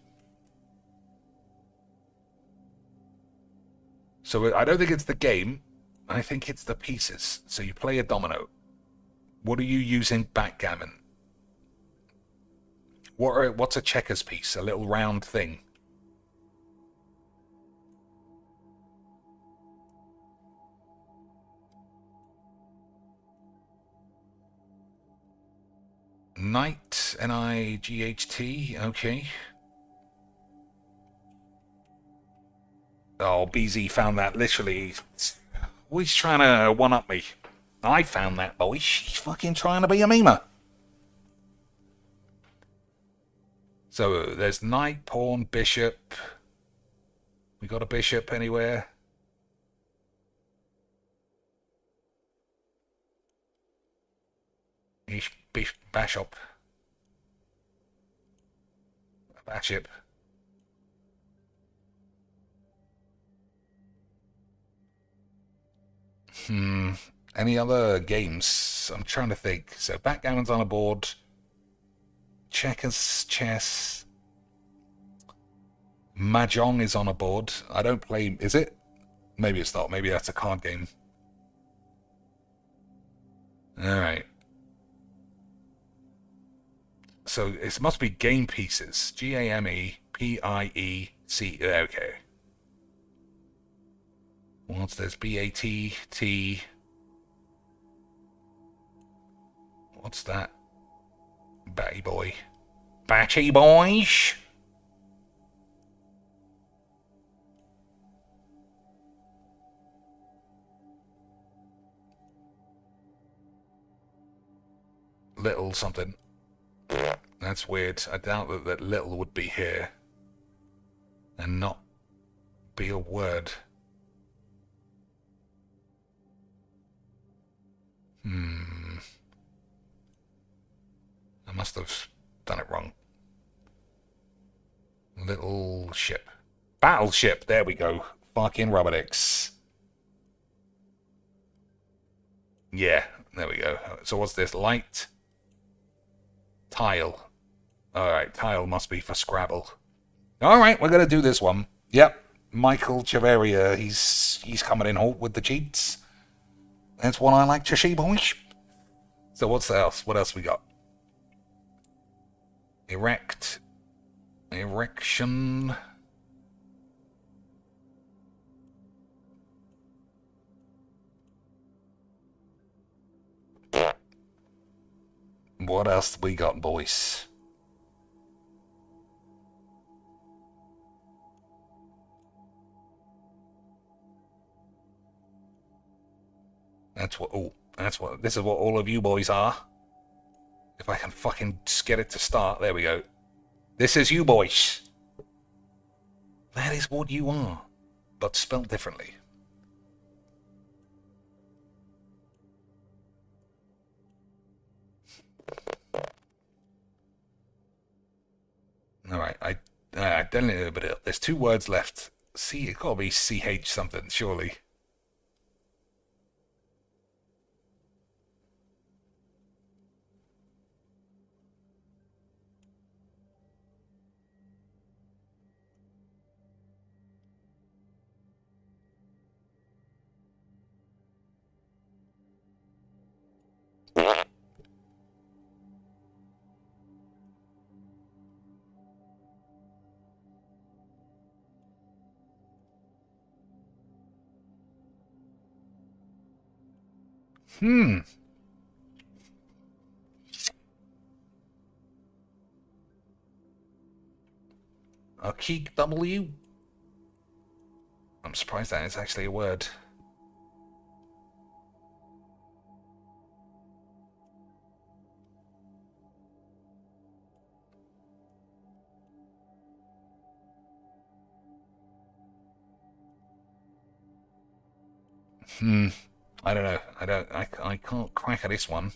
So I don't think it's the game. I think it's the pieces. So you play a domino. What are you using backgammon? What's a checkers piece? A little round thing. Knight, N-I-G-H-T, okay. Oh, BZ found that literally. He's trying to one-up me. I found that, boy. He's fucking trying to be a memer. So there's knight, pawn, bishop. We got a bishop anywhere? Bishop. A bishop. Any other games? I'm trying to think. So backgammon's on a board. Checkers, chess. Mahjong is on a board. I don't play... Is it? Maybe it's not. Maybe that's a card game. Alright. So it must be game pieces. G-A-M-E-P-I-E-C... Okay. What's this? B-A-T-T... What's that? Batty boy. Batty boys! little something. That's weird. I doubt that little would be here. And not be a word. I must have done it wrong. Little ship. Battleship. There we go. Fucking rubber dicks. Yeah, there we go. So what's this? Light. Tile. Alright, tile must be for Scrabble. Alright, we're going to do this one. Yep. Michael Chaveria, he's coming in hot with the cheats. That's what I like to see, boys. So what's else? What else we got? Erect. Erection. What else we got, boys? That's what. Oh, that's what. This is what all of you boys are. If I can fucking just get it to start. There we go. This is you boys. That is what you are, but spelled differently. Alright, I don't know, but there's 2 words left. See, it gotta be CH something, surely. A key W? I'm surprised that is actually a word. I don't know. I can't crack at this one.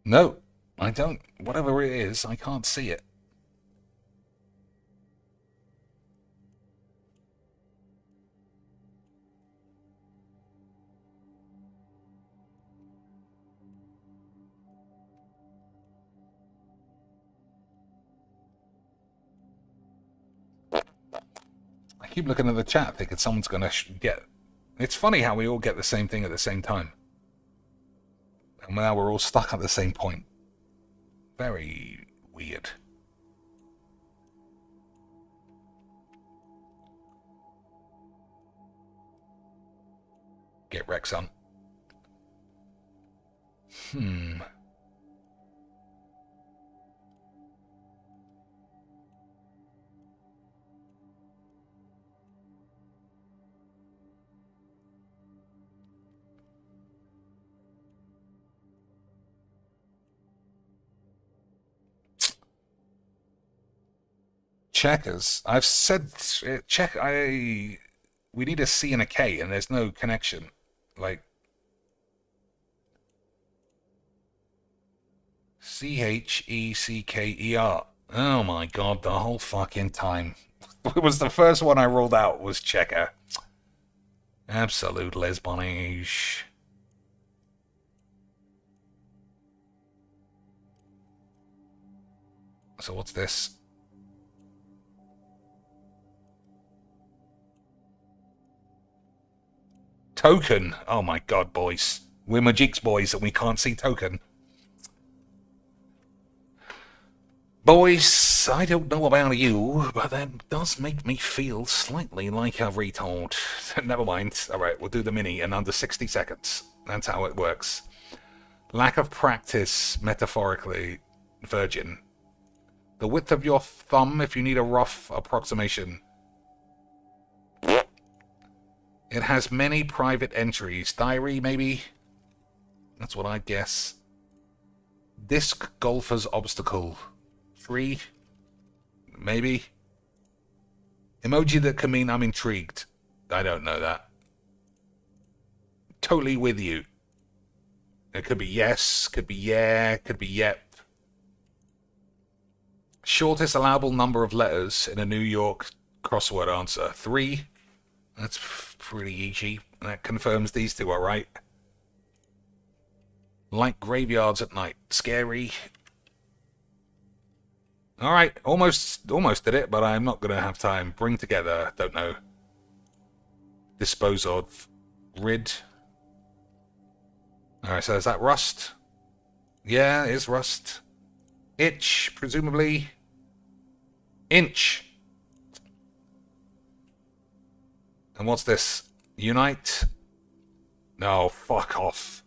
No, I don't. Whatever it is, I can't see it. I keep looking at the chat thinking someone's going to get... It's funny how we all get the same thing at the same time. And now we're all stuck at the same point. Very weird. Get Rex on. Checkers. I've said check. We need a C and a K, and there's no connection. Like CHECKER. Oh my god! The whole fucking time. It was the first one I rolled out was checker. Absolute lesbonage. So what's this? Token. Oh my god, boys. We're Magic's boys and we can't see token. Boys. Yes, I don't know about you, but that does make me feel slightly like a retard. Never mind. Alright, we'll do the mini in under 60 seconds. That's how it works. Lack of practice, metaphorically, virgin. The width of your thumb if you need a rough approximation. It has many private entries. Diary, maybe? That's what I'd guess. Disc golfer's obstacle. 3? Maybe? Emoji that can mean I'm intrigued. I don't know that. Totally with you. It could be yes, could be yeah, could be yep. Shortest allowable number of letters in a New York crossword answer. 3. That's pretty easy. That confirms these two are right. Like graveyards at night. Scary. Alright, almost did it, but I'm not going to have time. Bring together, don't know. Dispose of. Rid. Alright, so is that rust? Yeah, it is rust. Itch, presumably. Inch. And what's this? Unite? No, fuck off.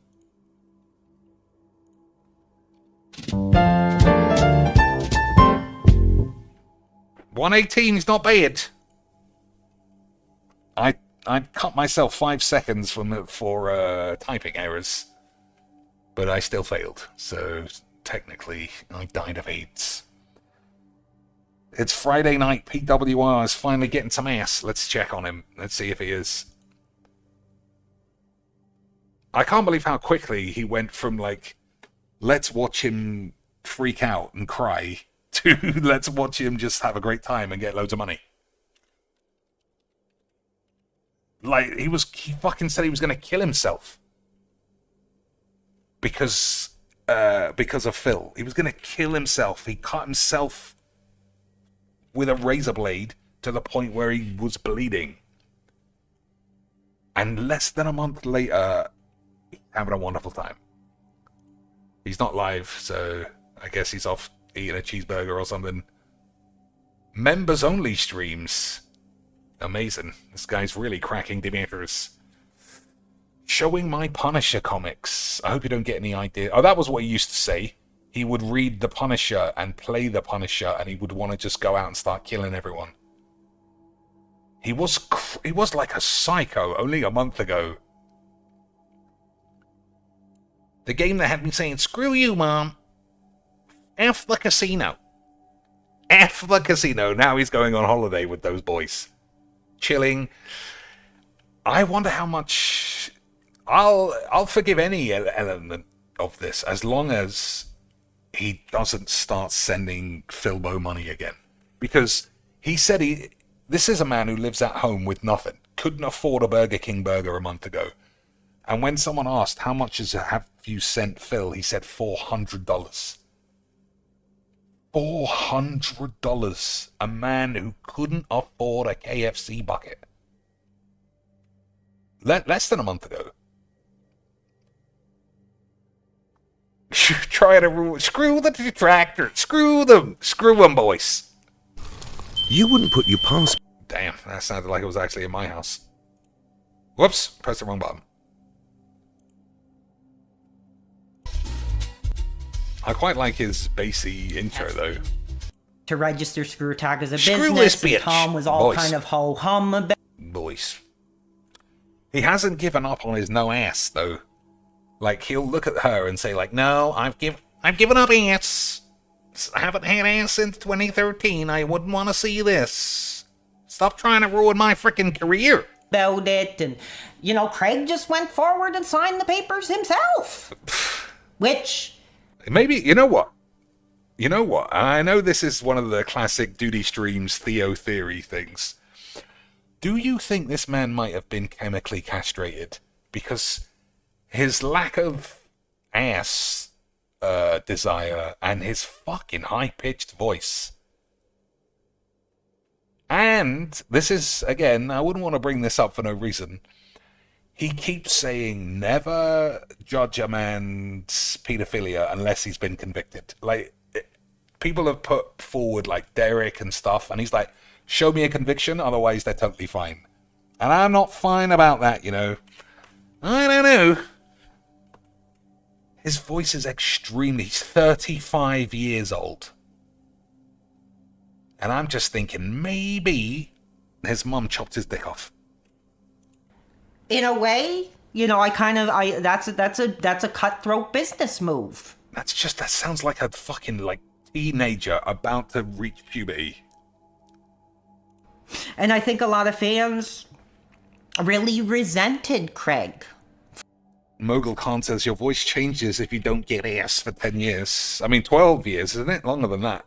$118 is not bad. I'd cut myself 5 seconds for typing errors, but I still failed. So technically, I died of AIDS. It's Friday night. PWR is finally getting some ass. Let's check on him. Let's see if he is. I can't believe how quickly he went from, like, let's watch him freak out and cry to let's watch him just have a great time and get loads of money. Like, he fucking said he was going to kill himself. Because of Phil. He was going to kill himself. He cut himself with a razor blade to the point where he was bleeding. And less than a month later, he's having a wonderful time. He's not live, so I guess he's off eating a cheeseburger or something. Members only streams. Amazing. This guy's really cracking demeters. Showing my Punisher comics. I hope you don't get any idea. Oh, that was what he used to say. He would read the Punisher and play the Punisher, and he would want to just go out and start killing everyone. He was like a psycho only a month ago. The game that had me saying, screw you, Mom. F the casino. F the casino. Now he's going on holiday with those boys. Chilling. I wonder how much... I'll forgive any element of this as long as he doesn't start sending Philbo money again. Because he said this is a man who lives at home with nothing. Couldn't afford a Burger King burger a month ago. And when someone asked, how much have you sent Phil? He said $400. $400. A man who couldn't afford a KFC bucket. Less than a month ago. Try to rule. Screw the detractor. Screw them. Screw them, boys. You wouldn't put your passport... Damn, that sounded like it was actually in my house. Whoops, pressed the wrong button. I quite like his bassy intro, though. To register Screw Attack as a Screw business, this bitch. and Tom was all Boys. kind of ho-hum about... Boys. He hasn't given up on his no ass, though. Like, he'll look at her and say, like, no, I've given up ass. I haven't had ass since 2013. I wouldn't want to see this. Stop trying to ruin my freaking career. About it, and, you know, Craig just went forward and signed the papers himself. Which... Maybe, you know what? You know what? I know this is one of the classic Duty Streams Theo theory things. Do you think this man might have been chemically castrated? Because his lack of ass desire and his fucking high-pitched voice. And this is, again, I wouldn't want to bring this up for no reason. He keeps saying never judge a man's pedophilia unless he's been convicted. Like, people have put forward like Derek and stuff, and he's like, show me a conviction, otherwise they're totally fine. And I'm not fine about that, you know. I don't know. His voice is extremely... He's 35 years old. And I'm just thinking, maybe his mum chopped his dick off. In a way, you know, that's a cutthroat business move. That sounds like a fucking, like, teenager about to reach puberty. And I think a lot of fans really resented Craig. Mogul Khan says your voice changes if you don't get ass for 10 years. I mean, 12 years, isn't it? Longer than that.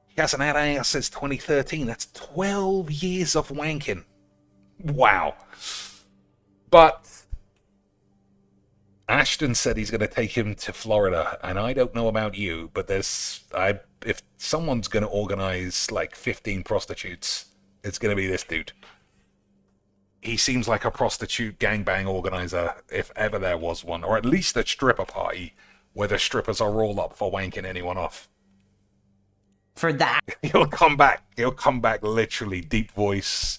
He hasn't had ass since 2013. That's 12 years of wanking. Wow. But Ashton said he's going to take him to Florida, and I don't know about you, but if someone's going to organize like 15 prostitutes, it's going to be this dude. He seems like a prostitute gangbang organizer, if ever there was one, or at least a stripper party where the strippers are all up for wanking anyone off. For that. He'll come back literally, deep voice,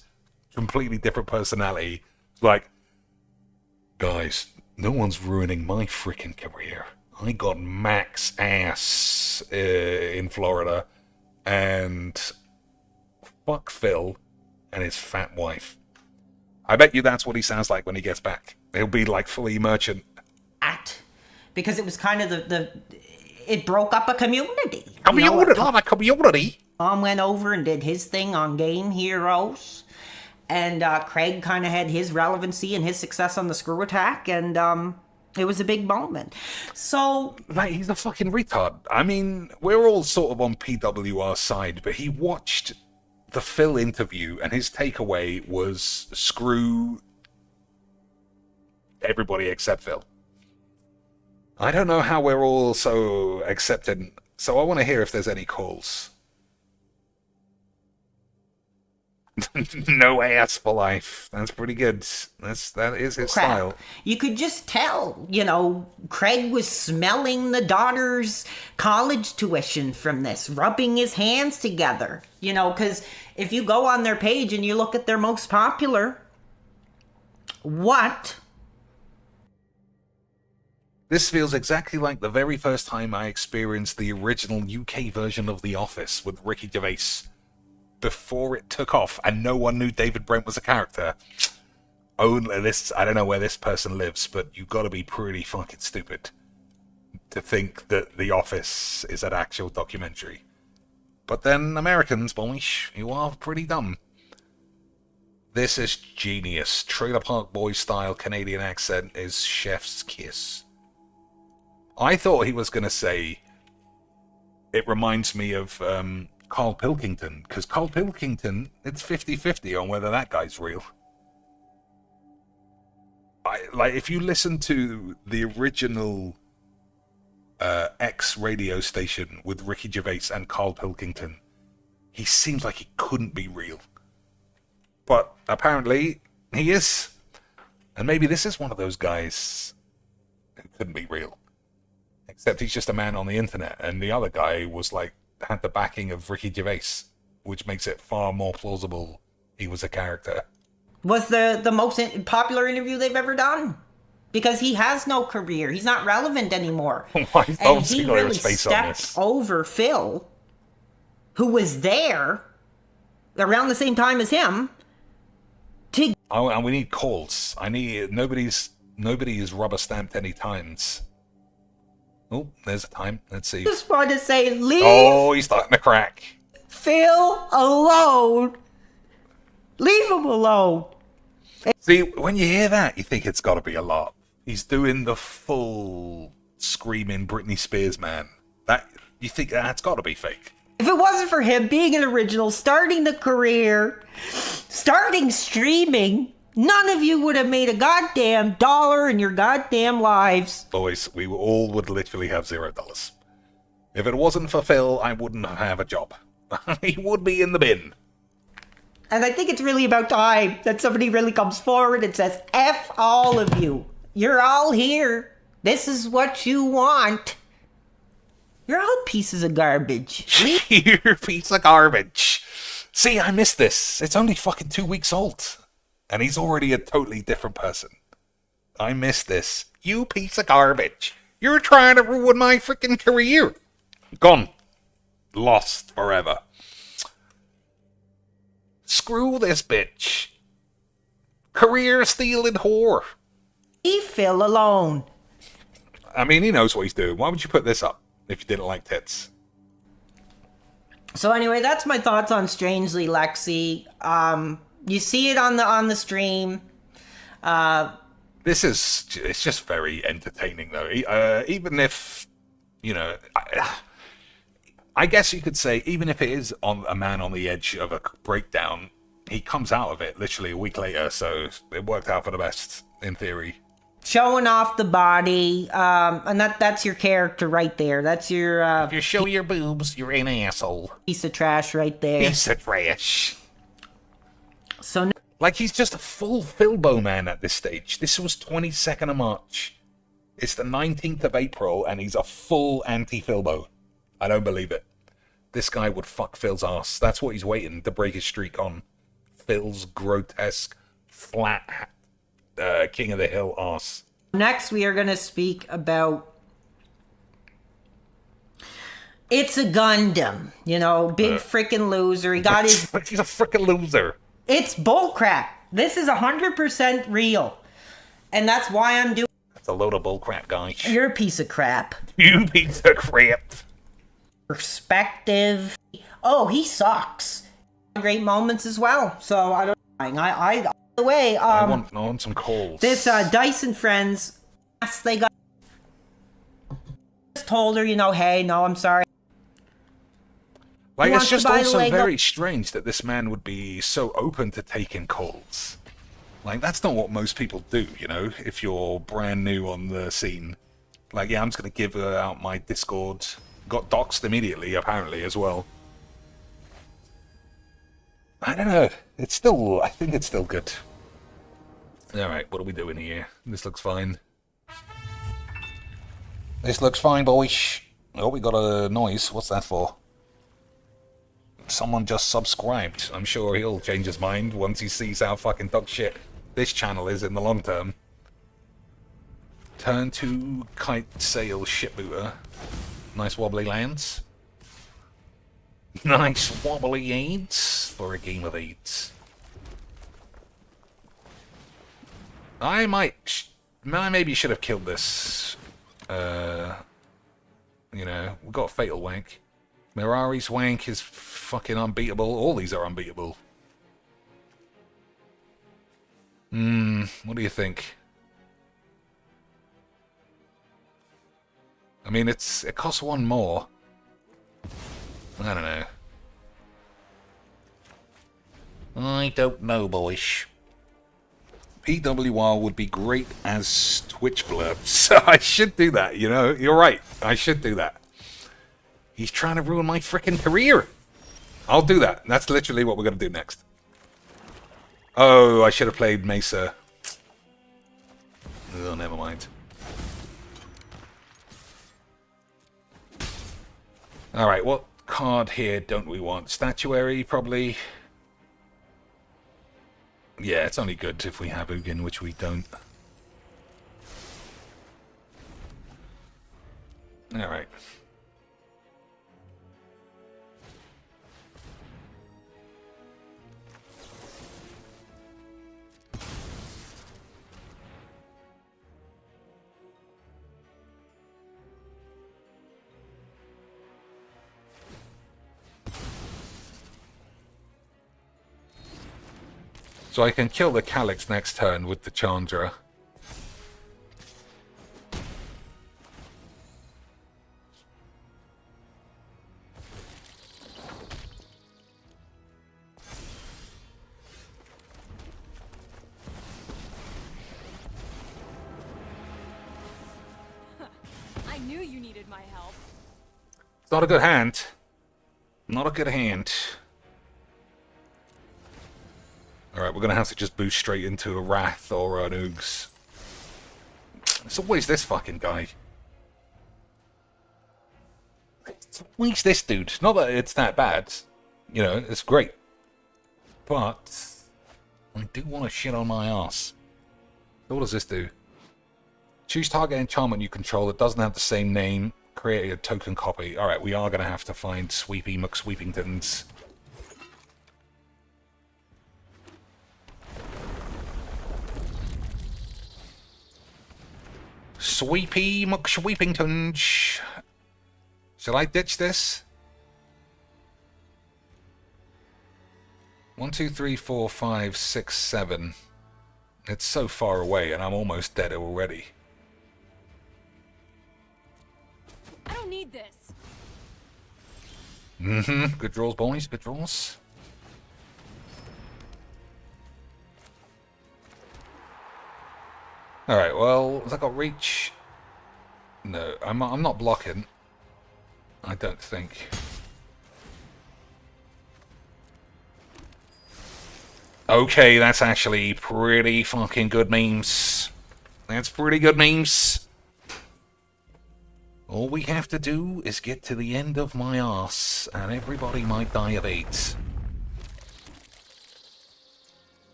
completely different personality. Like, guys, no one's ruining my freaking career. I got max ass in Florida, and fuck Phil and his fat wife. I bet you that's what he sounds like when he gets back. He'll be like fully merchant. Because it was kind of it broke up a community. Community? Tom went over and did his thing on Game Heroes. And Craig kind of had his relevancy and his success on the Screw Attack. And it was a big moment. So... Like, he's a fucking retard. I mean, we're all sort of on PWR's side, but he watched the Phil interview, and his takeaway was screw everybody except Phil. I don't know how we're all so accepted, so I want to hear if there's any calls. No ass for life. That's pretty good. That is his style. You could just tell, you know, Craig was smelling the daughter's college tuition from this, rubbing his hands together. You know, because if you go on their page and you look at their most popular, what? This feels exactly like the very first time I experienced the original UK version of The Office with Ricky Gervais. Before it took off and no one knew David Brent was a character. Only this, I don't know where this person lives, but you've got to be pretty fucking stupid to think that The Office is an actual documentary. But then Americans, boys, you are pretty dumb. This is genius. Trailer Park Boys style Canadian accent is chef's kiss. I thought he was going to say, it reminds me of Carl Pilkington, because Carl Pilkington, it's 50-50 on whether that guy's real. Like, if you listen to the original X radio station with Ricky Gervais and Carl Pilkington, he seems like he couldn't be real. But apparently, he is. And maybe this is one of those guys who couldn't be real. Except he's just a man on the internet, and the other guy was like, had the backing of Ricky Gervais, which makes it far more plausible he was a character. Was the most popular interview they've ever done? Because he has no career. He's not relevant anymore. Why and he really stepped over Phil, who was there around the same time as him. And we need calls. Nobody is rubber stamped any times. Oh, there's a time. Let's see. Just want to say, leave. Oh, he's starting to crack. Phil alone. Leave him alone. See, when you hear that, you think it's got to be a lot. He's doing the full screaming Britney Spears man. That you think that's got to be fake. If it wasn't for him being an original, starting the career, starting streaming, none of you would have made a goddamn dollar in your goddamn lives. Boys, we all would literally have $0. If it wasn't for Phil, I wouldn't have a job. He would be in the bin. And I think it's really about time that somebody really comes forward and says, F all of you. You're all here. This is what you want. You're all pieces of garbage. You're a piece of garbage. See, I missed this. It's only fucking 2 weeks old. And he's already a totally different person. I missed this. You piece of garbage. You're trying to ruin my freaking career. Gone. Lost forever. Screw this bitch. Career stealing whore. Leave Phil alone. I mean, he knows what he's doing. Why would you put this up if you didn't like tits? So anyway, that's my thoughts on Strangely Lexi. You see it on the stream. It's just very entertaining, though. Even if, you know, I guess you could say, even if it is on a man on the edge of a breakdown, he comes out of it literally a week later, so it worked out for the best, in theory. Showing off the body, and that's your character right there. That's your, If you show your boobs, you're an asshole. piece of trash right there. Piece of trash. So Like, he's just a full Filbo man at this stage. This was 22nd of March. It's the 19th of April, and he's a full anti-Filbo. I don't believe it. This guy would fuck Phil's ass. That's what he's waiting to break his streak on. Phil's grotesque, flat, King of the Hill ass. next we are going to speak about... It's a Gundam. You know, big freaking loser. He got his... He's a freaking loser. It's bullcrap. This is 100% real. And that's why I'm doing... That's a load of bullcrap, guys. You're a piece of crap. You piece of crap. Perspective. Oh, he sucks. Great moments as well. So I don't... by the way, I want some calls. this Dyson Friends, they got... Just told her, you know, hey, no, I'm sorry. Like, Who it's wants to just buy the also Lego? very strange that this man would be so open to taking calls. Like, that's not what most people do, you know, if you're brand new on the scene. Like, yeah, I'm just going to give out my Discord. Got doxxed immediately, apparently, as well. I don't know. It's still... I think it's still good. Alright, what are we doing here? This looks fine. This looks fine, boys. Oh, we got a noise. What's that for? Someone just subscribed. I'm sure he'll change his mind once he sees how fucking dog shit this channel is in the long term. Turn to kite sail shipbooter. Nice wobbly lands. Nice wobbly aids for a game of eight. I maybe should have killed this. You know, we got Fatal Wank. Mirari's Wank is fucking unbeatable. All these are unbeatable. What do you think? I mean, it costs one more. I don't know. I don't know, boys. PWR would be great as Twitch blurbs. So I should do that, you know? You're right. I should do that. He's trying to ruin my freaking career. I'll do that. That's literally what we're going to do next. Oh, I should have played Mesa. Oh, never mind. Alright, what card here don't we want? Statuary, probably. Yeah, it's only good if we have Ugin, which we don't. Alright. So I can kill the Calyx next turn with the Chandra. I knew you needed my help. It's not a good hand. Not a good hand. Alright, we're going to have to just boost straight into a Wrath or an Oogs. It's always this fucking guy. Twice this dude. Not that it's that bad. You know, it's great. But I do want to shit on my ass. So what does this do? Choose target enchantment you control that doesn't have the same name. Create a token copy. Alright, we are going to have to find Sweepy McSweepingtons. Sweepy McSweepingtons. Shall I ditch this? 1, 2, 3, 4, 5, 6, 7. It's so far away and I'm almost dead already. I don't need this. Good draws, boys. Good draws. Alright, well, has that got reach? No, I'm not blocking. I don't think. Okay, that's actually pretty fucking good memes. That's pretty good memes. All we have to do is get to the end of my arse, and everybody might die of AIDS.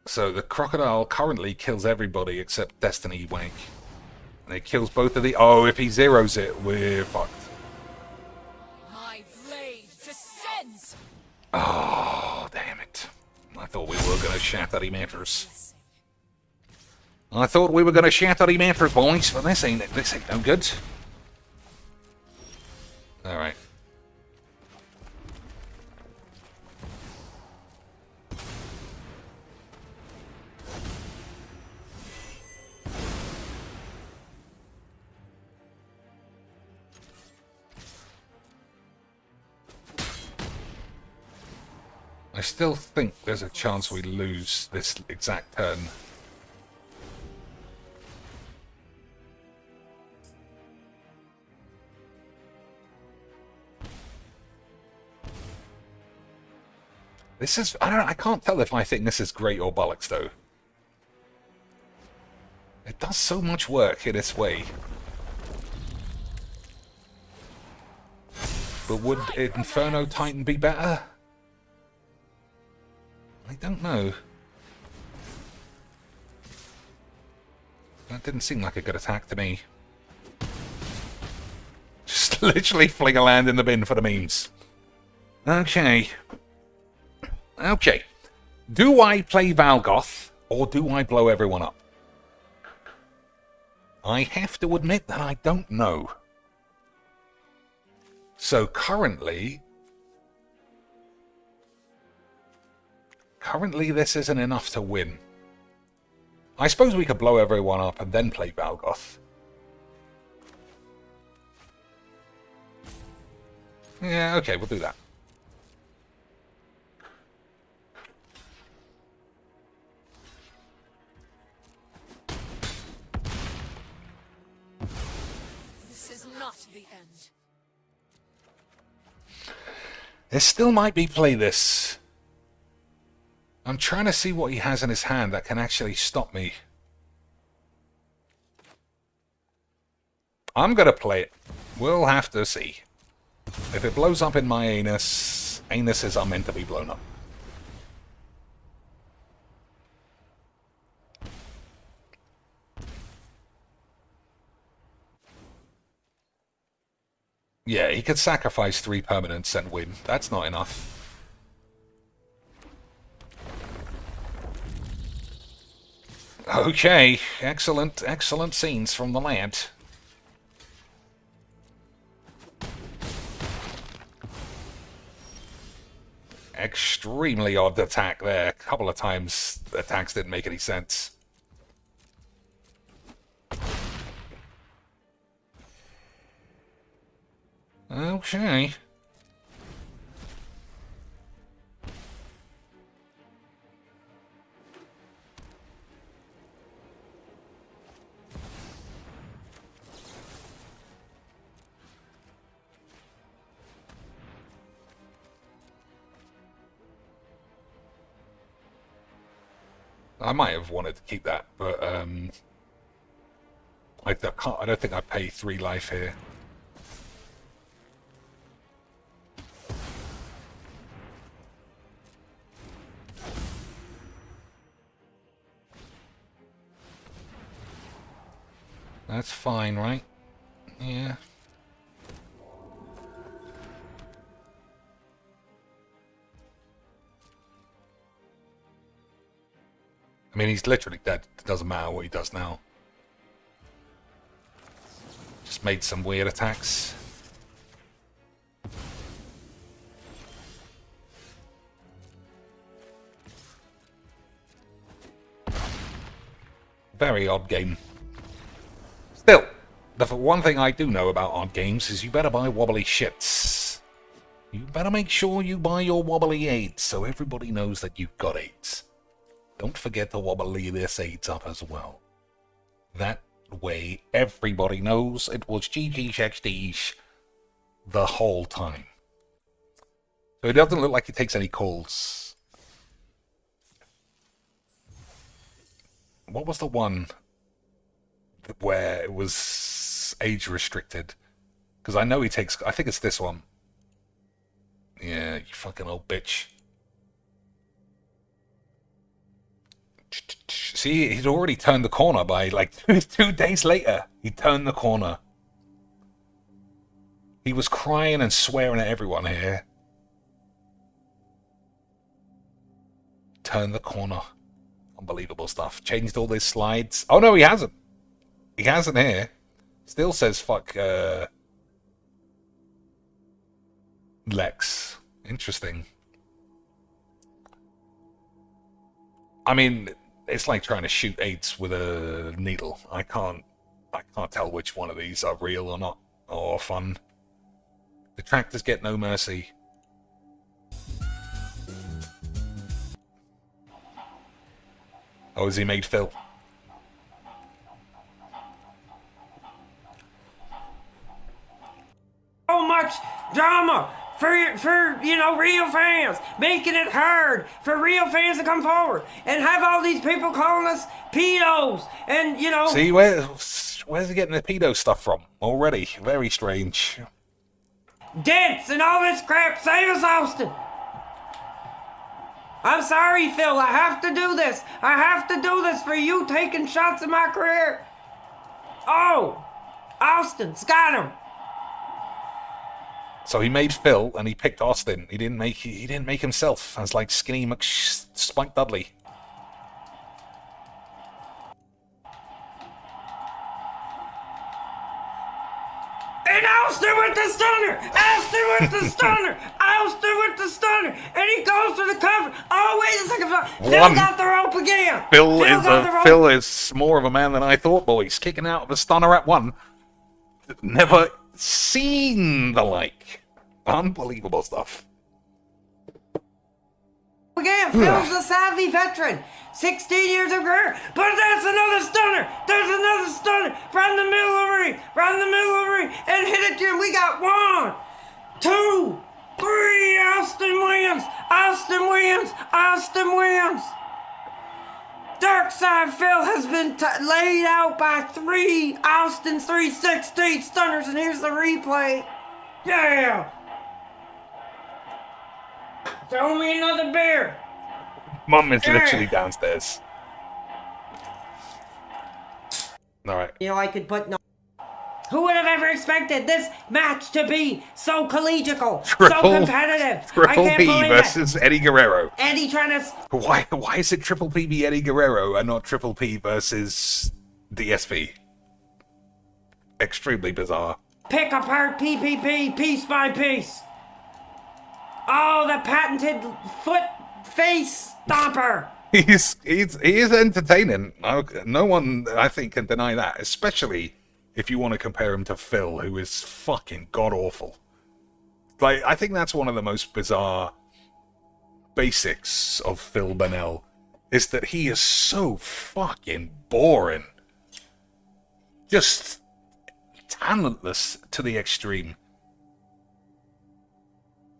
So the crocodile currently kills everybody except Destiny Wank. And it kills both of the... Oh, if he zeroes it, we're fucked. My blade descends. Oh, damn it. I thought we were going to shatter the matters. I thought we were going to shatter the matters, boys, but this ain't no good. Alright. I still think there's a chance we lose this exact turn. This is... I can't tell if I think this is great or bollocks, though. It does so much work in its way. But would Inferno Titan be better? I don't know. That didn't seem like a good attack to me. Just literally fling a land in the bin for the memes. Okay. Okay. Do I play Valgoth, or do I blow everyone up? I have to admit that I don't know. So currently, this isn't enough to win. I suppose we could blow everyone up and then play Valgoth. Yeah, okay, we'll do that. This is not the end. There still might be play this. I'm trying to see what he has in his hand that can actually stop me. I'm going to play it. We'll have to see. If it blows up in my anus, anuses are meant to be blown up. Yeah, he could sacrifice 3 permanents and win. That's not enough. Okay, excellent, excellent scenes from the land. Extremely odd attack there. A couple of times the attacks didn't make any sense. Okay. I might have wanted to keep that, but I don't think I pay 3 life here. That's fine, right? Yeah. I mean, he's literally dead. It doesn't matter what he does now. Just made some weird attacks. Very odd game. Still, the one thing I do know about odd games is you better buy wobbly shits. You better make sure you buy your wobbly aids so everybody knows that you've got aids. Don't forget to wobbly this aids up as well. That way everybody knows it was GGXDs the whole time. So it doesn't look like he takes any calls. What was the one where it was age restricted? Because I know he takes... I think it's this one. Yeah, you fucking old bitch. See, he'd already turned the corner by like 2 days later. He turned the corner. He was crying and swearing at everyone here. Turned the corner. Unbelievable stuff. Changed all his slides. Oh no, he hasn't. He hasn't here. Still says fuck Lex. Interesting. I mean, it's like trying to shoot 8s with a needle. I can't tell which one of these are real or not, or fun. Detractors get no mercy. Oh, has he made Phil? So much drama for you know, real fans, making it hard for real fans to come forward and have all these people calling us pedos and, you know. See, where's he getting the pedo stuff from already? Very strange. Dents and all this crap. Save us, Austin. I'm sorry, Phil. I have to do this. I have to do this for you taking shots at my career. Oh, Austin's got him. So he made Phil and he picked Austin. He didn't make himself as like Skinny Spike Dudley. And Austin with the stunner! Austin with the stunner! Austin with the stunner! And he goes for the cover! Oh, wait a second! Phil got the rope again! Phil is more of a man than I thought, boys. Kicking out of a stunner at 1. Never seen the like. Unbelievable stuff. Again, Phil's a savvy veteran. 16 years of career. But that's another stunner. There's another stunner from the middle of the ring. From the middle of the ring. And hit it, Jim. We got 1, 2, 3. Austin wins. Austin wins. Austin wins. Dark Side Phil has been laid out by 3 Austin 316 stunners. And here's the replay. Yeah. Throw me another beer. Mum is literally downstairs. Alright. You know, I could put no... Who would have ever expected this match to be so collegial, so competitive? Triple P versus Eddie Guerrero. Eddie trying to... Why is it Triple P v Eddie Guerrero and not Triple P versus DSP? Extremely bizarre. Pick apart PPP piece by piece. Oh, the patented foot face stomper. He is entertaining. No one, I think, can deny that. Especially if you want to compare him to Phil, who is fucking god-awful. Like, I think that's one of the most bizarre basics of Phil Bennell, is that he is so fucking boring. Just talentless to the extreme.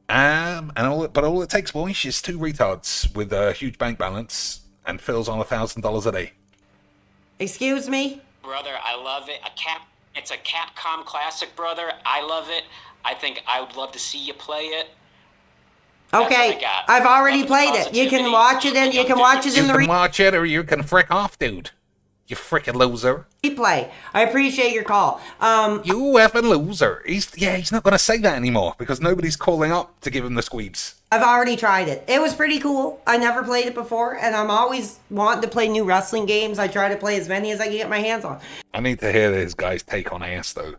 But all it takes, boys, is 2 retards with a huge bank balance, and Phil's on $1,000 a day. Excuse me? Brother, I love it. It's a Capcom classic, brother. I love it. I think I would love to see you play it. That's Okay, what I got. I've already Love the played it. You can positivity. watch it and you can watch it in the You can watch it or you can frick off, dude. You frickin' loser. replay. I appreciate your call. You effing loser. He's not gonna say that anymore because nobody's calling up to give him the squeebs. I've already tried it. It was pretty cool. I never played it before, and I'm always wanting to play new wrestling games. I try to play as many as I can get my hands on. I need to hear this guy's take on ass, though.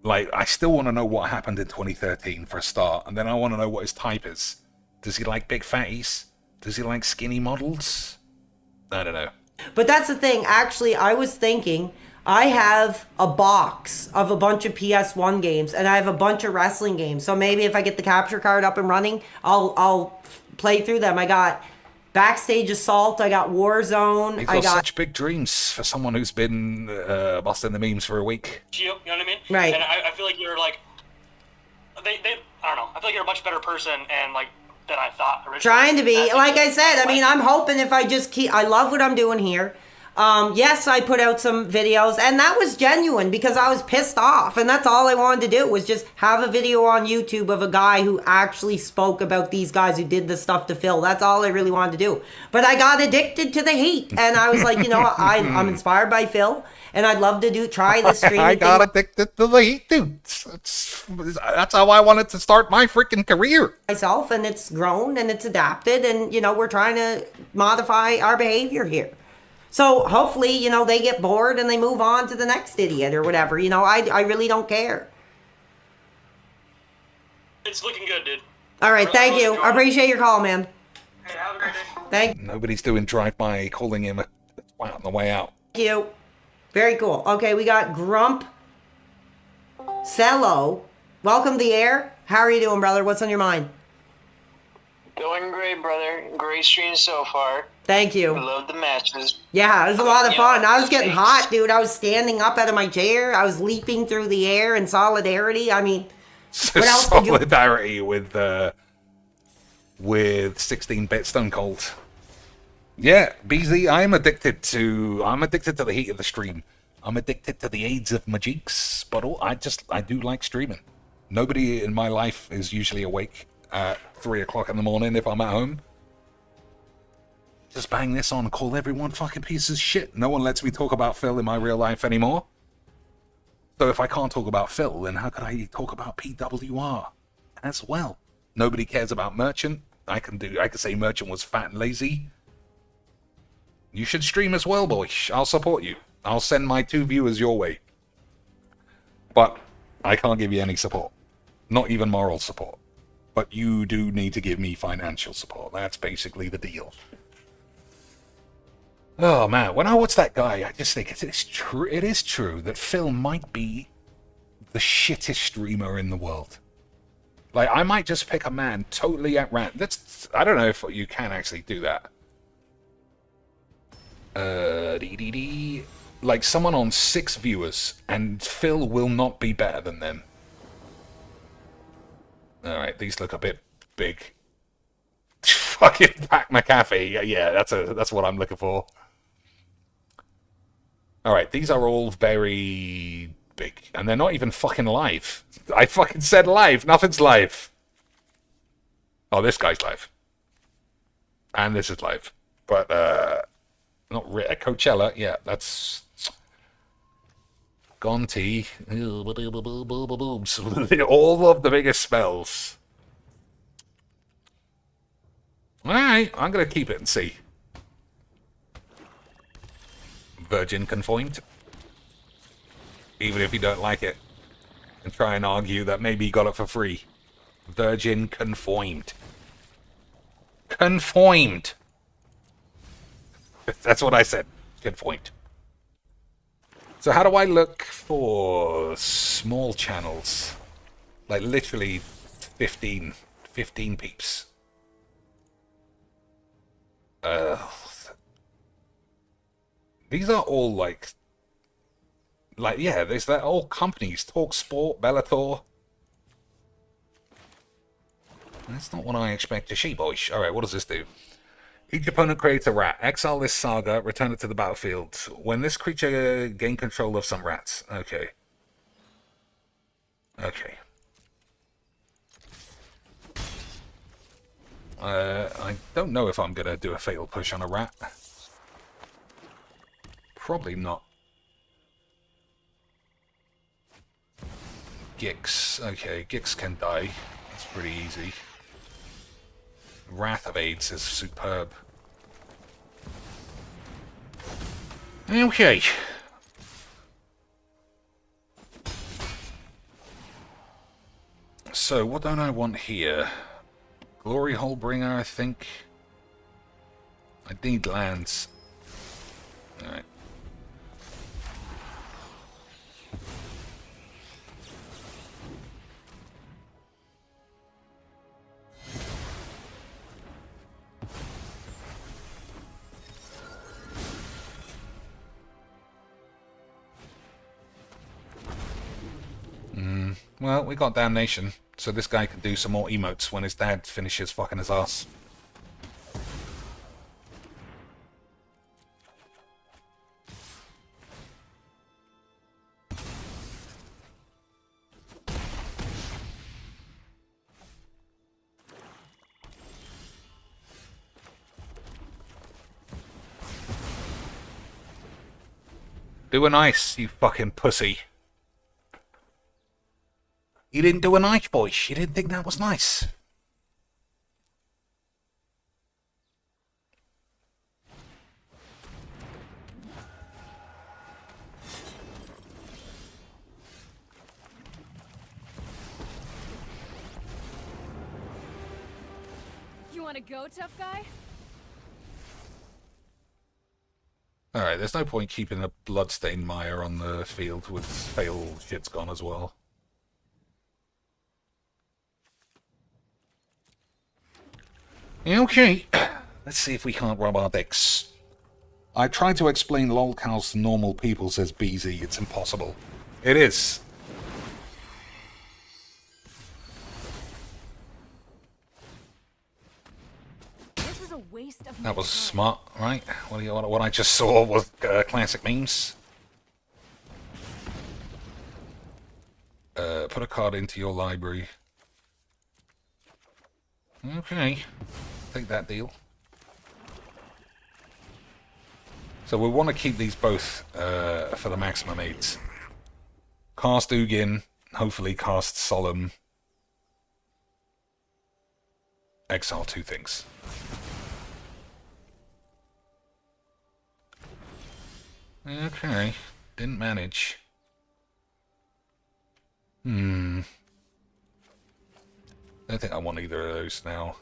Like, I still want to know what happened in 2013 for a start, and then I want to know what his type is. Does he like big fatties? Does he like skinny models? I don't know. But that's the thing. Actually, I was thinking I have a box of a bunch of PS1 games, and I have a bunch of wrestling games. So maybe if I get the capture card up and running, I'll play through them. I got Backstage Assault. I got Warzone. You've I got got such big dreams for someone who's been busting the memes for a week. You know what I mean? Right. And I feel like you're like, I don't know. I feel like you're a much better person and like than I thought originally. trying to be. Like I said, I mean, I'm hoping if I just keep, I love what I'm doing here. Yes, I put out some videos, and that was genuine because I was pissed off, and that's all I wanted to do was just have a video on YouTube of a guy who actually spoke about these guys who did the stuff to Phil. That's all I really wanted to do. But I got addicted to the hate, and I was like, you know, I'm inspired by Phil, and I'd love to try the streaming I got thing addicted to the heat, dude. That's how I wanted to start my freaking career. myself, and it's grown and it's adapted, and you know, we're trying to modify our behavior here. So hopefully, you know, they get bored and they move on to the next idiot or whatever. You know, I really don't care. It's looking good, dude. All right, thank you. I appreciate your call, man. Hey, have a great day. Thank Nobody's doing drive-by calling him a twat on the way out. you. Very cool. Okay, we got Grump Cello. Welcome to the air. How are you doing, brother? What's on your mind? Going great, brother. Great stream so far. Thank you. Love the matches. Yeah, it was a lot of Yeah, fun. I was getting thanks. hot, dude. I was standing up out of my chair. I was leaping through the air in solidarity. I mean, what else did you... Solidarity with 16-bit Stone Cold. Yeah, BZ, I'm addicted to the heat of the stream. I'm addicted to the aids of my cheeks, but I do like streaming. Nobody in my life is usually awake at 3 o'clock in the morning if I'm at home. Just bang this on, call everyone fucking pieces of shit. No one lets me talk about Phil in my real life anymore. So if I can't talk about Phil, then how could I talk about PWR as well? Nobody cares about Merchant. I can say Merchant was fat and lazy. You should stream as well, boy. I'll support you. I'll send my 2 viewers your way. But I can't give you any support. Not even moral support. But you do need to give me financial support. That's basically the deal. Oh man, when I watch that guy, I just think it is true that Phil might be the shittest streamer in the world. Like, I might just pick a man totally at random. I don't know if you can actually do that. Like someone on 6 viewers, and Phil will not be better than them. Alright, these look a bit big. Fucking Pac McAfee. Yeah, that's what I'm looking for. Alright, these are all very big. And they're not even fucking live. I fucking said live. Nothing's live. Oh, this guy's live. And this is live. But, not really. Coachella, yeah, that's... Gonti. All of the biggest spells. Alright, I'm going to keep it and see. Virgin conformed. Even if you don't like it. And try and argue that maybe you got it for free. Virgin conformed. Conformed. That's what I said. Conformed. So how do I look for small channels? Like literally 15 peeps. These are all like yeah, there's that all companies, Talk Sport, Bellator. That's not what I expect to see, boys. Alright, what does this do? Each opponent creates a rat. Exile this saga, return it to the battlefield. When this creature gain control of some rats. Okay. Okay. I don't know if I'm going to do a fatal push on a rat. Probably not. Gix. Okay, Gix can die. That's pretty easy. Wrath of AIDS is superb. Okay. So, what don't I want here? Glory Hullbringer, I think. I need lands. Alright. Well, we got Damnation, so this guy can do some more emotes when his dad finishes fucking his ass. Do an ice, you fucking pussy. You didn't do a nice voice. You didn't think that was nice. You want to go, tough guy? Alright, there's no point keeping a bloodstained mire on the field with fail shit's gone as well. Okay, let's see if we can't rob our decks. I tried to explain lolcows to normal people, says BZ. It's impossible. It is. This was a waste of That was smart, right? What I just saw was classic memes. Put a card into your library. Okay. Take that deal. So we want to keep these both for the maximum 8s. Cast Ugin, hopefully cast Solemn. Exile 2 things. Okay, didn't manage. I don't think I want either of those now.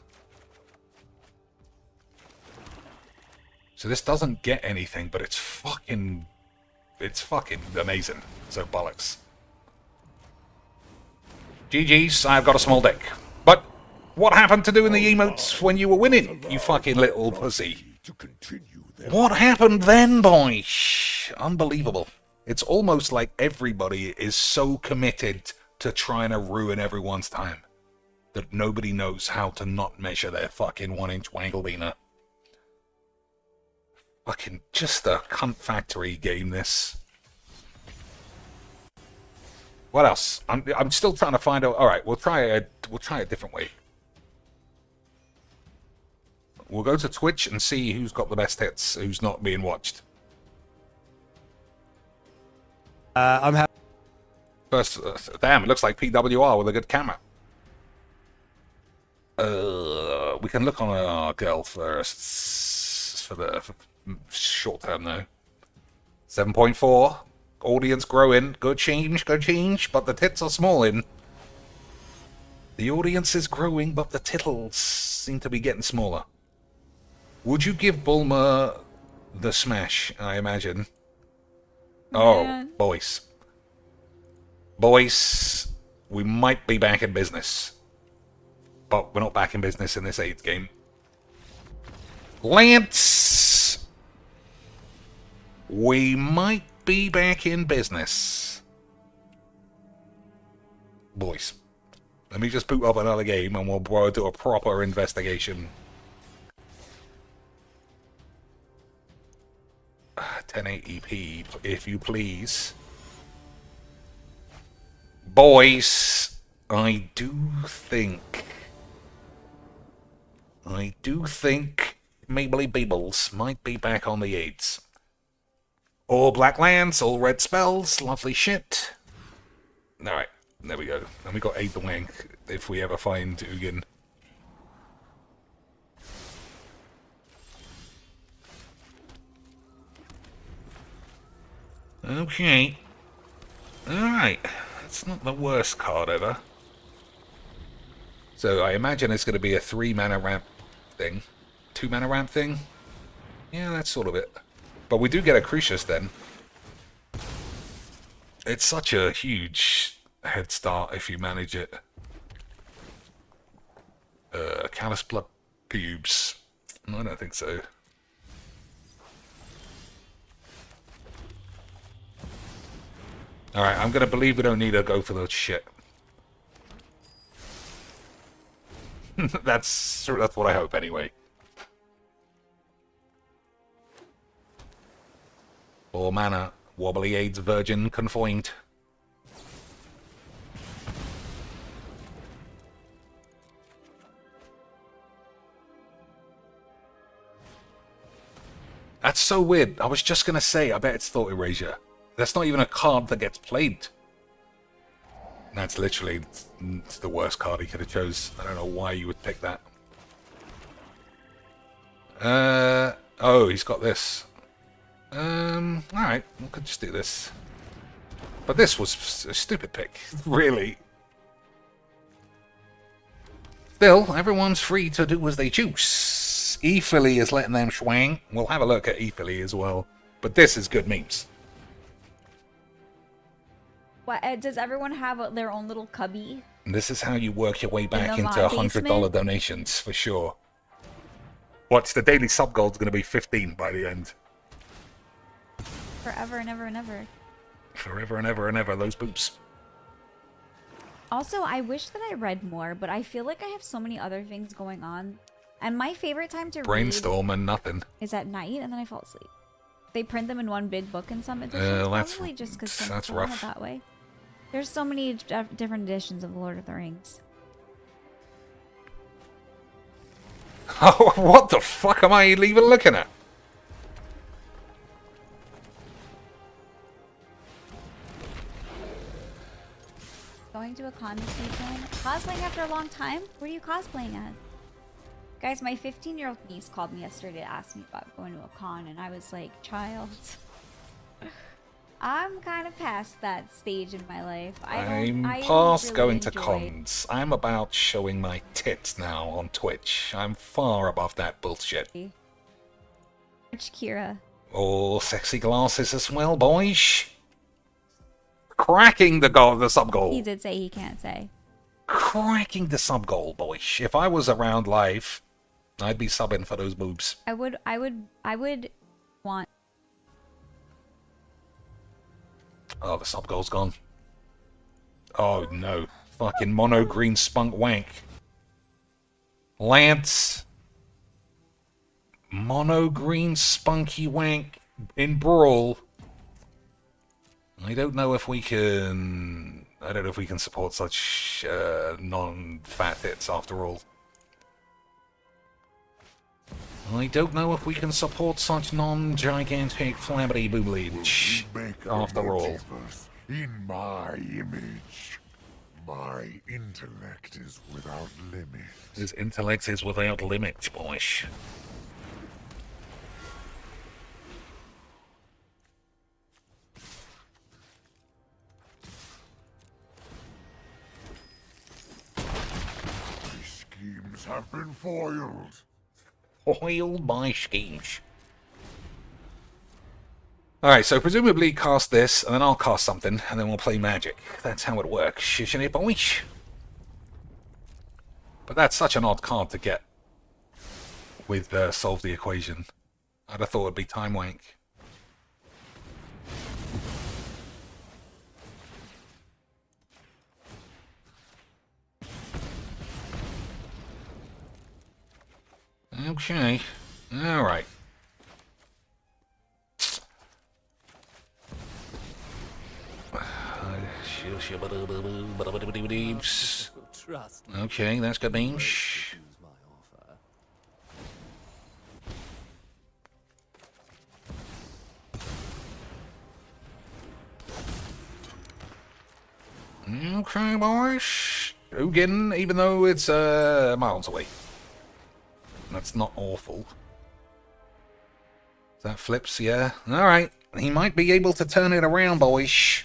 So this doesn't get anything, but it's fucking amazing. So bollocks. GG's, I've got a small deck. But what happened to doing the emotes when you were winning, you fucking little pussy? What happened then, boy? Unbelievable. It's almost like everybody is so committed to trying to ruin everyone's time that nobody knows how to not measure their fucking 1-inch Wanglebeaner. Fucking just a cunt factory game, this. What else? I'm still trying to find out. All right, we'll try a different way. We'll go to Twitch and see who's got the best hits, who's not being watched. First, damn, it looks like PWR with a good camera. We can look on our girl first for the short term though. 7.4. Audience growing. Good change, but the tits are smalling. The audience is growing, but the tittles seem to be getting smaller. Would you give Bulma the smash, I imagine? Oh, boys. Boys, we might be back in business. But we're not back in business in this 8th game. Lance! We might be back in business. Boys, let me just boot up another game and we'll do a proper investigation. 1080p, if you please. Boys, I do think Mabley Beebles might be back on the 8s. All black lands, all red spells, lovely shit. Alright, there we go. And we got 8 the wing, if we ever find Ugin. Okay. Alright. That's not the worst card ever. So I imagine it's going to be a 3-mana ramp thing. 2-mana ramp thing? Yeah, that's sort of it. But we do get a Crucius then. It's such a huge head start if you manage it. Callous Blood Pubes. I don't think so. Alright, I'm gonna believe we don't need to go for the shit. That's what I hope anyway. 4 mana, Wobbly Aids Virgin Confoined. That's so weird. I was just gonna say, I bet it's Thought Erasure. That's not even a card that gets played. That's literally the worst card he could have chose. I don't know why you would pick that. Oh, he's got this. Alright, we could just do this. But this was a stupid pick, really. Still, everyone's free to do as they choose. E-Philly is letting them swing. We'll have a look at E-Philly as well. But this is good memes. What, does everyone have their own little cubby? And this is how you work your way back into mod $100 donations, for sure. Watch, the daily sub goal is going to be 15 by the end. Forever and ever and ever. Forever and ever and ever, those boobs. Also, I wish that I read more, but I feel like I have so many other things going on. And my favorite time to Brainstorm read and nothing. is at night, and then I fall asleep. They print them in one big book in some editions, that's probably just because that's it rough. that way. There's so many different editions of The Lord of the Rings. Oh, what the fuck am I even looking at? Going to a con this weekend. Cosplaying after a long time? What are you cosplaying as? Guys, my 15-year-old niece called me yesterday to ask me about going to a con, and I was like, child, I'm kind of past that stage in my life. I'm I past really going to enjoy- cons. I'm about showing my tits now on Twitch. I'm far above that bullshit. Rich Kira. Oh, sexy glasses as well, boys. Cracking the sub goal. He did say he can't say. Cracking the sub goal, boys. If I was around live, I'd be subbing for those boobs. I would want. Oh, the sub goal's gone. Oh no. Fucking mono green spunk wank. Lance. Mono green spunky wank in Brawl. I don't know if we can support such non-fat tits after all. I don't know if we can support such non-gigantic flabby boobleage after all. In my image, my intellect is without limit. His intellect is without limits, boys. My schemes have been foiled. Foiled by schemes. Alright, so presumably cast this, and then I'll cast something, and then we'll play Magic. That's how it works, isn't it, boys? But that's such an odd card to get with Solve the Equation. I'd have thought it'd be Time Wank. Okay. Alright. Trust. Okay, that's good names. My offer. Okay, boys. Ugin, even though it's miles away. That's not awful. That flips, yeah. Alright. He might be able to turn it around, boys.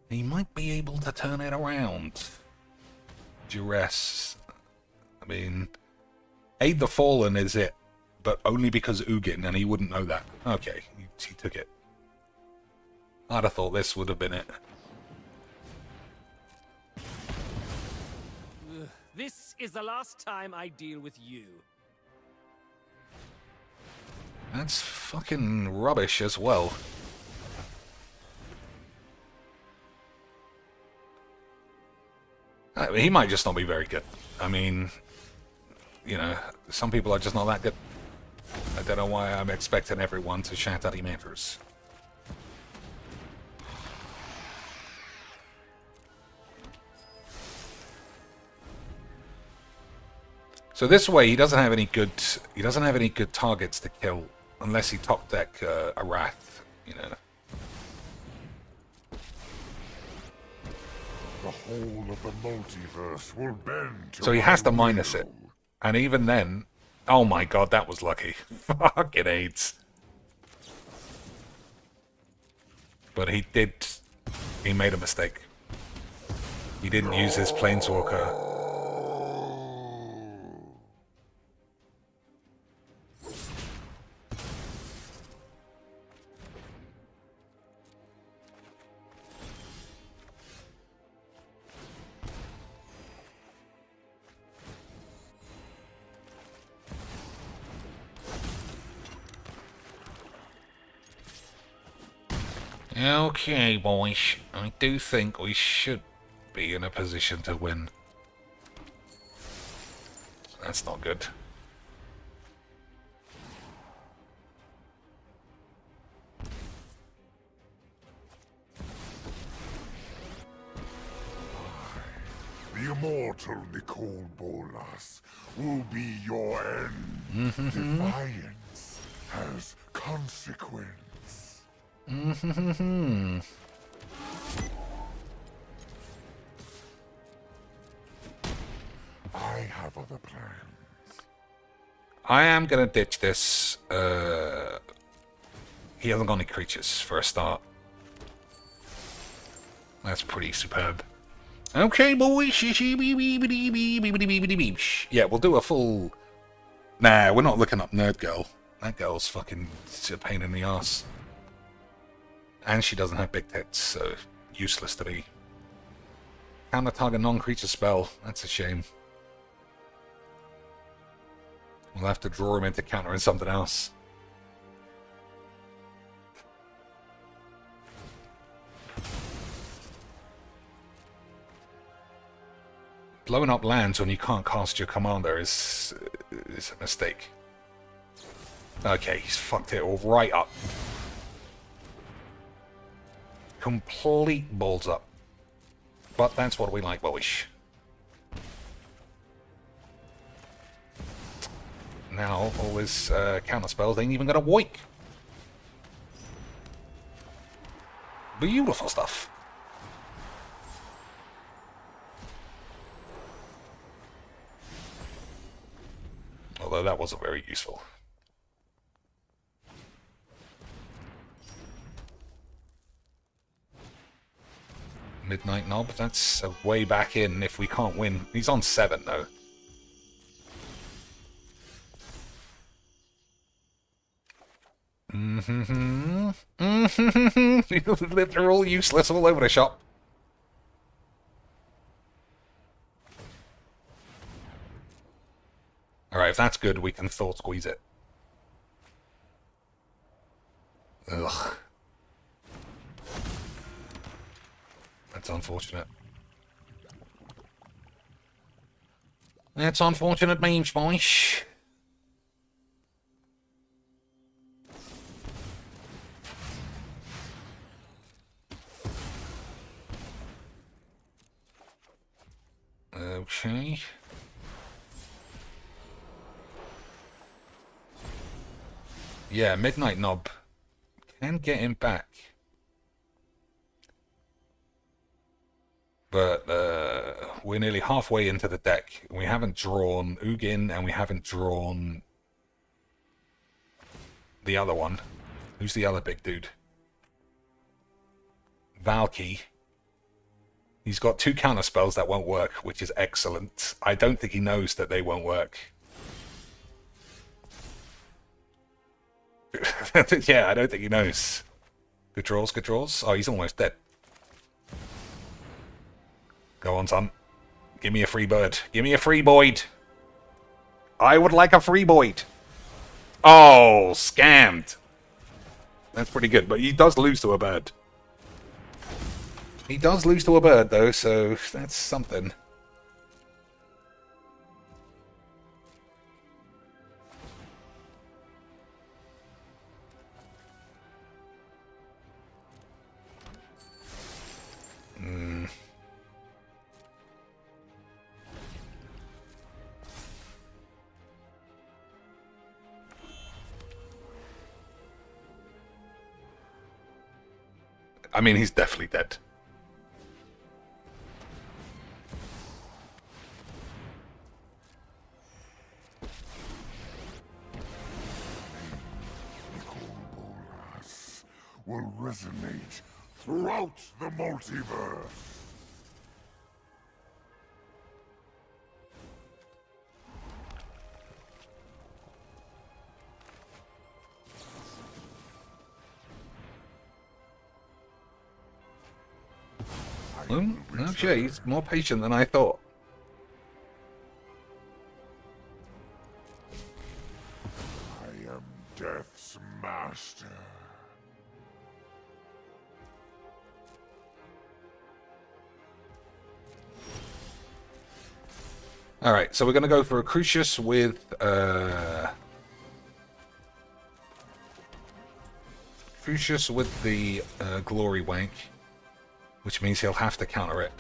He might be able to turn it around. Duress. I mean, Aid the Fallen is it, but only because Ugin, and he wouldn't know that. Okay, he took it. I'd have thought this would have been it. This is the last time I deal with you. That's fucking rubbish as well. I mean, he might just not be very good. I mean, you know, some people are just not that good. I don't know why I'm expecting everyone to shout that he matters. So this way, he doesn't have any good. He doesn't have any good targets to kill unless he top deck a Wrath. You know. The whole of the multiverse will bend to So he has to my minus will. it, and even then, oh my god, that was lucky. Fucking AIDS. But he did. He made a mistake. He didn't use his Planeswalker. Okay, boys. I do think we should be in a position to win. That's not good. The immortal Nicole Bolas will be your end. Defiance has consequence. I have other plans. I am gonna ditch this. He hasn't got any creatures for a start. That's pretty superb. Okay, boys. Yeah, we'll do a full. Nah, we're not looking up Nerd Girl. That girl's fucking a pain in the ass. And she doesn't have big tits, so useless to be. Counter target non-creature spell. That's a shame. We'll have to draw him into countering something else. Blowing up lands when you can't cast your commander is a mistake. Okay, he's fucked it all right up. Complete balls up. But that's what we like, boys. Now, all his counter spells ain't even gonna wake. Beautiful stuff. Although that wasn't very useful. Midnight Knob, that's a way back in if we can't win. He's on 7 though. They're all useless all over the shop. Alright, if that's good, we can thought squeeze it. Ugh. That's unfortunate. That's unfortunate memes, boys. Okay. Yeah, Midnight Knob can get him back. But we're nearly halfway into the deck. We haven't drawn Ugin and we haven't drawn the other one. Who's the other big dude? Valky. He's got 2 counter spells that won't work, which is excellent. I don't think he knows that they won't work. Yeah, I don't think he knows. Good draws, good draws. Oh, he's almost dead. Go on, son. Give me a free bird. Give me a free Boyd. I would like a free Boyd. Oh, scammed. That's pretty good, but he does lose to a bird. He does lose to a bird, though, so that's something. I mean, he's definitely dead. Will resonate throughout the multiverse. Okay, he's more patient than I thought. I am Death's master. Alright, so we're going to go for a Crucius with... Crucius with the Glory Wank, which means he'll have to counter it.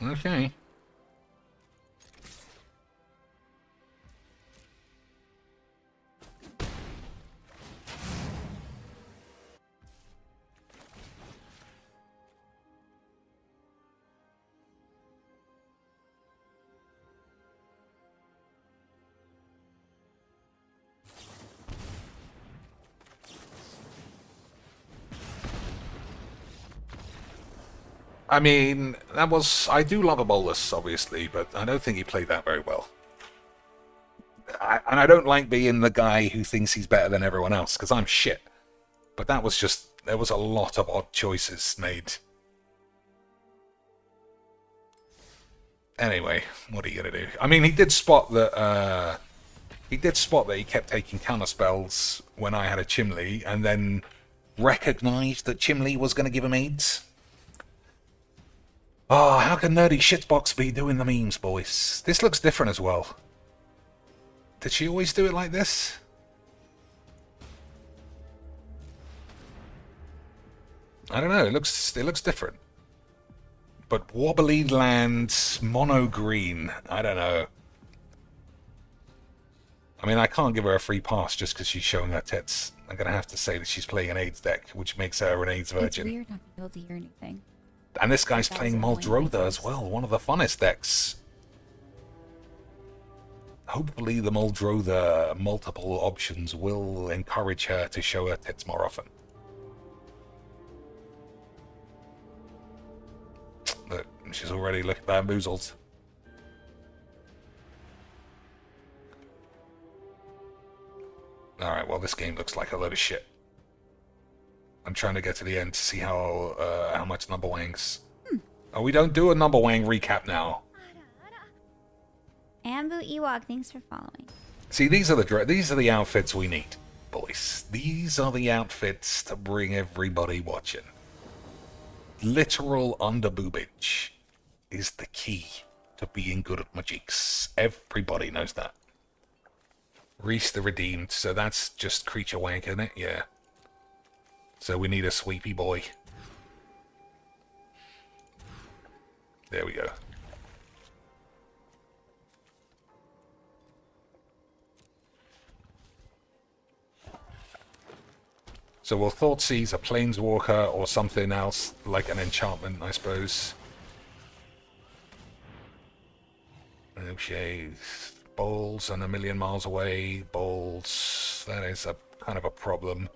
Okay. I mean, that was... I do love a bolus, obviously, but I don't think he played that very well. And I don't like being the guy who thinks he's better than everyone else, because I'm shit. But that was just... There was a lot of odd choices made. Anyway, what are you going to do? I mean, he did spot that... he did spot that he kept taking counter spells when I had a Chimley, and then recognized that Chimley was going to give him AIDS. Oh, how can Nerdy Shitbox be doing the memes, boys? This looks different as well. Did she always do it like this? I don't know, it looks different. But Wobbly Land, Mono Green, I don't know. I mean, I can't give her a free pass just because she's showing her tits. I'm going to have to say that she's playing an AIDS deck, which makes her an AIDS virgin. It's weird not being able to hear anything. And this guy's playing Muldrotha as well, one of the funnest decks. Hopefully the Muldrotha multiple options will encourage her to show her tits more often. Look, she's already looking bamboozled. Alright, well this game looks like a load of shit. I'm trying to get to the end to see how much number wangs. Oh, we don't do a number wang recap now. Ambu Ewok, thanks for following. See, these are the outfits we need, boys. These are the outfits to bring everybody watching. Literal underboobage is the key to being good at magics. Everybody knows that. Reese the Redeemed. So that's just creature wank, isn't it? Yeah. So we need a sweepy boy. There we go. So we'll Thoughtseize a Planeswalker or something else, like an enchantment, I suppose. Okay, Bowls and a million miles away. Bowls, that is a kind of a problem.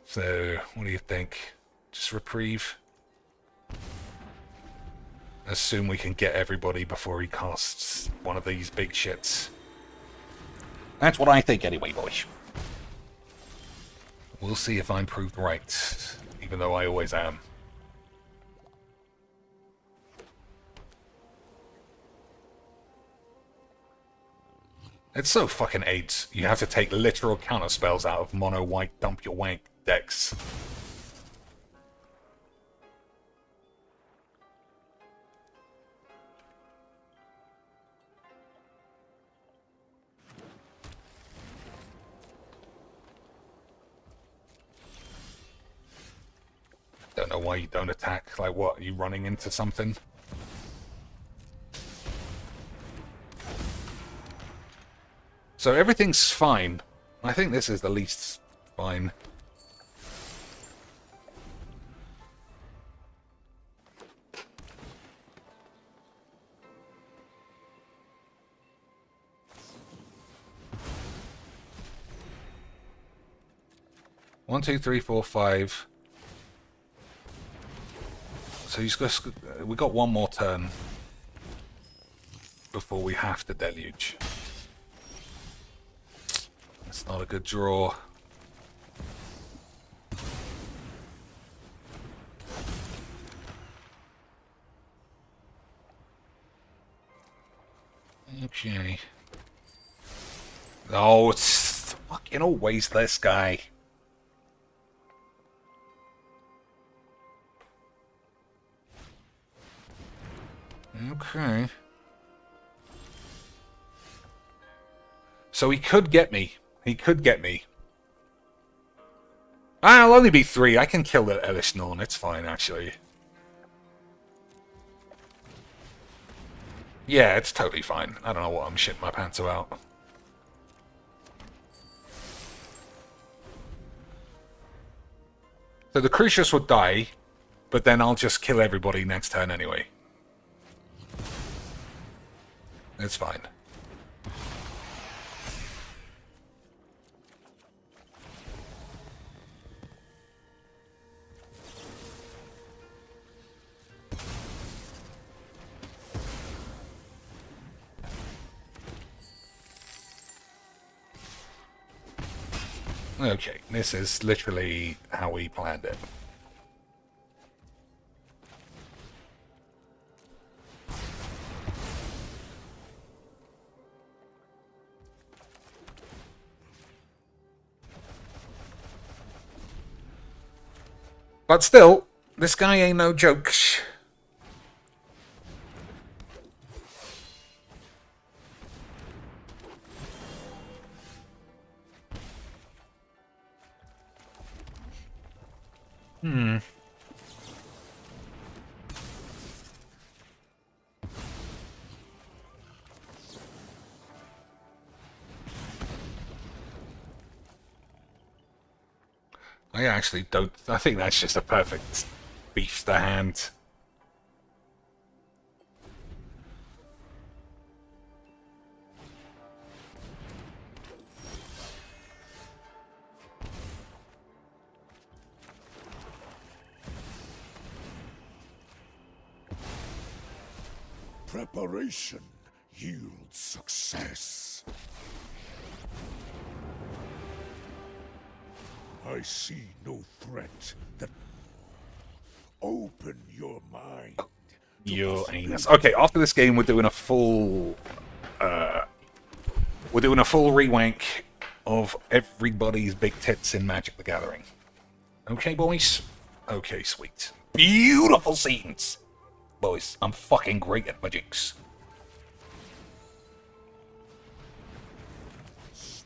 So, what do you think? Just reprieve? Assume we can get everybody before he casts one of these big shits. That's what I think anyway, boys. We'll see if I'm proved right, even though I always am. It's so fucking AIDS. You have to take literal counter spells out of mono white dump your wank decks. Don't know why you don't attack. Like what? Are you running into something? So everything's fine. I think this is the least fine. One, two, three, four, five. So he's just, we got one more turn before we have to deluge. It's not a good draw. Okay. Oh, it's fucking always this guy. Okay. So he could get me. He could get me. I'll only be 3. I can kill the Elish Norn. It's fine, actually. Yeah, it's totally fine. I don't know what I'm shitting my pants about. So the Crucius would die, but then I'll just kill everybody next turn anyway. It's fine. Okay, this is literally how we planned it. But still, this guy ain't no joke. I actually don't... I think that's just a perfect beef to hand. Preparation yields success. I see no threat that... Open your mind. Your anus. Okay, after this game, we're doing a full... we're doing a full rewank of everybody's big tits in Magic the Gathering. Okay, boys? Okay, sweet. Beautiful scenes! Boys, I'm fucking great at magics.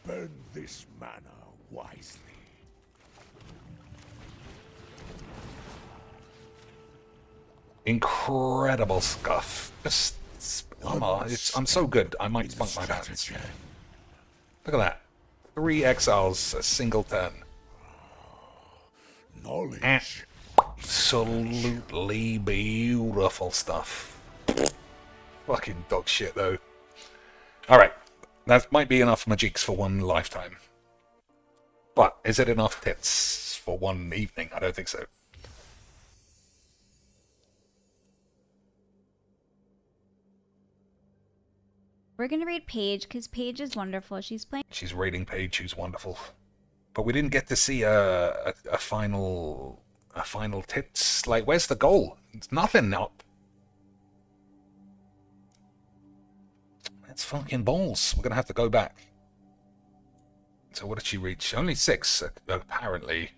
Spend this mana wisely. Incredible stuff. Just, I'm so good. I might spunk my pants. Look at that. 3 exiles, a single turn. Knowledge. Absolutely beautiful stuff. Fucking dog shit, though. Alright. That might be enough magics for one lifetime. But is it enough tits for one evening? I don't think so. We're gonna read Paige because Paige is wonderful. She's raiding Paige, who's wonderful. But we didn't get to see a final tits. Like, where's the goal? It's nothing up. It's fucking balls. We're gonna have to go back. So what did she reach? Only 6, apparently.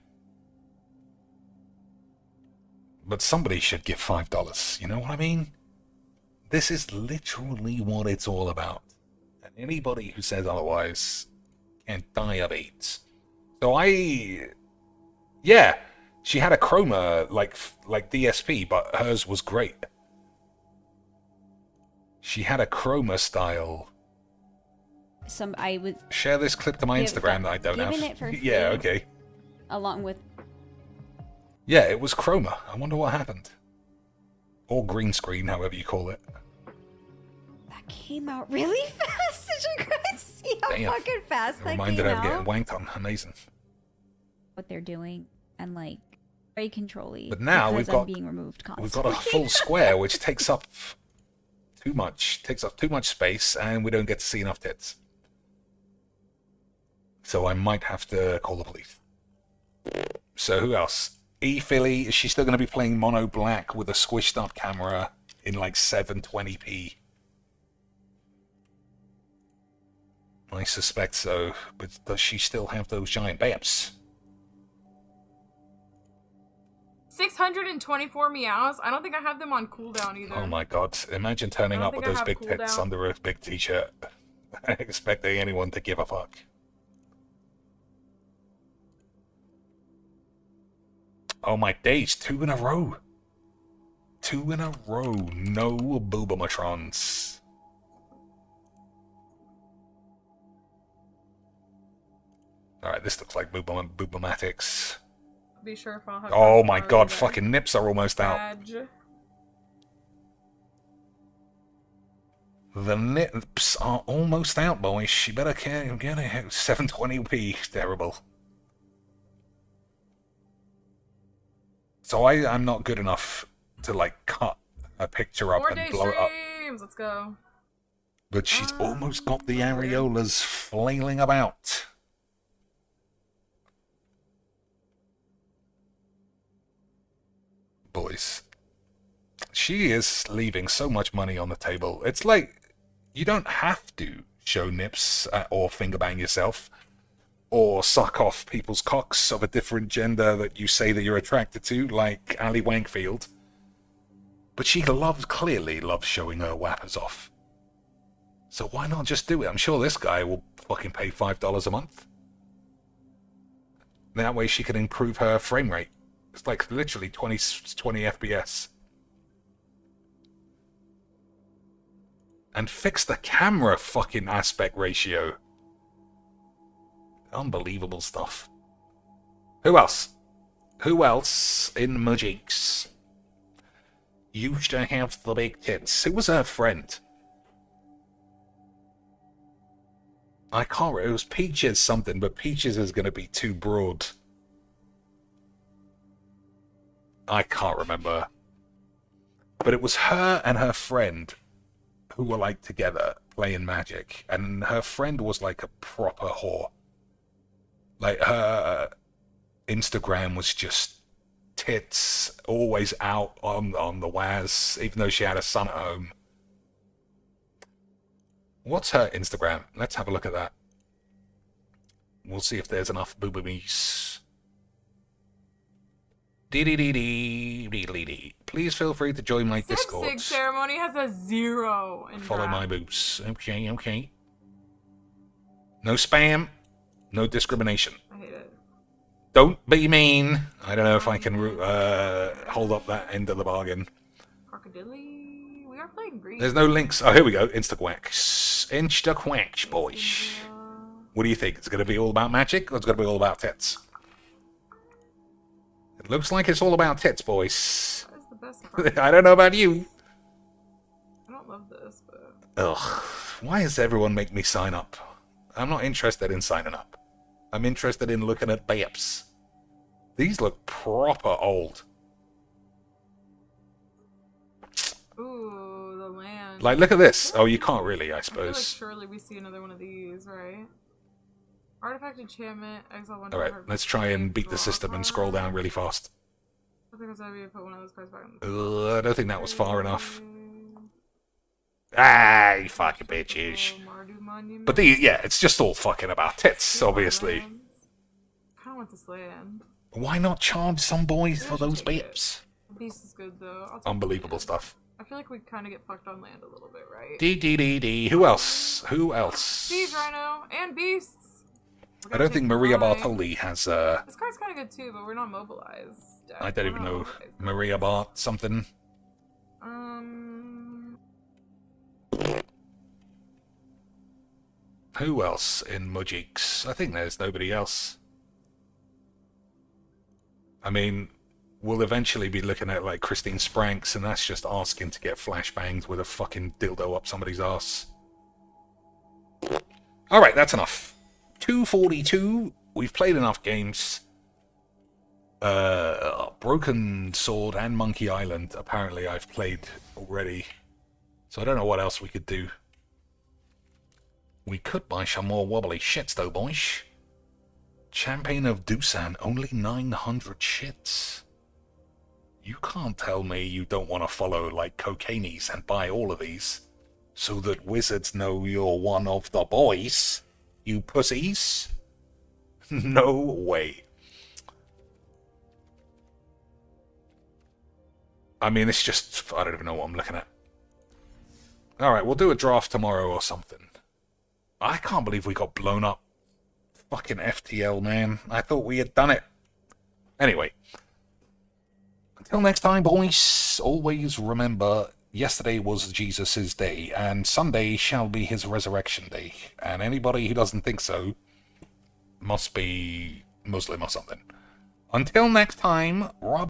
But somebody should give $5. You know what I mean? This is literally what it's all about. And anybody who says otherwise can die of AIDS. So yeah, she had a chroma like DSP, but hers was great. She had a chroma style. I would share this clip to my Instagram that I don't have. It for yeah, okay. Along with. Yeah, it was chroma. I wonder what happened. Or green screen, however you call it. That came out really fast. Did you guys see how fucking fast that came out? Reminded her of getting wanked on. Amazing. What they're doing and like very controlling. But now we've got being removed constantly. We've got a full square, which takes up too much space, and we don't get to see enough tits. So I might have to call the police. So who else? Philly, is she still going to be playing mono black with a squished up camera in like 720p? I suspect so, but does she still have those giant babes? 624 meows. I don't think I have them on cooldown either. Oh my god, imagine turning up with those big tits under a big t-shirt. Expecting anyone to give a fuck. Oh my days, 2 in a row. 2 in a row. No Boobomatrons. Alright, this looks like Boobomatics. Be sure if I'll have. Oh my god, fucking nips are almost out. The nips are almost out, boys. She better get it. 720p. Terrible. So I'm not good enough to, like, cut a picture up and blow it up. Let's go. But she's almost got the areolas flailing about. Boys. She is leaving so much money on the table. It's like, you don't have to show nips or finger bang yourself. Or suck off people's cocks of a different gender that you say that you're attracted to, like Ali Wankfield. But she clearly loves showing her whappers off. So why not just do it? I'm sure this guy will fucking pay $5 a month. That way she can improve her frame rate. It's like literally 20 FPS. And fix the camera fucking aspect ratio. Unbelievable stuff. Who else? Who else in Magics used to have the big tits? Who was her friend? I can't remember. It was Peaches something, but Peaches is going to be too broad. I can't remember. But it was her and her friend who were like together playing Magic. And her friend was like a proper whore. Like, her Instagram was just tits, always out on the WAS, even though she had a son at home. What's her Instagram? Let's have a look at that. We'll see if there's enough boobies. Please feel free to join my Discord. Sig ceremony has a 0 in Follow draft. my boobs. Okay. No spam. No discrimination. I hate it. Don't be mean. I don't know if I can hold up that end of the bargain. Crocodile. We are playing green. There's no links. Oh, here we go. Insta-quacks. Insta-quacks, boys. What do you think? It's going to be all about magic, or it's going to be all about tits? It looks like it's all about tits, boys. That is the best part. I don't know about you. I don't love this, but... Ugh. Why does everyone make me sign up? I'm not interested in signing up. I'm interested in looking at babes. These look proper old. Ooh, the land. Like, look at this. Oh, you can't really, I I feel like suppose. surely we see another one of these, right? Artifact enchantment, exile one. Alright, let's try and beat the system and scroll down really fast. I think it's time to put one of those cards back on the I don't think that was far enough. Ah, you fucking bitches. But yeah, it's just all fucking about tits, obviously. I kind of want this land. Why not charge some boys for those babes? Beast is good though. I'll take Unbelievable stuff. I feel like we kind of get fucked on land a little bit, right? D. Who else? Who else? Siege Rhino and beasts. I don't think Maria Bartoli has This card's kind of good too, but we're not mobilized. I don't even know. Maria Bart something. Who else in Mujiks? I think there's nobody else. I mean, we'll eventually be looking at like Christine Spranks, and that's just asking to get flashbangs with a fucking dildo up somebody's ass. Alright, that's enough. 242. We've played enough games. Broken Sword and Monkey Island, apparently I've played already. So I don't know what else we could do. We could buy some more wobbly shits though, boys. Champion of Dusan, only 900 shits. You can't tell me you don't want to follow like Cocainies and buy all of these, so that wizards know you're one of the boys, you pussies. No way. I mean, it's just, I don't even know what I'm looking at. Alright, we'll do a draft tomorrow or something. I can't believe we got blown up. Fucking FTL, man. I thought we had done it. Anyway. Until next time, boys, always remember, yesterday was Jesus' day, and Sunday shall be his resurrection day. And anybody who doesn't think so must be Muslim or something. Until next time, Rob.